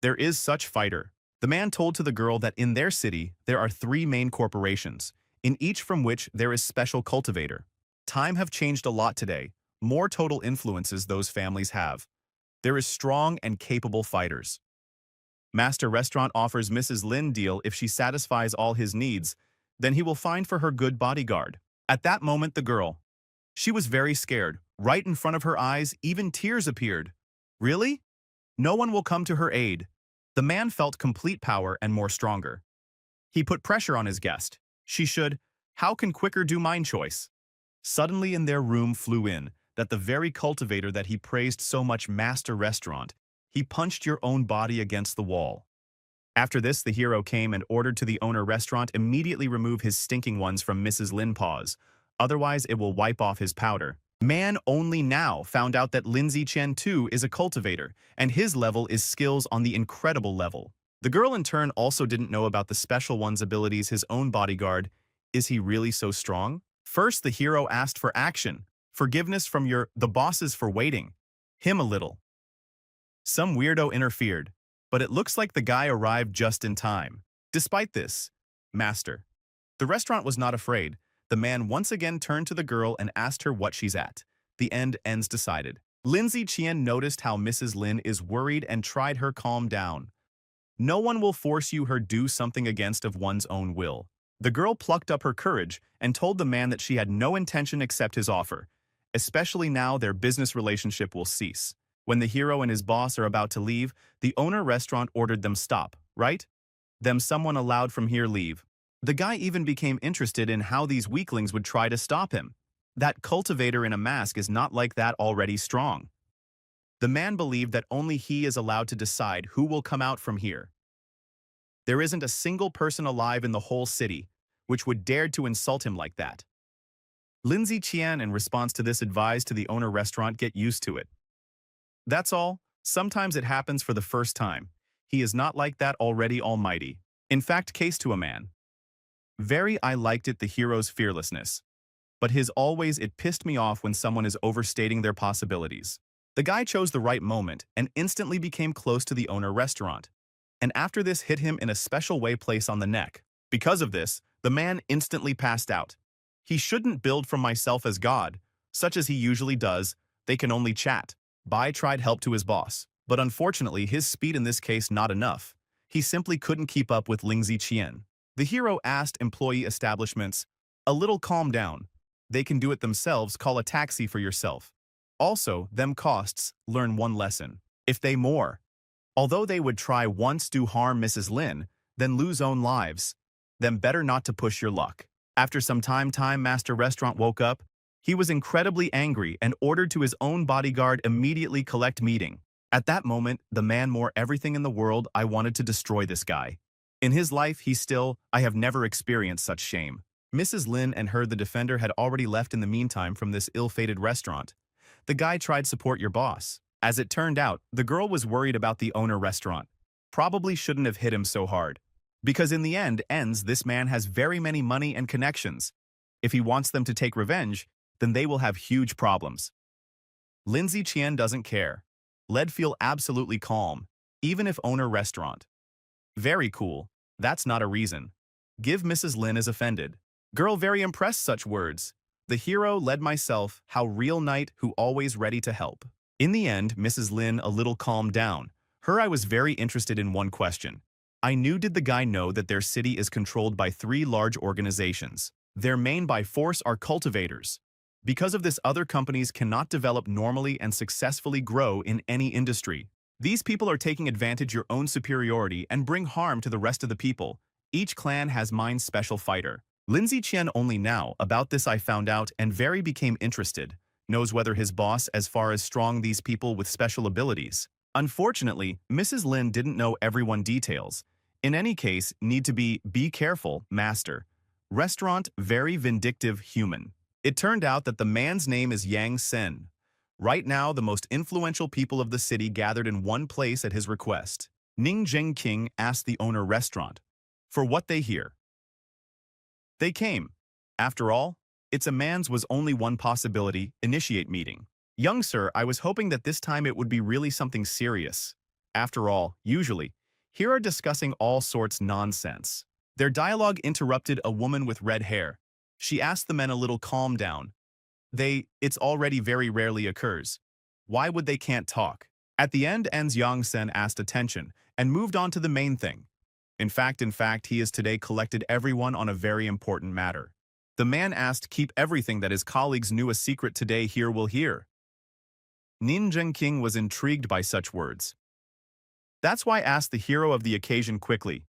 S1: There is such fighter. The man told to the girl that in their city, there are 3 main corporations, in each from which there is special cultivator. Time have changed a lot today, more total influences those families have. There is strong and capable fighters. Master Restaurant offers Mrs. Lin deal if she satisfies all his needs, then he will find for her good bodyguard. At that moment, the girl, she was very scared. Right in front of her eyes, even tears appeared. Really? No one will come to her aid. The man felt complete power and more stronger. He put pressure on his guest. She should, how can quicker do mine choice? Suddenly in their room flew in, that the very cultivator that he praised so much master restaurant, he punched your own body against the wall. After this, the hero came and ordered to the owner restaurant immediately remove his stinking ones from Mrs. Lin paws. Otherwise, it will wipe off his powder. Man only now found out that Lindsay Chen too is a cultivator, and his level is skills on the incredible level. The girl in turn also didn't know about the special one's abilities his own bodyguard. Is he really so strong? First, the hero asked for action. Forgiveness from the bosses for waiting. Him a little. Some weirdo interfered, but it looks like the guy arrived just in time. Despite this, Master, the restaurant was not afraid. The man once again turned to the girl and asked her what she's at. The ends decided. Lindsay Qian noticed how Mrs. Lin is worried and tried her calm down. No one will force you her do something against of one's own will. The girl plucked up her courage and told the man that she had no intention except his offer. Especially now their business relationship will cease. When the hero and his boss are about to leave, the owner restaurant ordered them stop, right? Them someone allowed from here leave. The guy even became interested in how these weaklings would try to stop him. That cultivator in a mask is not like that already strong. The man believed that only he is allowed to decide who will come out from here. There isn't a single person alive in the whole city which would dare to insult him like that. Lindsay Qian, in response to this, advised to the owner restaurant get used to it. That's all. Sometimes it happens for the first time. He is not like that already almighty. In fact, case to a man. Very I liked it the hero's fearlessness. But his always it pissed me off when someone is overstating their possibilities. The guy chose the right moment and instantly became close to the owner restaurant. And after this hit him in a special way place on the neck. Because of this, the man instantly passed out. He shouldn't build from myself as God, such as he usually does, they can only chat. Bai tried help to his boss, but unfortunately his speed in this case not enough. He simply couldn't keep up with Lindsay Qian. The hero asked employee establishments, a little calm down. They can do it themselves, call a taxi for yourself. Also, them costs, learn one lesson. If they more. Although they would try once do harm Mrs. Lin, then lose own lives. Them better not to push your luck. After some time Master Restaurant woke up. He was incredibly angry and ordered to his own bodyguard immediately collect meeting. At that moment, the man more everything in the world I wanted to destroy this guy. In his life, I have never experienced such shame. Mrs. Lin and her the defender had already left in the meantime from this ill-fated restaurant. The guy tried support your boss. As it turned out, the girl was worried about the owner restaurant. Probably shouldn't have hit him so hard. Because in the ends, this man has very many money and connections. If he wants them to take revenge, then they will have huge problems. Lindsay Qian doesn't care. Led feel absolutely calm, even if owner restaurant. Very cool. That's not a reason. Give Mrs. Lin is offended. Girl very impressed such words. The hero led myself, how real knight who always ready to help. In the end, Mrs. Lin a little calmed down. Her I was very interested in one question. I knew did the guy know that their city is controlled by 3 large organizations. Their main by force are cultivators. Because of this, other companies cannot develop normally and successfully grow in any industry. These people are taking advantage your own superiority and bring harm to the rest of the people. Each clan has mine's special fighter. Lindsay Qian only now, about this I found out and very became interested. Knows whether his boss as far as strong these people with special abilities. Unfortunately, Mrs. Lin didn't know everyone details. In any case, need to be careful, master. Restaurant, very vindictive human. It turned out that the man's name is Yang Sen. Right now, the most influential people of the city gathered in one place at his request. Ning Zhengqing asked the owner restaurant for what they hear. They came. After all, it's a man's was only one possibility, initiate meeting. Young sir, I was hoping that this time it would be really something serious. After all, usually, here are discussing all sorts nonsense. Their dialogue interrupted a woman with red hair. She asked the men a little calm down. It's already very rarely occurs. Why would they can't talk? At the end, Yang Sen asked attention and moved on to the main thing. In fact, he has today collected everyone on a very important matter. The man asked keep everything that his colleagues knew a secret today here will hear. Nin Zhengqing was intrigued by such words. That's why I asked the hero of the occasion quickly.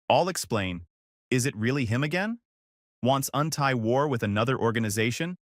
S1: I'll explain. Is it really him again? Wants untie war with another organization?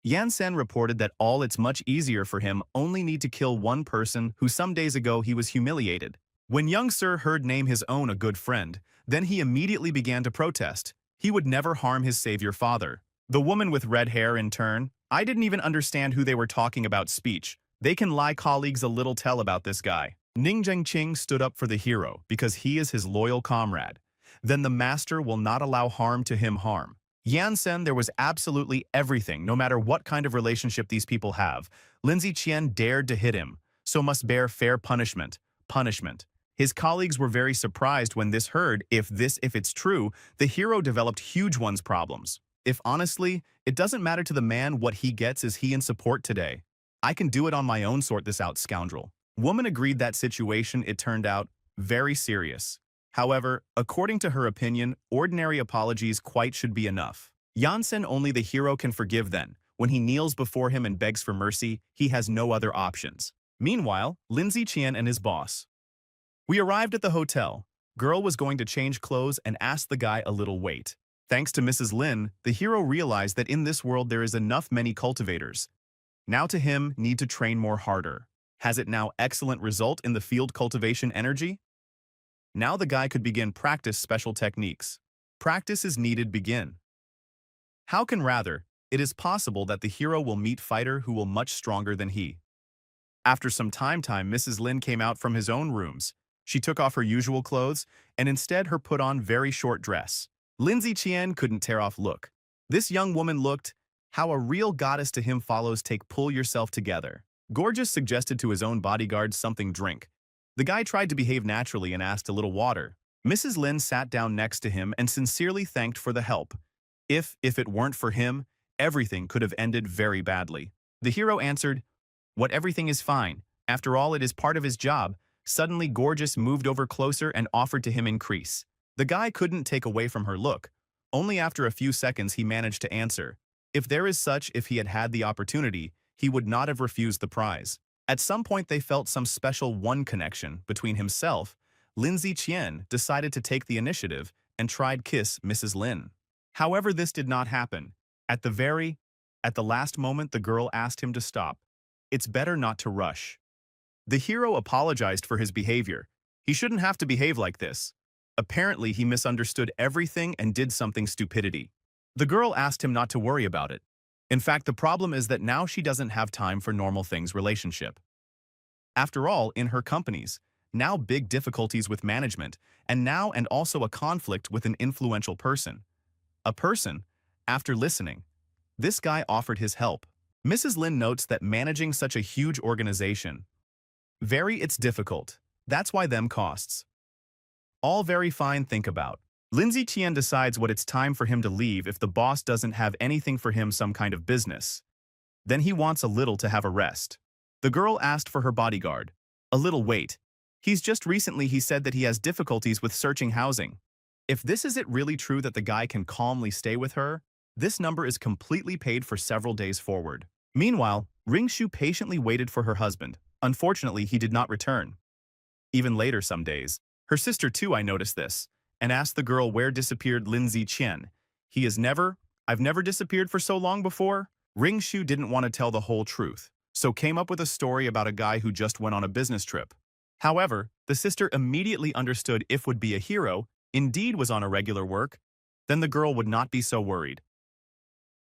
S1: Yansen reported that it's much easier for him only need to kill one person who some days ago he was humiliated. When young Sir heard name his own a good friend, then he immediately began to protest. He would never harm his savior father. The woman with red hair in turn, I didn't even understand who they were talking about speech. They can lie colleagues a little tell about this guy. Ning Zhengqing stood up for the hero because he is his loyal comrade. Then the master will not allow harm to him harm. Yansen, there was absolutely everything, no matter what kind of relationship these people have. Lindsay Qian dared to hit him, so must bear fair punishment. Punishment. His colleagues were very surprised when this heard, if it's true, the hero developed huge ones problems. If honestly, it doesn't matter to the man what he gets is he in support today. I can do it on my own, sort this out, scoundrel. Woman agreed that situation, it turned out, very serious. However, according to her opinion, ordinary apologies quite should be enough. Yansen only the hero can forgive then. When he kneels before him and begs for mercy, he has no other options. Meanwhile, Lindsay Qian and his boss. We arrived at the hotel. Girl was going to change clothes and asked the guy a little wait. Thanks to Mrs. Lin, the hero realized that in this world there is enough many cultivators. Now to him need to train more harder. Has it now excellent result in the field cultivation energy? Now the guy could begin practice special techniques. Practice is needed begin. How can rather, it is possible that the hero will meet fighter who will much stronger than he. After some time Mrs. Lin came out from his own rooms. She took off her usual clothes and instead her put on very short dress. Lindsay Qian couldn't tear off look. This young woman looked, how a real goddess to him follows take pull yourself together. Gorgeous suggested to his own bodyguard something drink. The guy tried to behave naturally and asked a little water. Mrs. Lin sat down next to him and sincerely thanked for the help. If it weren't for him, everything could have ended very badly. The hero answered, "What everything is fine. After all, it is part of his job." Suddenly, Gorgeous moved over closer and offered to him increase. The guy couldn't take away from her look. Only after a few seconds he managed to answer. If there is such, if he had had the opportunity, he would not have refused the prize. At some point they felt some special one connection between himself. Lindsay Qian decided to take the initiative and tried kiss Mrs. Lin. However, this did not happen. At the last moment the girl asked him to stop. It's better not to rush. The hero apologized for his behavior. He shouldn't have to behave like this. Apparently he misunderstood everything and did something stupidity. The girl asked him not to worry about it. In fact, the problem is that now she doesn't have time for normal things relationship. After all, in her companies, now big difficulties with management, and also a conflict with an influential person. A person, after listening, this guy offered his help. Mrs. Lin notes that managing such a huge organization, it's difficult. That's why them costs. All very fine think about. Lindsay Qian decides what it's time for him to leave if the boss doesn't have anything for him some kind of business. Then he wants a little to have a rest. The girl asked for her bodyguard. A little wait. He said that he has difficulties with searching housing. If this is it really true that the guy can calmly stay with her, this number is completely paid for several days forward. Meanwhile, Ring Shu patiently waited for her husband. Unfortunately, he did not return. Even later some days, her sister too, I noticed this, and asked the girl where disappeared Lindsay Qian. I've never disappeared for so long before. Ring Shu didn't want to tell the whole truth, so came up with a story about a guy who just went on a business trip. However, the sister immediately understood if would be a hero, indeed was on a regular work, then the girl would not be so worried.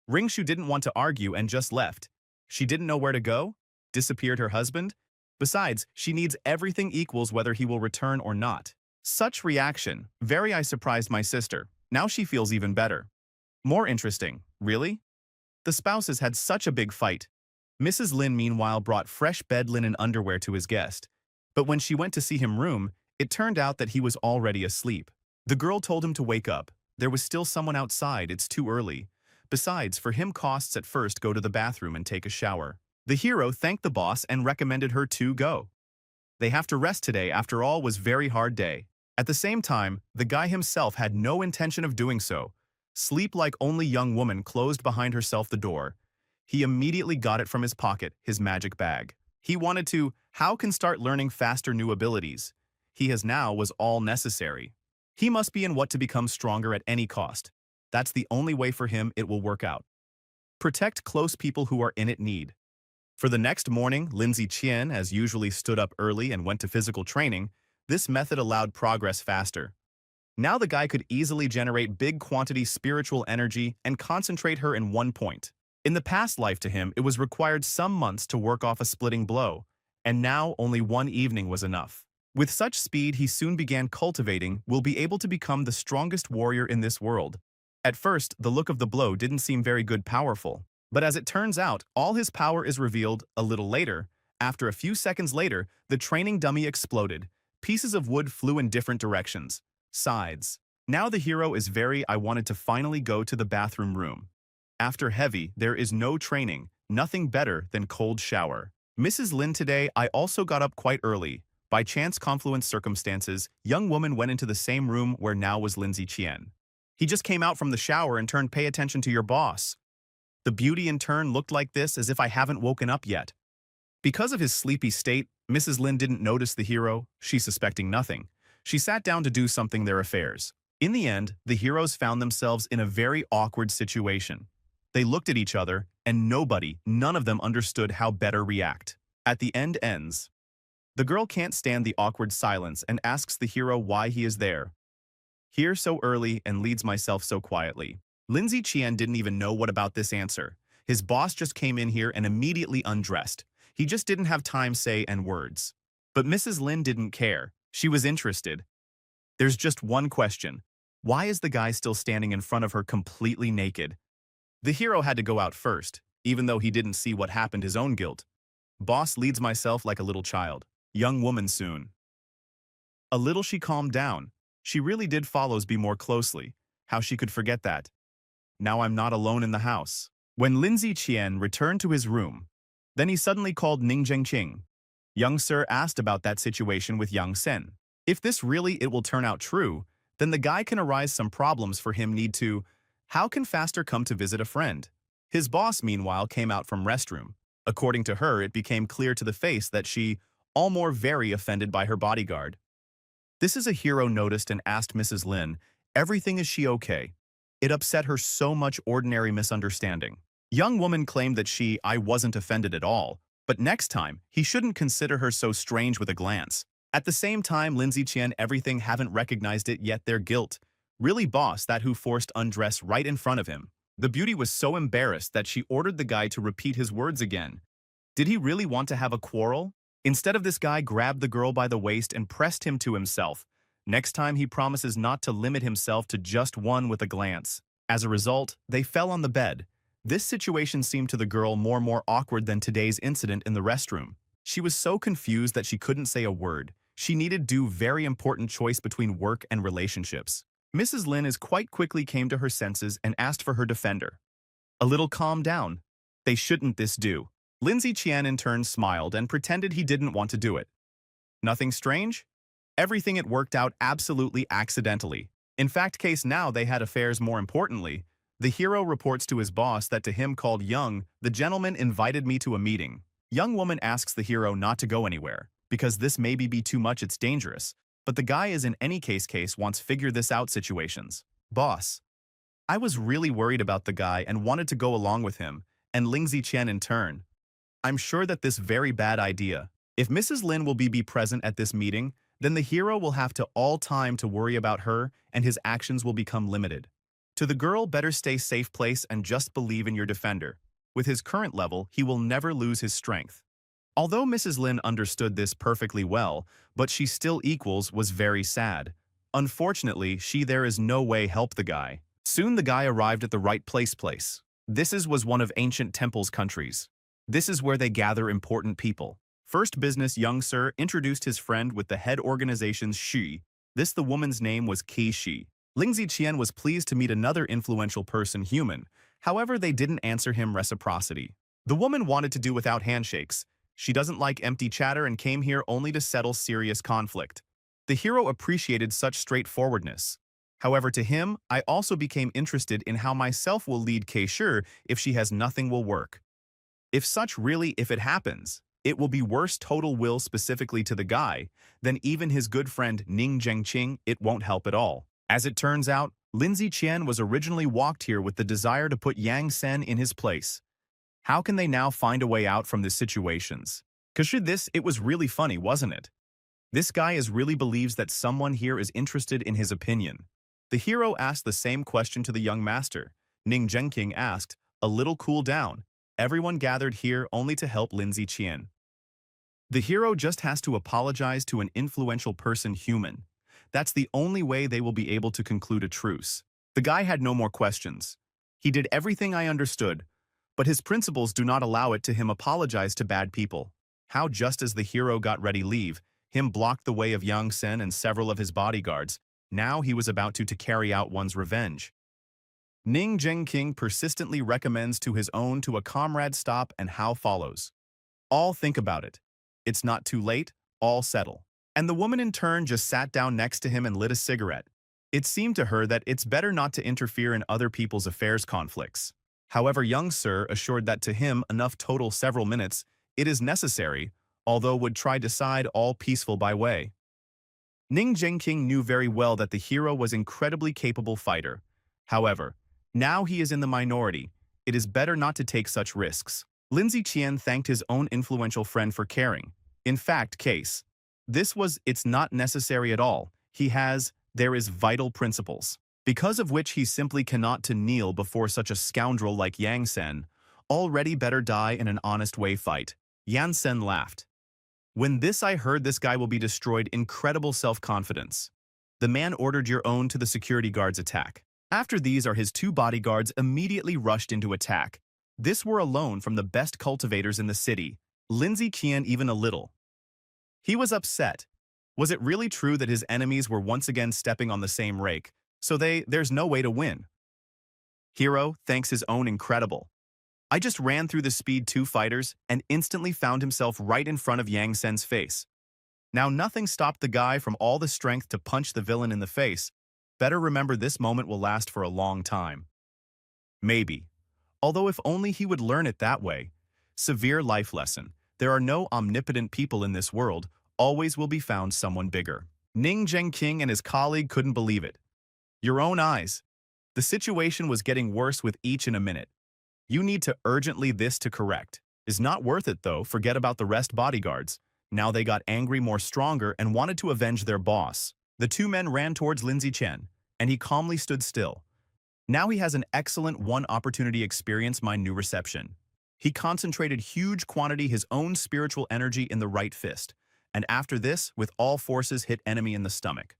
S1: Ring Shu didn't want to argue and just left. She didn't know where to go? Disappeared her husband? Besides, she needs everything equals whether he will return or not. Such reaction, I surprised my sister. Now she feels even better. More interesting, really? The spouses had such a big fight. Mrs. Lin meanwhile brought fresh bed linen underwear to his guest. But when she went to see him room, it turned out that he was already asleep. The girl told him to wake up. There was still someone outside, it's too early. Besides, for him costs at first go to the bathroom and take a shower. The hero thanked the boss and recommended her to go. They have to rest today, after all was very hard day. At the same time, the guy himself had no intention of doing so. Sleep like only young woman closed behind herself the door. He immediately got it from his pocket, his magic bag. He wanted to, how can start learning faster new abilities. He has now was all necessary. He must be in what to become stronger at any cost. That's the only way for him it will work out. Protect close people who are in it need. For the next morning, Lindsay Qian, as usually, stood up early and went to physical training. This method allowed progress faster. Now the guy could easily generate big quantity spiritual energy and concentrate her in one point. In the past life to him, it was required some months to work off a splitting blow, and now only one evening was enough. With such speed he soon began cultivating, will be able to become the strongest warrior in this world. At first, the look of the blow didn't seem very good powerful. But as it turns out, all his power is revealed a little later. After a few seconds later, the training dummy exploded. Pieces of wood flew in different directions. Sides. Now the hero is I wanted to finally go to the bathroom room. After heavy, there is no training, nothing better than cold shower. Mrs. Lin today I also got up quite early. By chance confluence circumstances, young woman went into the same room where now was Lindsay Qian. He just came out from the shower and turned pay attention to your boss. The beauty in turn looked like this as if I haven't woken up yet. Because of his sleepy state, Mrs. Lin didn't notice the hero, she suspecting nothing. She sat down to do something their affairs. In the end, the heroes found themselves in a very awkward situation. They looked at each other, and none of them understood how better react. At the end ends. The girl can't stand the awkward silence and asks the hero why he is there. Here so early and leads myself so quietly. Lindsay Qian didn't even know what about this answer. His boss just came in here and immediately undressed. He just didn't have time say and words. But Mrs. Lin didn't care. She was interested. There's just one question. Why is the guy still standing in front of her completely naked? The hero had to go out first, even though he didn't see what happened his own guilt. Boss leads myself like a little child. Young woman soon. A little she calmed down. She really did follows me more closely. How she could forget that. Now I'm not alone in the house. When Lindsay Qian returned to his room, then he suddenly called Ning Zhengqing. Young Sir asked about that situation with Yang Sen. If this really it will turn out true, then the guy can arise some problems for him need to. How can Faster come to visit a friend? His boss, meanwhile, came out from restroom. According to her, it became clear to the face that she, all more very offended by her bodyguard. This is a hero noticed and asked Mrs. Lin, everything is she okay? It upset her so much ordinary misunderstanding. Young woman claimed that I wasn't offended at all, but next time, he shouldn't consider her so strange with a glance. At the same time, Lindsay Qian everything haven't recognized it yet their guilt. Really boss that who forced undress right in front of him. The beauty was so embarrassed that she ordered the guy to repeat his words again. Did he really want to have a quarrel? Instead of this guy grabbed the girl by the waist and pressed him to himself. Next time he promises not to limit himself to just one with a glance. As a result, they fell on the bed. This situation seemed to the girl more awkward than today's incident in the restroom. She was so confused that she couldn't say a word. She needed do very important choice between work and relationships. Mrs. Lin is quite quickly came to her senses and asked for her defender. A little calm down. They shouldn't this do. Lindsay Qian in turn smiled and pretended he didn't want to do it. Nothing strange? Everything it worked out absolutely accidentally. In fact case now they had affairs more importantly. The hero reports to his boss that to him called Young, the gentleman invited me to a meeting. Young woman asks the hero not to go anywhere, because this maybe be too much it's dangerous. But the guy is in any case wants figure this out situations. Boss. I was really worried about the guy and wanted to go along with him, and Lindsay Qian in turn. I'm sure that this very bad idea. If Mrs. Lin will be present at this meeting, then the hero will have to all time to worry about her and his actions will become limited. To the girl, better stay safe place and just believe in your defender. With his current level, he will never lose his strength. Although Mrs. Lin understood this perfectly well, but she still was very sad. Unfortunately, there is no way help the guy. Soon the guy arrived at the right place. Was one of ancient temples countries. This is where they gather important people. First business young sir introduced his friend with the head organization's Xi. The woman's name was Qi Shi. Lindsay Qian was pleased to meet another influential person human. However, they didn't answer him reciprocity. The woman wanted to do without handshakes. She doesn't like empty chatter and came here only to settle serious conflict. The hero appreciated such straightforwardness. However, to him, I also became interested in how myself will lead Keisher if she has nothing will work. If it happens, it will be worse total will specifically to the guy than even his good friend Ning Zhengqing, it won't help at all. As it turns out, Lindsay Qian was originally walked here with the desire to put Yang Sen in his place. How can they now find a way out from these situations? It was really funny, wasn't it? This guy really believes that someone here is interested in his opinion. The hero asked the same question to the young master. Ning Zhengqing asked, a little cool down. Everyone gathered here only to help Lindsay Qian. The hero just has to apologize to an influential person human. That's the only way they will be able to conclude a truce. The guy had no more questions. He did everything I understood, but his principles do not allow it to him apologize to bad people. How just as the hero got ready leave, him blocked the way of Yang Sen and several of his bodyguards. Now he was about to carry out one's revenge. Ning Zhengqing persistently recommends to his own to a comrade stop and how follows. All think about it. It's not too late, all settle. And the woman in turn just sat down next to him and lit a cigarette. It seemed to her that it's better not to interfere in other people's affairs conflicts. However, young Sir assured that to him enough total several minutes, it is necessary, although would try decide all peaceful by way. Ning Zhengqing knew very well that the hero was incredibly capable fighter. However, now he is in the minority. It is better not to take such risks. Lindsay Qian thanked his own influential friend for caring. In fact, it's not necessary at all. There is vital principles, because of which he simply cannot to kneel before such a scoundrel like Yang Sen. Already better die in an honest way fight. Yang Sen laughed. When I heard this guy will be destroyed, incredible self-confidence. The man ordered your own to the security guards attack. After these his two bodyguards immediately rushed into attack. This were alone from the best cultivators in the city. Lindsay Qian even a little. He was upset. Was it really true that his enemies were once again stepping on the same rake? So there's no way to win. Hero thanks his own incredible. I just ran through the speed 2 fighters and instantly found himself right in front of Yang Sen's face. Now nothing stopped the guy from all the strength to punch the villain in the face. Better remember this moment will last for a long time. Maybe. Although if only he would learn it that way. Severe life lesson. There are no omnipotent people in this world. Always will be found someone bigger. Ning Zhengqing and his colleague couldn't believe it. Your own eyes. The situation was getting worse with each in a minute. You need to urgently this to correct. Is not worth it though, forget about the rest bodyguards. Now they got angry more stronger and wanted to avenge their boss. The 2 men ran towards Lindsay Chen, and he calmly stood still. Now he has an excellent one opportunity experience my new reception. He concentrated huge quantity his own spiritual energy in the right fist, and after this, with all forces hit enemy in the stomach.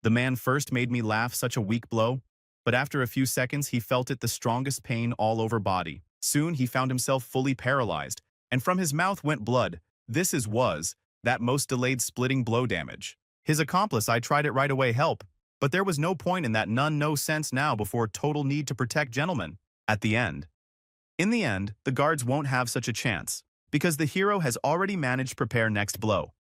S1: The man first made me laugh such a weak blow, but after a few seconds he felt it the strongest pain all over body. Soon he found himself fully paralyzed, and from his mouth went blood. That most delayed splitting blow damage. His accomplice I tried it right away help, but there was no point in that no sense now before total need to protect gentlemen. In the end, the guards won't have such a chance, because the hero has already managed prepare next blow.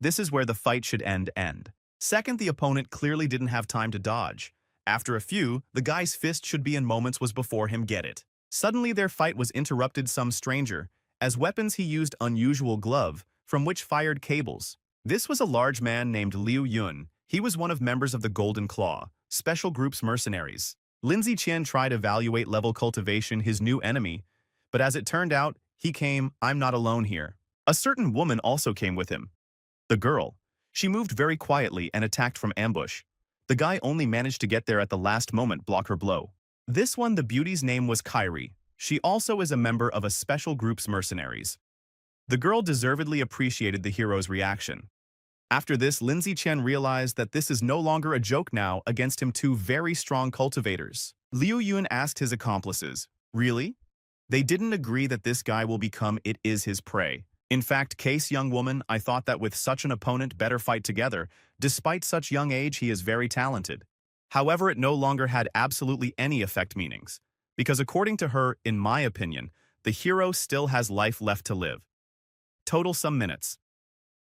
S1: This is where the fight should end. Second, the opponent clearly didn't have time to dodge. After a few, the guy's fist should be in moments was before him get it. Suddenly their fight was interrupted some stranger. As weapons he used unusual glove, from which fired cables. This was a large man named Liu Yun. He was one of members of the Golden Claw, special group's mercenaries. Lindsay Qian tried evaluate level cultivation his new enemy, but as it turned out, I'm not alone here. A certain woman also came with him. The girl. She moved very quietly and attacked from ambush. The guy only managed to get there at the last moment block her blow. This one, the beauty's name was Kairi. She also is a member of a special group's mercenaries. The girl deservedly appreciated the hero's reaction. After this, Lindsay Chen realized that this is no longer a joke now against him 2 very strong cultivators. Liu Yun asked his accomplices, really? They didn't agree that this guy will become his prey. In fact, young woman, I thought that with such an opponent better fight together. Despite such young age, he is very talented. However, it no longer had absolutely any effect meanings. Because according to her, in my opinion, the hero still has life left to live. Total some minutes.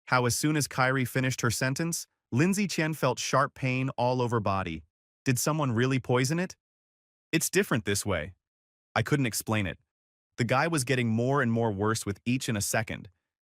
S1: How as soon as Kairi finished her sentence, Lindsay Chen felt sharp pain all over body. Did someone really poison it? It's different this way. I couldn't explain it. The guy was getting more and more worse with each in a second.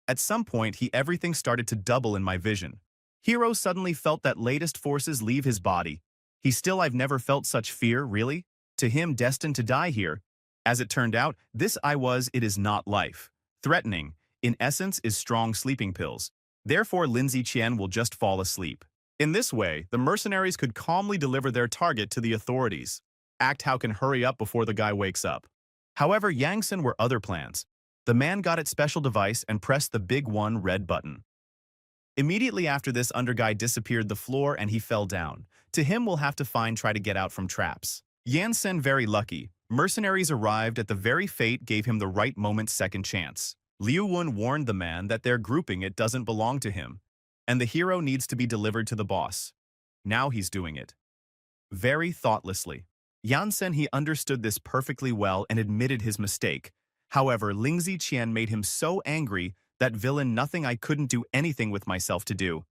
S1: At some point, everything started to double in my vision. Hero suddenly felt that latest forces leave his body. I've never felt such fear, really? To him, destined to die here. As it turned out, it is not life. Threatening, in essence, is strong sleeping pills. Therefore, Lindsay Qian will just fall asleep. In this way, the mercenaries could calmly deliver their target to the authorities. Act how can hurry up before the guy wakes up. However, Yang were other plans. The man got its special device and pressed the big one red button. Immediately after this, underguy disappeared the floor and he fell down. To him, we'll have to try to get out from traps. Yansen very lucky. Mercenaries arrived at the very fate gave him the right moment's second chance. Liu Wen warned the man that their grouping it doesn't belong to him, and the hero needs to be delivered to the boss. Now he's doing it. Very thoughtlessly. Yansen he understood this perfectly well and admitted his mistake. However, Lingzi Qian made him so angry that villain nothing I couldn't do anything with myself to do.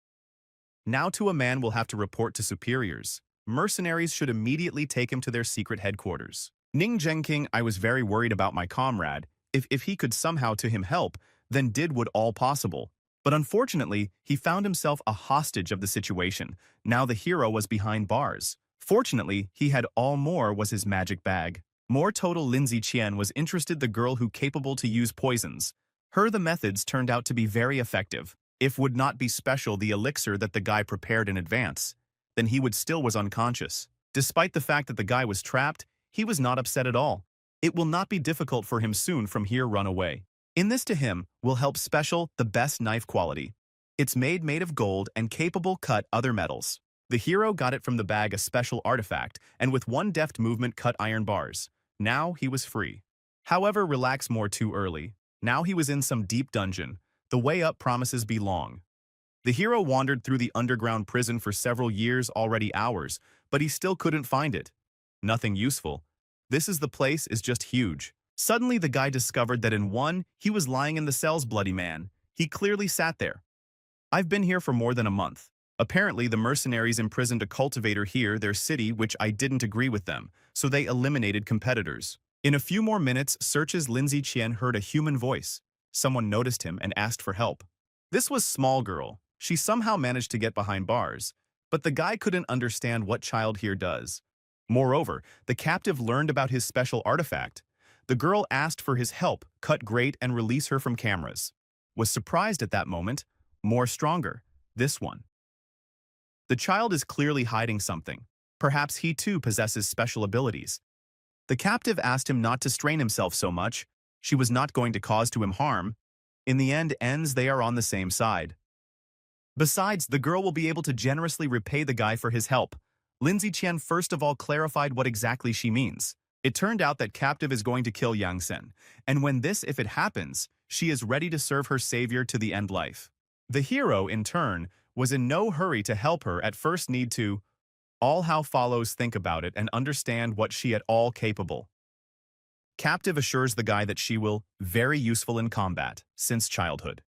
S1: Now to a man will have to report to superiors. Mercenaries should immediately take him to their secret headquarters. Ning Zhengqing, I was very worried about my comrade. If he could somehow to him help, then did what all possible. But unfortunately, he found himself a hostage of the situation. Now the hero was behind bars. Fortunately, he had all more was his magic bag. More total Lindsay Qian was interested the girl who capable to use poisons. Her the methods turned out to be very effective. If would not be special the elixir that the guy prepared in advance, then he would still was unconscious. Despite the fact that the guy was trapped, he was not upset at all. It will not be difficult for him soon from here run away. In this to him will help special the best knife quality. It's made of gold and capable cut other metals. The hero got it from the bag a special artifact and with one deft movement cut iron bars. Now he was free. However, relax more too early. Now he was in some deep dungeon. The way up promises be long. The hero wandered through the underground prison for several years, already hours, but he still couldn't find it. Nothing useful. The place is just huge. Suddenly the guy discovered that he was lying in the cells, bloody man. He clearly sat there. I've been here for more than a month. Apparently the mercenaries imprisoned a cultivator here, their city, which I didn't agree with them, so they eliminated competitors. In a few more minutes, searches Lindsay Qian heard a human voice. Someone noticed him and asked for help. This was small girl. She somehow managed to get behind bars, but the guy couldn't understand what child here does. Moreover, the captive learned about his special artifact. The girl asked for his help, cut great and release her from cameras. Was surprised at that moment. More stronger. This one. The child is clearly hiding something. Perhaps he too possesses special abilities. The captive asked him not to strain himself so much. She was not going to cause to him harm. In the end, they are on the same side. Besides, the girl will be able to generously repay the guy for his help. Lindsay Qian first of all clarified what exactly she means. It turned out that captive is going to kill Yang Sen, and if it happens, she is ready to serve her savior to the end life. The hero, in turn, was in no hurry to help her at first need to all how follows think about it and understand what she at all capable. Captive assures the guy that she will very useful in combat since childhood.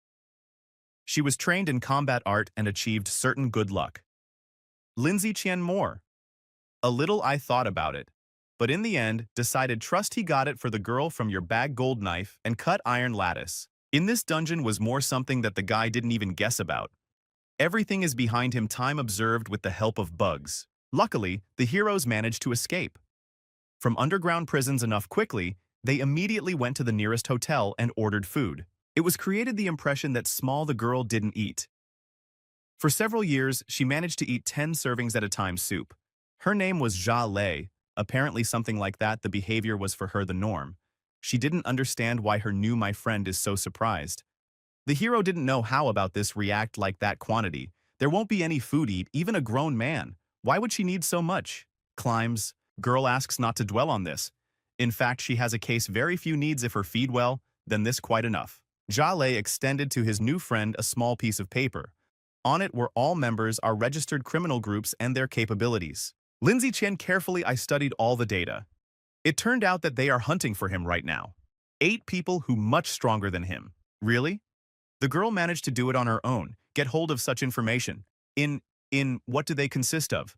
S1: She was trained in combat art and achieved certain good luck. Lindsay Qian more. A little I thought about it, but in the end decided trust he got it for the girl from your bag gold knife and cut iron lattice. In this dungeon was more something that the guy didn't even guess about. Everything is behind him time observed with the help of bugs. Luckily, the heroes managed to escape. From underground prisons enough quickly, they immediately went to the nearest hotel and ordered food. It was created the impression that small the girl didn't eat. For several years, she managed to eat 10 servings at a time soup. Her name was Jia Lei. Apparently something like that the behavior was for her the norm. She didn't understand why her new my friend is so surprised. The hero didn't know how about this react like that quantity. There won't be any food eat, even a grown man. Why would she need so much? Climbs. Girl asks not to dwell on this. In fact, she has a case very few needs if her feed well, then this quite enough. Jia Lei extended to his new friend a small piece of paper. On it were all members are registered criminal groups and their capabilities. Lindsay Qian carefully I studied all the data. It turned out that they are hunting for him right now. 8 people who much stronger than him. Really? The girl managed to do it on her own, get hold of such information. In what do they consist of?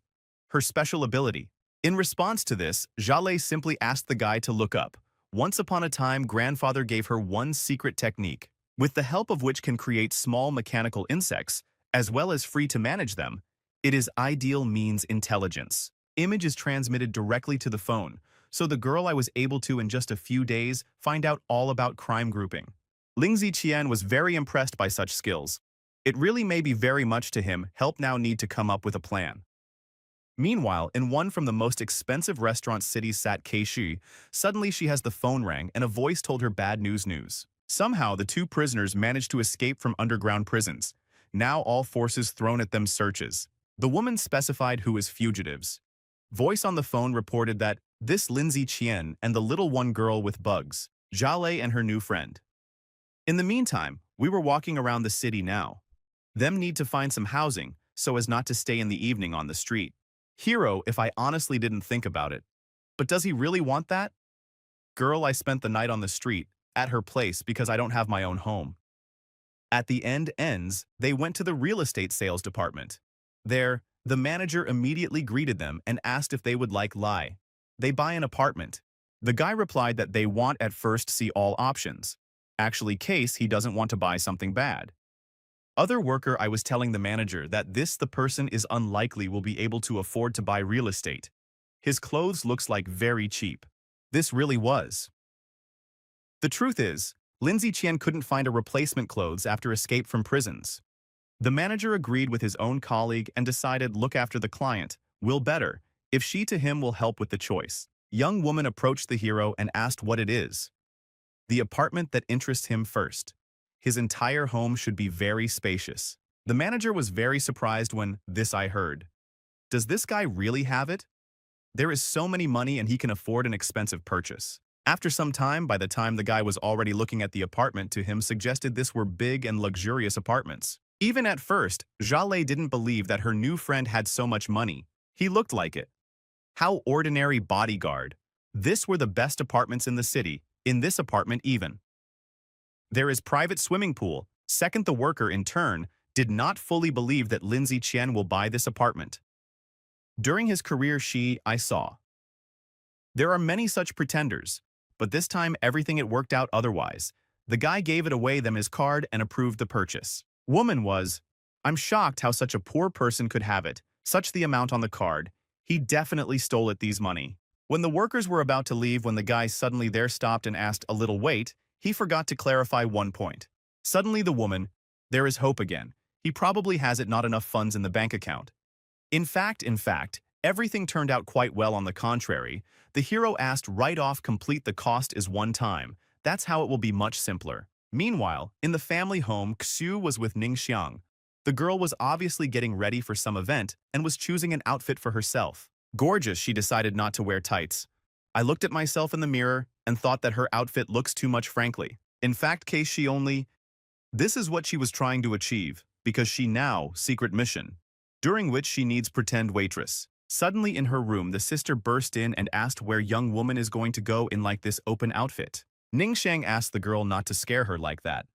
S1: her special ability. In response to this, Jaleh simply asked the guy to look up. Once upon a time, grandfather gave her one secret technique, with the help of which can create small mechanical insects, as well as free to manage them. It is ideal means intelligence. Image is transmitted directly to the phone, so the girl I was able to in just a few days find out all about crime grouping. Ling Ziqian was very impressed by such skills. It really may be very much to him, help now need to come up with a plan. Meanwhile, in one from the most expensive restaurant cities sat Keishi, suddenly she has the phone rang and a voice told her bad news. Somehow, the two prisoners managed to escape from underground prisons. Now all forces thrown at them searches. The woman specified who is fugitives. Voice on the phone reported that this Lindsay Qian and the little one girl with bugs, Jaleh and her new friend. In the meantime, we were walking around the city now. Them need to find some housing so as not to stay in the evening on the street. Hero if I honestly didn't think about it. But does he really want that? Girl, I spent the night on the street, at her place because I don't have my own home. At the ends, they went to the real estate sales department. There, the manager immediately greeted them and asked if they would like lie. They buy an apartment. The guy replied that they want at first see all options. Actually, case he doesn't want to buy something bad. Other worker I was telling the manager that the person is unlikely will be able to afford to buy real estate. His clothes looks like very cheap. This really was. The truth is, Lindsay Qian couldn't find a replacement clothes after escape from prisons. The manager agreed with his own colleague and decided look after the client, will better, if she to him will help with the choice. Young woman approached the hero and asked what it is. The apartment that interests him first. His entire home should be very spacious. The manager was very surprised when this I heard. Does this guy really have it? There is so many money and he can afford an expensive purchase. After some time, by the time the guy was already looking at the apartment to him suggested this were big and luxurious apartments. Even at first, Jaleh didn't believe that her new friend had so much money. He looked like it. How ordinary bodyguard. This were the best apartments in the city, in this apartment even. There is private swimming pool. Second, the worker, in turn, did not fully believe that Lindsay Qian will buy this apartment. During his career I saw. There are many such pretenders, but this time everything it worked out otherwise. The guy gave it away them his card and approved the purchase. Woman was, I'm shocked how such a poor person could have it, such the amount on the card. He definitely stole it these money. When the workers were about to leave when the guy suddenly there stopped and asked a little wait, he forgot to clarify one point. Suddenly the woman, there is hope again. He probably has it not enough funds in the bank account. In fact, everything turned out quite well on the contrary. The hero asked right off complete the cost is one time. That's how it will be much simpler. Meanwhile, in the family home, Xu was with Ning Xiang. The girl was obviously getting ready for some event and was choosing an outfit for herself. Gorgeous, she decided not to wear tights. I looked at myself in the mirror and thought that her outfit looks too much frankly. In fact, case she only... This is what she was trying to achieve, because she now, secret mission, during which she needs pretend waitress. Suddenly in her room, the sister burst in and asked where young woman is going to go in like this open outfit. Ning Shang asked the girl not to scare her like that.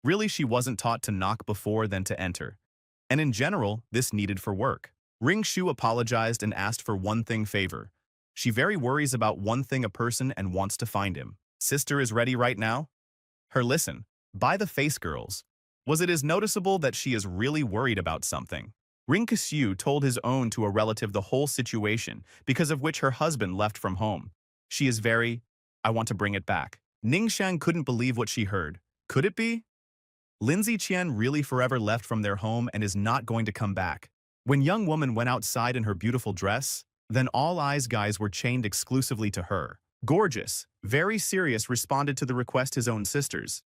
S1: Really, she wasn't taught to knock before then to enter. And in general, this needed for work. Ring Shu apologized and asked for one thing favor. She very worries about one thing a person and wants to find him. Sister is ready right now? Her listen. By the face girls. Was it is noticeable that she is really worried about something. Ring Xiu told his own to a relative the whole situation, because of which her husband left from home. She is very, I want to bring it back. Ning Shang couldn't believe what she heard. Could it be? Lindsay Qian really forever left from their home and is not going to come back. When young woman went outside in her beautiful dress, then all eyes guys were chained exclusively to her. Gorgeous, very serious responded to the request his own sisters.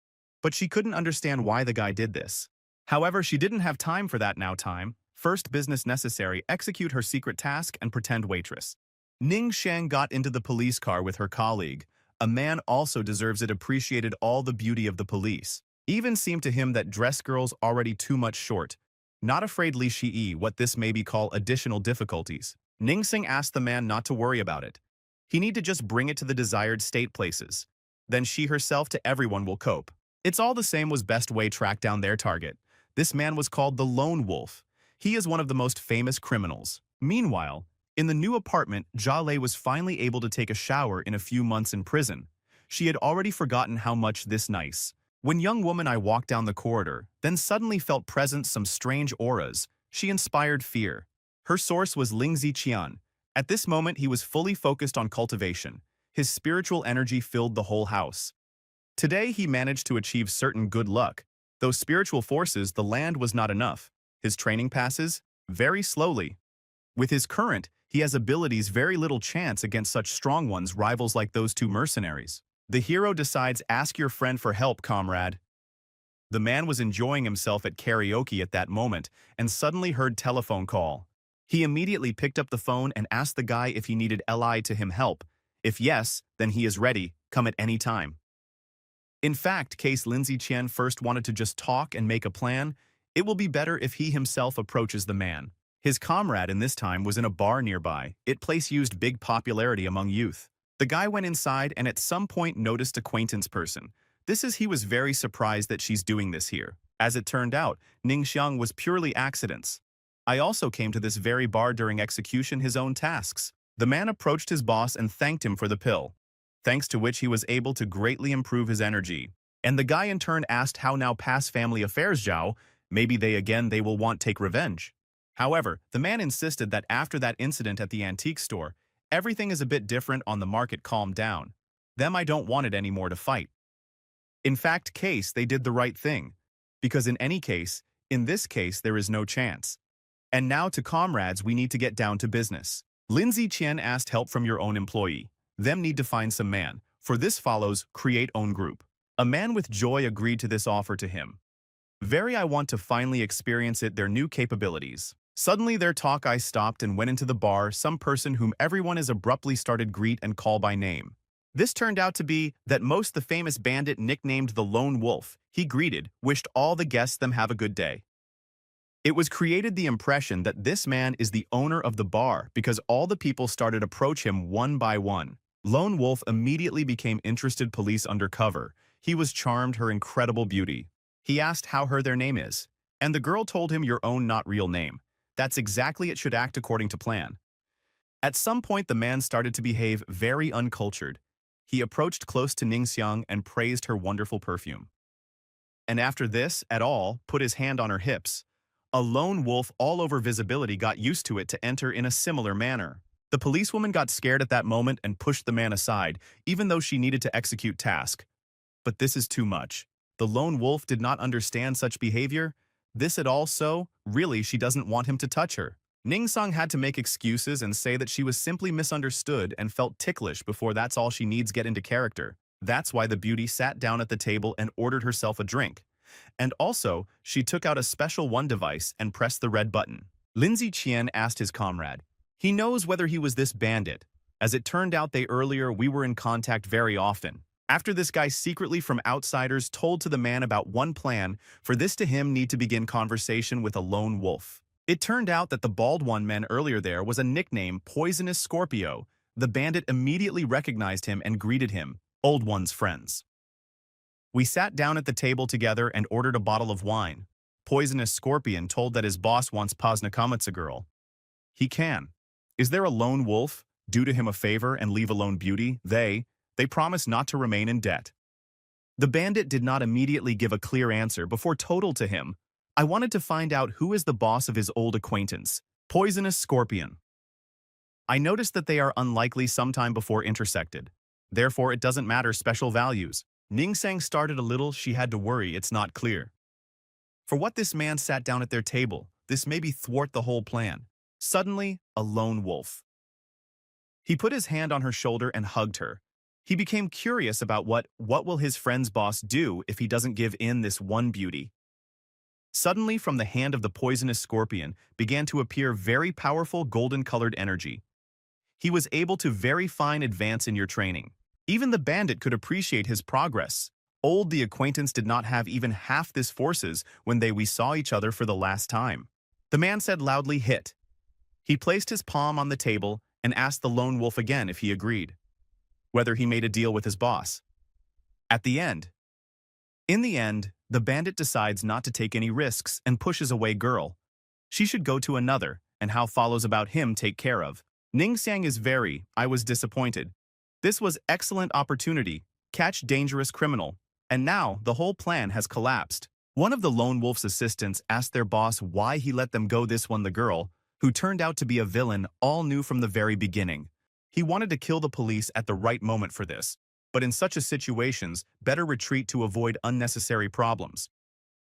S1: But she couldn't understand why the guy did this. However, she didn't have time for that now time. First business necessary, execute her secret task and pretend waitress. Ning Shang got into the police car with her colleague. A man also deserves it appreciated all the beauty of the police. Even seemed to him that dress girls already too much short. Not afraid Li Shii what this may be called additional difficulties. Ning Sing asked the man not to worry about it. He need to just bring it to the desired state places. Then she herself to everyone will cope. It's all the same was best way track down their target. This man was called the Lone Wolf. He is one of the most famous criminals. Meanwhile, in the new apartment, Jale was finally able to take a shower in a few months in prison. She had already forgotten how much this nice. When young woman I walked down the corridor, then suddenly felt present some strange auras. She inspired fear. Her source was Ling Ziqian. At this moment, he was fully focused on cultivation. His spiritual energy filled the whole house. Today, he managed to achieve certain good luck. Though spiritual forces, the land was not enough. His training passes very slowly. With his current, he has abilities very little chance against such strong ones, rivals like those two mercenaries. The hero decides, ask your friend for help, comrade. The man was enjoying himself at karaoke at that moment and suddenly heard telephone call. He immediately picked up the phone and asked the guy if he needed Li to him help. If yes, then he is ready, come at any time. In fact, case Lindsay Chen first wanted to just talk and make a plan, it will be better if he himself approaches the man. His comrade in this time was in a bar nearby. It place used big popularity among youth. The guy went inside and at some point noticed acquaintance person. He was very surprised that she's doing this here. As it turned out, Ning Xiang was purely accidents. I also came to this very bar during execution his own tasks. The man approached his boss and thanked him for the pill, thanks to which he was able to greatly improve his energy. And the guy in turn asked how now past family affairs Zhao, maybe they will want take revenge. However, the man insisted that after that incident at the antique store, everything is a bit different on the market calmed down. Them I don't want it anymore to fight. In fact, they did the right thing. Because in this case, there is no chance. And now to comrades, we need to get down to business. Lindsay Chen asked help from your own employee. Them need to find some man. For this follows, create own group. A man with joy agreed to this offer to him. I want to finally experience it, their new capabilities. Suddenly their talk I stopped and went into the bar, some person whom everyone is abruptly started greet and call by name. This turned out to be that most the famous bandit nicknamed the Lone Wolf. He greeted, wished all the guests them have a good day. It was created the impression that this man is the owner of the bar because all the people started approach him one by one. Lone Wolf immediately became interested police undercover. He was charmed her incredible beauty. He asked how their name is, and the girl told him your own not real name. That's exactly it should act according to plan. At some point the man started to behave very uncultured. He approached close to Ning Xiang and praised her wonderful perfume. And after this, at all, put his hand on her hips. A lone wolf all over visibility got used to it to enter in a similar manner. The policewoman got scared at that moment and pushed the man aside, even though she needed to execute task. But this is too much. The lone wolf did not understand such behavior. This at all so, really she doesn't want him to touch her. Ning Song had to make excuses and say that she was simply misunderstood and felt ticklish before that's all she needs get into character. That's why the beauty sat down at the table and ordered herself a drink. And also, she took out a special one device and pressed the red button. Lindsay Qian asked his comrade. He knows whether he was this bandit. As it turned out we were in contact very often. After this guy secretly from outsiders told to the man about one plan, for this to him need to begin conversation with a lone wolf. It turned out that the bald one man earlier there was a nickname Poisonous Scorpio. The bandit immediately recognized him and greeted him, old one's friends. We sat down at the table together and ordered a bottle of wine. Poisonous Scorpion told that his boss wants Paznakamatsa girl. He can. Is there a lone wolf? Do to him a favor and leave alone beauty. They promise not to remain in debt. The bandit did not immediately give a clear answer before total to him. I wanted to find out who is the boss of his old acquaintance, Poisonous Scorpion. I noticed that they are unlikely sometime before intersected. Therefore, it doesn't matter special values. Ning Sang started a little, she had to worry, it's not clear. For what this man sat down at their table, this maybe thwart the whole plan. Suddenly, a lone wolf. He put his hand on her shoulder and hugged her. He became curious about what will his friend's boss do if he doesn't give in this one beauty. Suddenly, from the hand of the poisonous scorpion began to appear very powerful golden-colored energy. He was able to very fine advance in your training. Even the bandit could appreciate his progress. The acquaintance did not have even half this forces when we saw each other for the last time. The man said loudly, hit. He placed his palm on the table and asked the lone wolf again if he agreed. Whether he made a deal with his boss. In the end, the bandit decides not to take any risks and pushes away girl. She should go to another, and how follows about him take care of. Ning Xiang is I was disappointed. This was excellent opportunity, catch dangerous criminal, and now the whole plan has collapsed. One of the lone wolf's assistants asked their boss why he let them go. This one, the girl, who turned out to be a villain, all knew from the very beginning. He wanted to kill the police at the right moment for this, but in such a situations, better retreat to avoid unnecessary problems.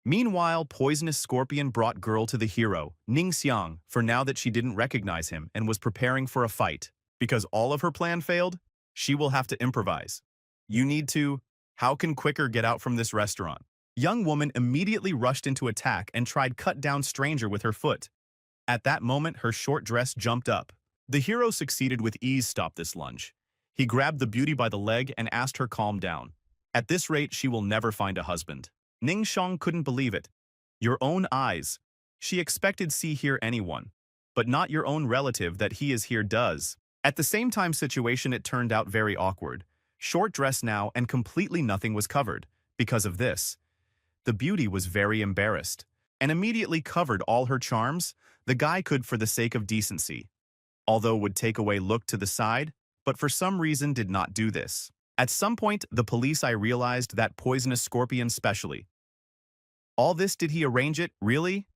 S1: Meanwhile, Poisonous Scorpion brought girl to the hero, Ning Xiang, for now that she didn't recognize him and was preparing for a fight. Because all of her plan failed, she will have to improvise. You need to, how can quicker get out from this restaurant? Young woman immediately rushed into attack and tried cut down stranger with her foot. At that moment, her short dress jumped up. The hero succeeded with ease stop this lunge. He grabbed the beauty by the leg and asked her calm down. At this rate, she will never find a husband. Ning Xiang couldn't believe it. Your own eyes. She expected see here anyone, but not your own relative that he is here does. At the same time situation it turned out very awkward. Short dress now and completely nothing was covered. Because of this, the beauty was very embarrassed and immediately covered all her charms. The guy could for the sake of decency, although would take away look to the side, but for some reason did not do this. At some point, the police I realized that Poisonous Scorpion specially. All this did he arrange it, really?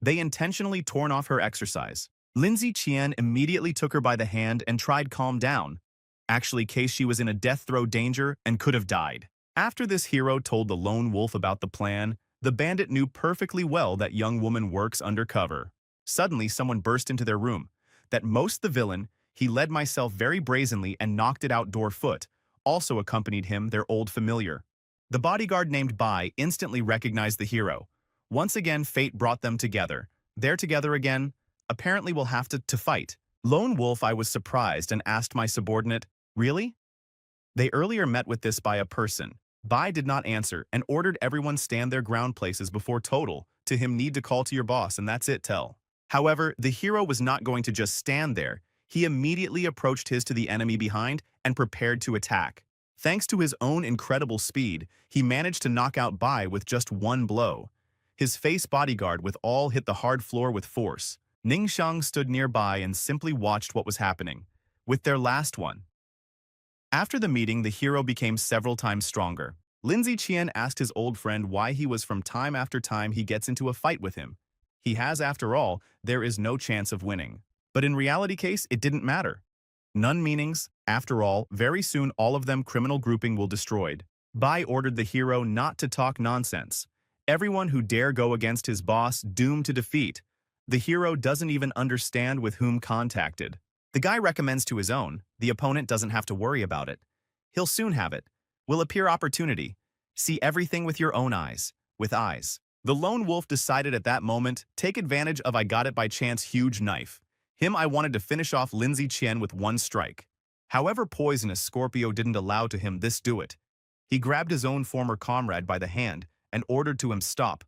S1: They intentionally torn off her exercise. Lindsay Qian immediately took her by the hand and tried calm down. Actually, case she was in a death throw danger and could have died. After this hero told the lone wolf about the plan, the bandit knew perfectly well that young woman works undercover. Suddenly, someone burst into their room. That most the villain, he led myself very brazenly and knocked it out door foot. Also accompanied him their old familiar. The bodyguard named Bai instantly recognized the hero. Once again, fate brought them together. They're together again. Apparently we'll have to fight. Lone wolf, I was surprised and asked my subordinate, really? They earlier met with this by a person. Bai did not answer and ordered everyone stand their ground places before total. To him need to call to your boss and that's it tell. However, the hero was not going to just stand there. He immediately approached his to the enemy behind and prepared to attack. Thanks to his own incredible speed, he managed to knock out Bai with just one blow. His face bodyguard with all hit the hard floor with force. Ning Xiang stood nearby and simply watched what was happening. With their last one. After the meeting, the hero became several times stronger. Lindsay Qian asked his old friend why he was from time after time he gets into a fight with him. He has, after all, there is no chance of winning. But in reality case, it didn't matter. None meanings, after all, very soon all of them criminal grouping will destroyed. Bai ordered the hero not to talk nonsense. Everyone who dare go against his boss doomed to defeat. The hero doesn't even understand with whom contacted. The guy recommends to his own, the opponent doesn't have to worry about it. He'll soon have it. Will appear opportunity. See everything with your own eyes. With eyes. The lone wolf decided at that moment, take advantage of I got it by chance huge knife. Him I wanted to finish off Lindsay Qian with one strike. However, Poisonous Scorpio didn't allow to him this do it. He grabbed his own former comrade by the hand and ordered to him stop.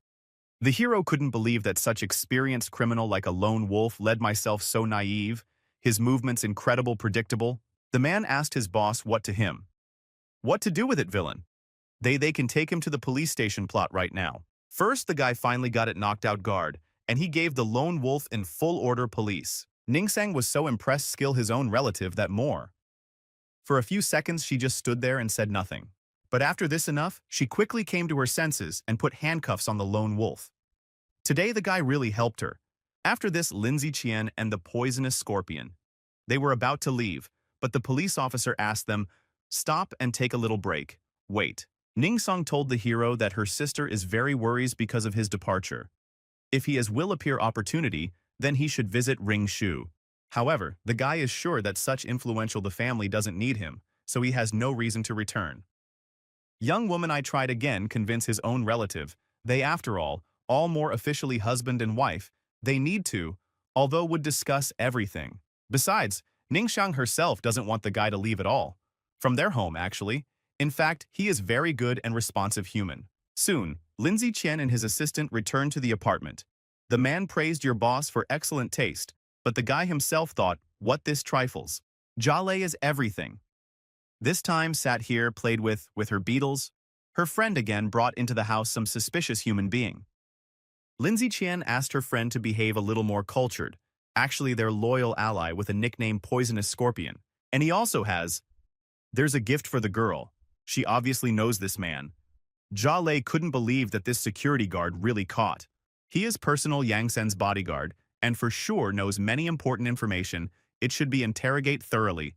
S1: The hero couldn't believe that such experienced criminal like a lone wolf led myself so naive, his movements incredible predictable. The man asked his boss what to him. What to do with it, villain? They can take him to the police station plot right now. First, the guy finally got it knocked out guard, and he gave the lone wolf in full order police. Ning Xiang was so impressed skill his own relative that more. For a few seconds she just stood there and said nothing. But after this enough, she quickly came to her senses and put handcuffs on the lone wolf. Today the guy really helped her. After this, Lindsay Qian and the Poisonous Scorpion. They were about to leave, but the police officer asked them, stop and take a little break. Wait. Ning Xiang told the hero that her sister is very worried because of his departure. If he has will appear opportunity, then he should visit Ring Shu. However, the guy is sure that such influential the family doesn't need him, so he has no reason to return. Young woman I tried again convince his own relative. They after all more officially husband and wife, they need to, although would discuss everything. Besides, Ning Xiang herself doesn't want the guy to leave at all. From their home, actually. In fact, he is very good and responsive human. Soon, Lindsay Qian and his assistant returned to the apartment. The man praised your boss for excellent taste, but the guy himself thought, what this trifles? Jale is everything. This time sat here, played with her beetles. Her friend again brought into the house some suspicious human being. Lindsay Qian asked her friend to behave a little more cultured. actually their loyal ally with a nickname Poisonous Scorpion. And he also has, there's a gift for the girl. She obviously knows this man. Jia Lei couldn't believe that this security guard really caught. He is personal Yang Sen's bodyguard, and for sure knows many important information. It should be interrogate thoroughly.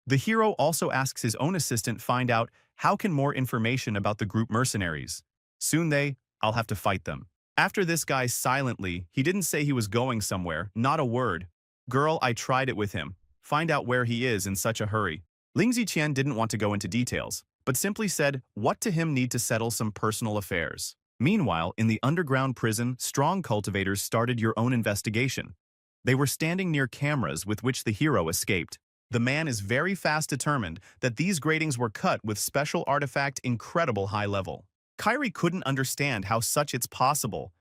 S1: The hero also asks his own assistant find out how can more information about the group mercenaries. Soon I'll have to fight them. After this guy silently, he didn't say he was going somewhere, not a word. Girl, I tried it with him. Find out where he is in such a hurry. Ling Ziqian didn't want to go into details, but simply said what to him need to settle some personal affairs. Meanwhile, in the underground prison, strong cultivators started your own investigation. They were standing near cameras with which the hero escaped. The man is very fast determined that these gratings were cut with special artifact incredible high level. Kyrie couldn't understand how such it's possible.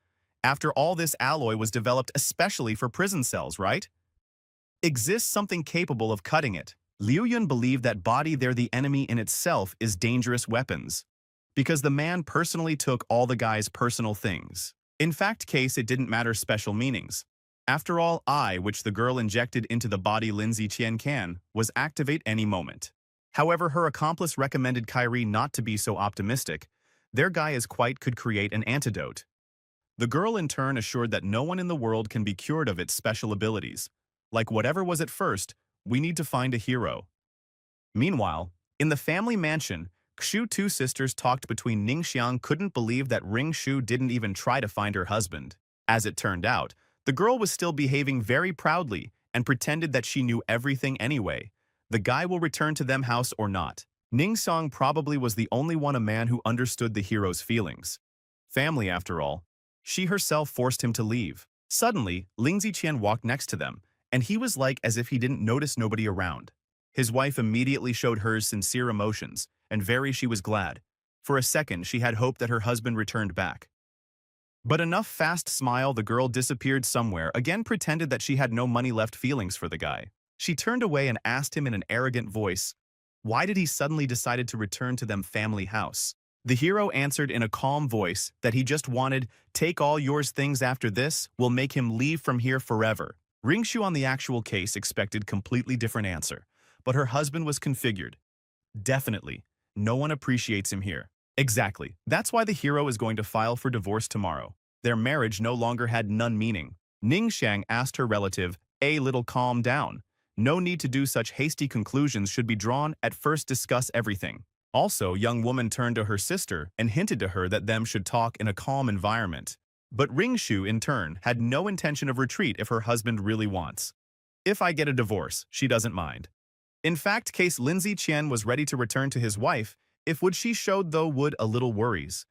S1: After all, this alloy was developed especially for prison cells, right? Exists something capable of cutting it. Liu Yun believed that body there the enemy in itself is dangerous weapons, because the man personally took all the guy's personal things. In fact case it didn't matter special meanings. After all, which the girl injected into the body Lin Ziqian can, was activate any moment. However, her accomplice recommended Kyrie not to be so optimistic. Their guy is quite could create an antidote. The girl in turn assured that no one in the world can be cured of its special abilities. Like whatever was at first, we need to find a hero. Meanwhile, in the family mansion, Xu two sisters talked between Ningxiang couldn't believe that Ring Shu didn't even try to find her husband. As it turned out, the girl was still behaving very proudly and pretended that she knew everything anyway. The guy will return to them house or not. Ningxiang probably was the only one a man who understood the hero's feelings. Family after all. She herself forced him to leave. Suddenly, Ling Ziqian walked next to them, and he was like as if he didn't notice nobody around. His wife immediately showed hers sincere emotions, and very she was glad. For a second she had hoped that her husband returned back. But enough fast smile the girl disappeared somewhere, again pretended that she had no money left feelings for the guy. She turned away and asked him in an arrogant voice, why did he suddenly decided to return to them family house? The hero answered in a calm voice that he just wanted, take all yours things after this, will make him leave from here forever. Ringshu on the actual case expected completely different answer, but her husband was configured. Definitely, no one appreciates him here. Exactly, that's why the hero is going to file for divorce tomorrow. Their marriage no longer had none meaning. Ningxiang asked her relative, a little calm down. No need to do such hasty conclusions should be drawn, at first discuss everything. Also, young woman turned to her sister and hinted to her that them should talk in a calm environment. But Ringshu, in turn, had no intention of retreat if her husband really wants. If I get a divorce, she doesn't mind. In fact, case Lin Ziqian was ready to return to his wife, if would she showed though would a little worries.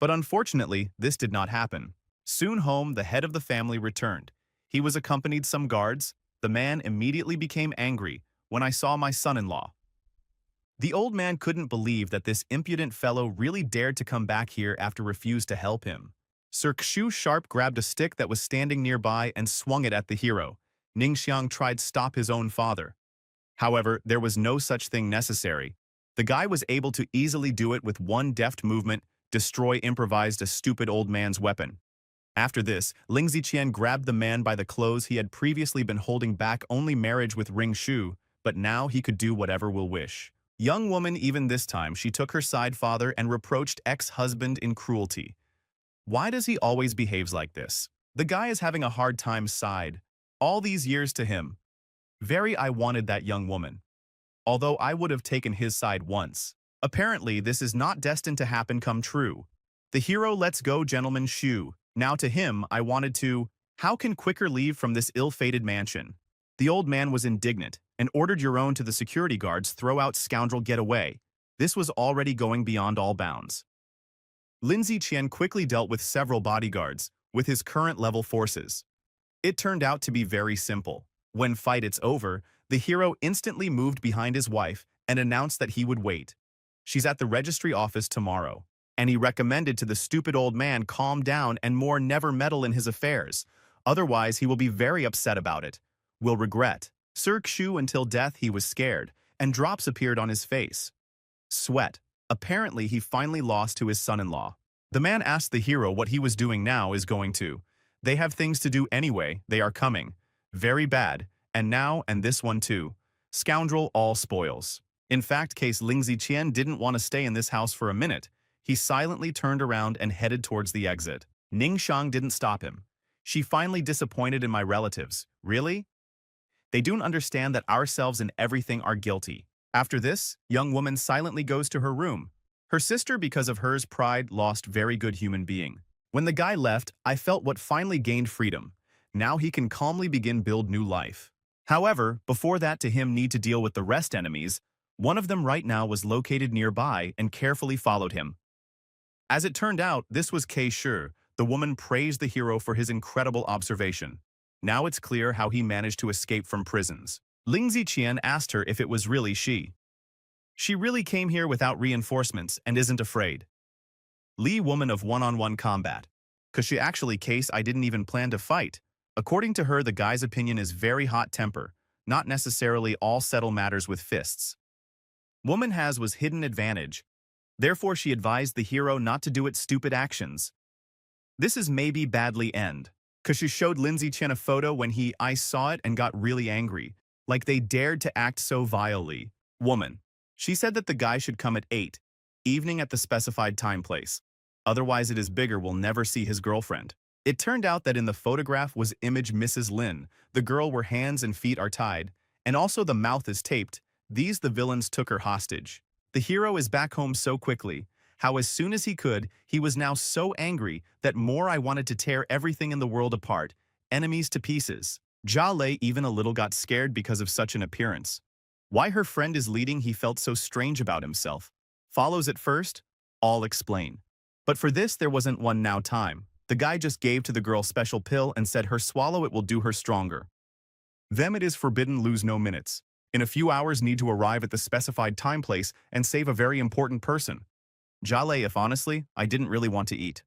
S1: But unfortunately, this did not happen. Soon home, the head of the family returned. He was accompanied some guards. The man immediately became angry when I saw my son-in-law. The old man couldn't believe that this impudent fellow really dared to come back here after refused to help him. Sir Xu sharp grabbed a stick that was standing nearby and swung it at the hero. Ningxiang tried to stop his own father. However, there was no such thing necessary. The guy was able to easily do it with one deft movement, destroy improvised a stupid old man's weapon. After this, Ling Ziqian grabbed the man by the clothes he had previously been holding back only marriage with Ring Shu, but now he could do whatever will wish. Young woman, even this time, she took her side father and reproached ex-husband in cruelty. Why does he always behaves like this? The guy is having a hard time side. All these years to him. Very I wanted that young woman. Although I would have taken his side once. Apparently, this is not destined to happen come true. The hero lets go gentleman Shu. Now to him, I wanted to, how can quicker leave from this ill-fated mansion? The old man was indignant and ordered your own to the security guards throw out scoundrel get away. This was already going beyond all bounds. Lin Ziqian quickly dealt with several bodyguards with his current level forces. It turned out to be very simple. When fight it's over, the hero instantly moved behind his wife and announced that he would wait. She's at the registry office tomorrow. And he recommended to the stupid old man calm down and more never meddle in his affairs. Otherwise, he will be very upset about it. Will regret. Sir Xu until death he was scared, and drops appeared on his face. Sweat. Apparently, he finally lost to his son-in-law. The man asked the hero what he was doing now is going to. They have things to do anyway, they are coming. Very bad. And now, and this one too. Scoundrel all spoils. In fact, case Ling Ziqian didn't want to stay in this house for a minute. He silently turned around and headed towards the exit. Ning Shang didn't stop him. She finally disappointed in my relatives. Really? They don't understand that ourselves and everything are guilty. After this, young woman silently goes to her room. Her sister, because of hers pride, lost very good human being. When the guy left, I felt what finally gained freedom. Now he can calmly begin build new life. However, before that to him need to deal with the rest enemies, one of them right now was located nearby and carefully followed him. As it turned out, this was Kei Shi. The woman praised the hero for his incredible observation. Now it's clear how he managed to escape from prisons. Ling Ziqian asked her if it was really she. She really came here without reinforcements and isn't afraid. Li woman of one-on-one combat. Cause she actually case I didn't even plan to fight. According to her, the guy's opinion is very hot temper, not necessarily all settle matters with fists. Woman has was hidden advantage. Therefore she advised the hero not to do its stupid actions. This is maybe badly end. Cause she showed Lindsay Chen a photo when I saw it and got really angry. Like they dared to act so vilely. Woman. She said that the guy should come at 8 evening at the specified time place. Otherwise it is bigger will never see his girlfriend. It turned out that in the photograph was image Mrs. Lin, the girl where hands and feet are tied, and also the mouth is taped. These the villains took her hostage. The hero is back home so quickly. How as soon as he could, he was now so angry that more I wanted to tear everything in the world apart, enemies to pieces. Jia Lei even a little got scared because of such an appearance. Why her friend is leading he felt so strange about himself. Follows at first? I'll explain. But for this there wasn't one now time. The guy just gave to the girl special pill and said her swallow it will do her stronger. Them it is forbidden lose no minutes. In a few hours need to arrive at the specified time place and save a very important person. Jia, if honestly, I didn't really want to eat.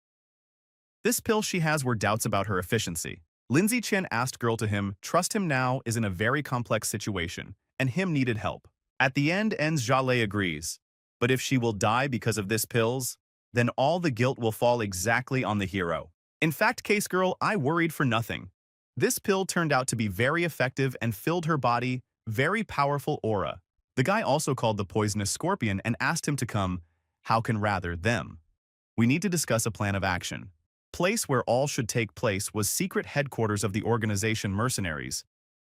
S1: This pill she has were doubts about her efficiency. Lindsay Chen asked girl to him, trust him now is in a very complex situation, and him needed help. At the end ends Jia agrees. But if she will die because of this pills, then all the guilt will fall exactly on the hero. In fact, case girl, I worried for nothing. This pill turned out to be very effective and filled her body, very powerful aura. The guy also called the poisonous scorpion and asked him to come, how can rather them. We need to discuss a plan of action. Place where all should take place was secret headquarters of the organization Mercenaries.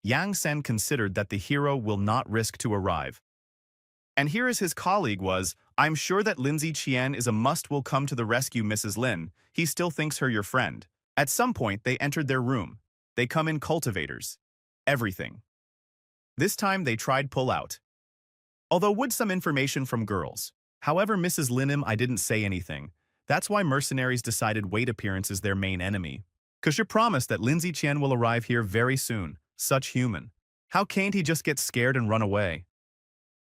S1: Yang Sen considered that the hero will not risk to arrive. And here is his colleague was, I'm sure that Lindsay Qian is a must will come to the rescue Mrs. Lin. He still thinks her your friend. At some point, they entered their room. They come in cultivators. Everything. This time they tried pull out. Although would some information from girls. However, Mrs. Linim I didn't say anything. That's why Mercenaries decided weight appearance is their main enemy. Cause you promised that Lindsay Qian will arrive here very soon. Such human. How can't he just get scared and run away?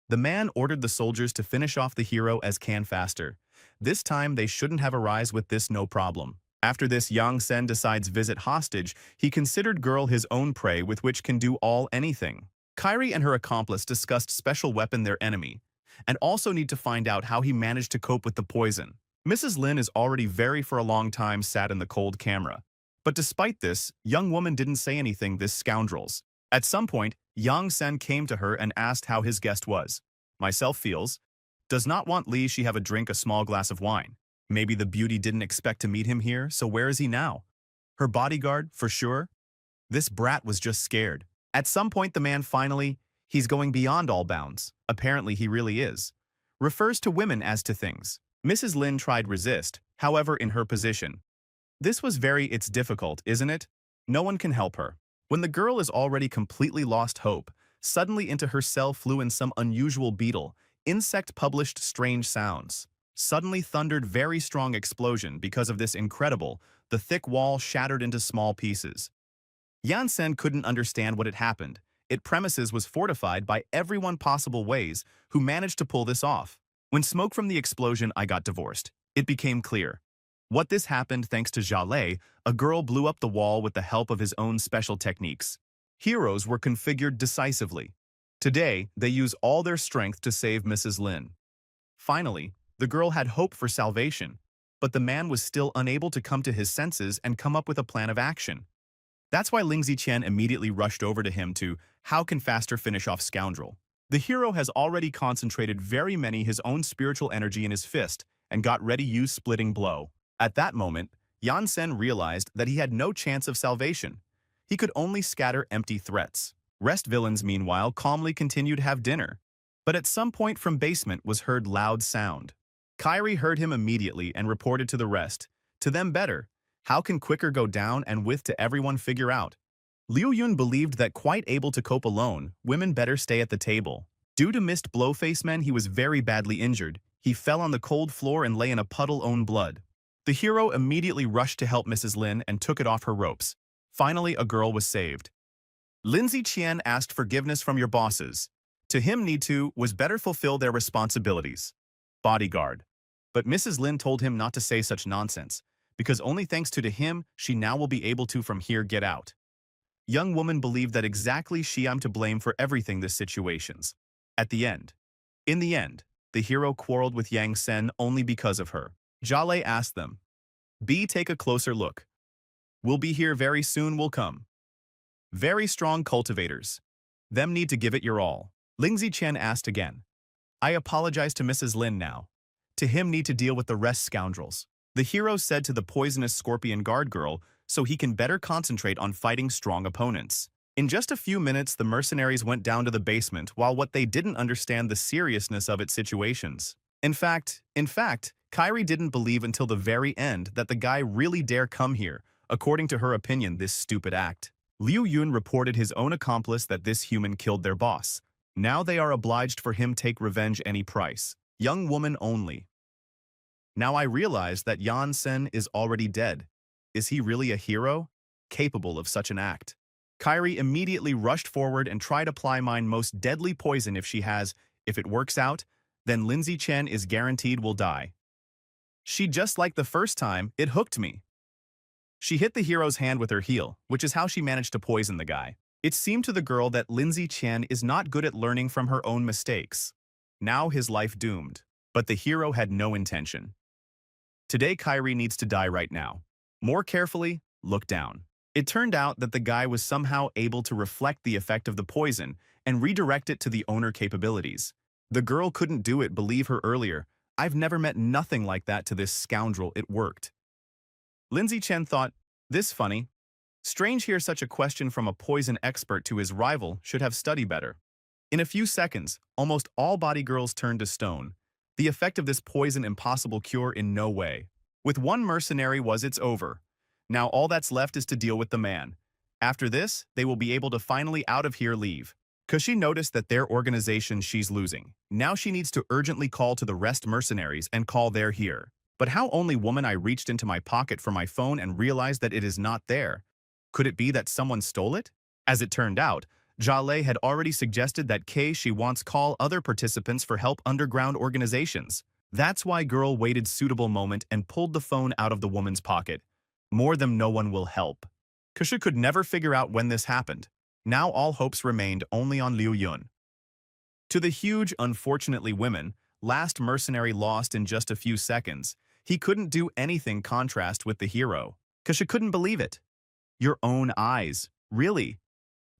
S1: The man ordered the soldiers to finish off the hero as can faster. This time they shouldn't have arise with this no problem. After this Yang Sen decides visit hostage, he considered girl his own prey with which can do all anything. Kyrie and her accomplice discussed special weapon their enemy, and also need to find out how he managed to cope with the poison. Mrs. Lin is already very for a long time sat in the cold camera. But despite this, young woman didn't say anything this scoundrels. At some point, Yang Sen came to her and asked how his guest was. Myself feels. Does not want Li she have a drink a small glass of wine. Maybe the beauty didn't expect to meet him here, so where is he now? Her bodyguard, for sure? This brat was just scared. At some point the man finally, he's going beyond all bounds. Apparently he really is. Refers to women as to things. Mrs. Lin tried resist, however in her position. This was it's difficult, isn't it? No one can help her. When the girl is already completely lost hope, suddenly into her cell flew in some unusual beetle. Insect published strange sounds. Suddenly thundered very strong explosion because of this incredible, the thick wall shattered into small pieces. Yansen couldn't understand what had happened. It premises was fortified by everyone possible ways who managed to pull this off. When smoke from the explosion I got divorced, it became clear. What this happened thanks to Jia Lei, a girl blew up the wall with the help of his own special techniques. Heroes were configured decisively. Today, they use all their strength to save Mrs. Lin. Finally, the girl had hope for salvation, but the man was still unable to come to his senses and come up with a plan of action. That's why Ling Ziqian immediately rushed over to him to, how can faster finish off scoundrel? The hero has already concentrated very many his own spiritual energy in his fist and got ready use splitting blow. At that moment, Yan Sen realized that he had no chance of salvation. He could only scatter empty threats. Rest villains, meanwhile, calmly continued to have dinner. But at some point from basement was heard loud sound. Kyrie heard him immediately and reported to the rest. To them better. How can quicker go down and with to everyone figure out? Liu Yun believed that quite able to cope alone, women better stay at the table. Due to missed blowface men, he was very badly injured. He fell on the cold floor and lay in a puddle own blood. The hero immediately rushed to help Mrs. Lin and took it off her ropes. Finally, a girl was saved. Lin Ziqian asked forgiveness from your bosses. To him need to was better fulfill their responsibilities. Bodyguard. But Mrs. Lin told him not to say such nonsense, because only thanks to him she now will be able to from here get out. Young woman believed that exactly she am to blame for everything this situations. In the end, the hero quarreled with Yang Sen only because of her. Jale asked them, B, take a closer look. We'll be here very soon will come. Very strong cultivators. Them need to give it your all. Ling Ziqian asked again. I apologize to Mrs. Lin now. To him need to deal with the rest scoundrels. The hero said to the poisonous scorpion guard girl so he can better concentrate on fighting strong opponents. In just a few minutes, the mercenaries went down to the basement while what they didn't understand the seriousness of its situations. In fact, Kyrie didn't believe until the very end that the guy really dare come here, according to her opinion, this stupid act. Liu Yun reported his own accomplice that this human killed their boss. Now they are obliged for him take revenge any price. Young woman only. Now I realize that Yan Sen is already dead. Is he really a hero? Capable of such an act? Kyrie immediately rushed forward and tried to apply mine most deadly poison if she has. If it works out, then Lin Ziqian is guaranteed will die. She just like the first time, it hooked me. She hit the hero's hand with her heel, which is how she managed to poison the guy. It seemed to the girl that Lin Ziqian is not good at learning from her own mistakes. Now his life doomed. But the hero had no intention. Today Kyrie needs to die right now. More carefully, look down. It turned out that the guy was somehow able to reflect the effect of the poison and redirect it to the owner capabilities. The girl couldn't do it, believe her earlier. I've never met nothing like that to this scoundrel, it worked. Lin Ziqian thought, this funny. Strange hear such a question from a poison expert to his rival should have studied better. In a few seconds, almost all body girls turned to stone. The effect of this poison impossible cure in no way. With one mercenary it's over. Now all that's left is to deal with the man. After this, they will be able to finally out of here leave. Cause she noticed that their organization she's losing. Now she needs to urgently call to the rest mercenaries and call they're here. But how only woman I reached into my pocket for my phone and realized that it is not there. Could it be that someone stole it? As it turned out, Jale had already suggested that she wants call other participants for help underground organizations. That's why girl waited suitable moment and pulled the phone out of the woman's pocket. More than no one will help. Kasha could never figure out when this happened. Now all hopes remained only on Liu Yun. To the huge, unfortunately women, last mercenary lost in just a few seconds. He couldn't do anything contrast with the hero. Kasha couldn't believe it. Your own eyes. Really?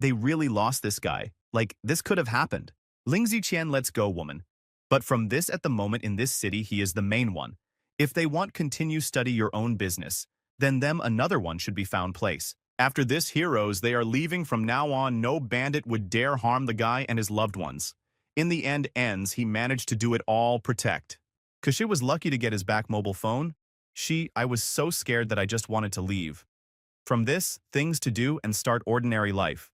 S1: They really lost this guy. Like, this could have happened. Ling Ziqian lets go woman. But from this at the moment in this city he is the main one. If they want continue study your own business, then them another one should be found place. After this heroes they are leaving from now on no bandit would dare harm the guy and his loved ones. In the end ends he managed to do it all protect. Kashi was lucky to get his back mobile phone. I was so scared that I just wanted to leave. From this, things to do and start ordinary life.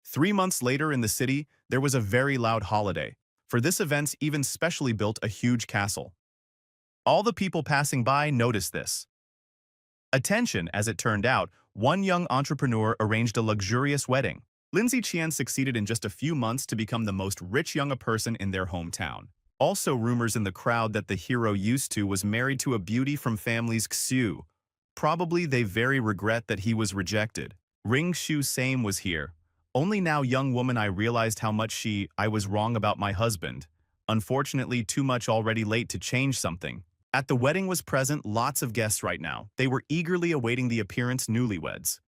S1: 3 months later in the city, there was a very loud holiday. For this event, even specially built a huge castle. All the people passing by noticed this. Attention, as it turned out, one young entrepreneur arranged a luxurious wedding. Lin Ziqian succeeded in just a few months to become the most rich young person in their hometown. Also rumors in the crowd that the hero used to was married to a beauty from families Xu. Probably they very regret that he was rejected. Ring Xu same was here. Only now young woman I realized how much I was wrong about my husband. Unfortunately too much already late to change something. At the wedding was present lots of guests right now. They were eagerly awaiting the appearance newlyweds.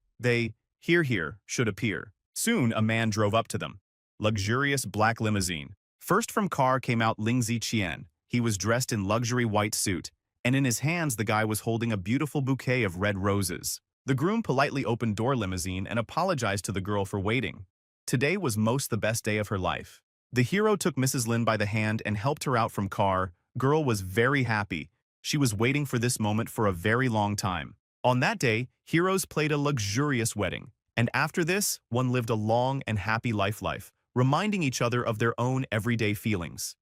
S1: Here should appear. Soon a man drove up to them. Luxurious black limousine. First from car came out Ling Ziqian. He was dressed in luxury white suit, and in his hands the guy was holding a beautiful bouquet of red roses. The groom politely opened door limousine and apologized to the girl for waiting. Today was most the best day of her life. The hero took Mrs. Lin by the hand and helped her out from car. Girl was very happy. She was waiting for this moment for a very long time. On that day, heroes played a luxurious wedding. And after this, one lived a long and happy life, reminding each other of their own everyday feelings.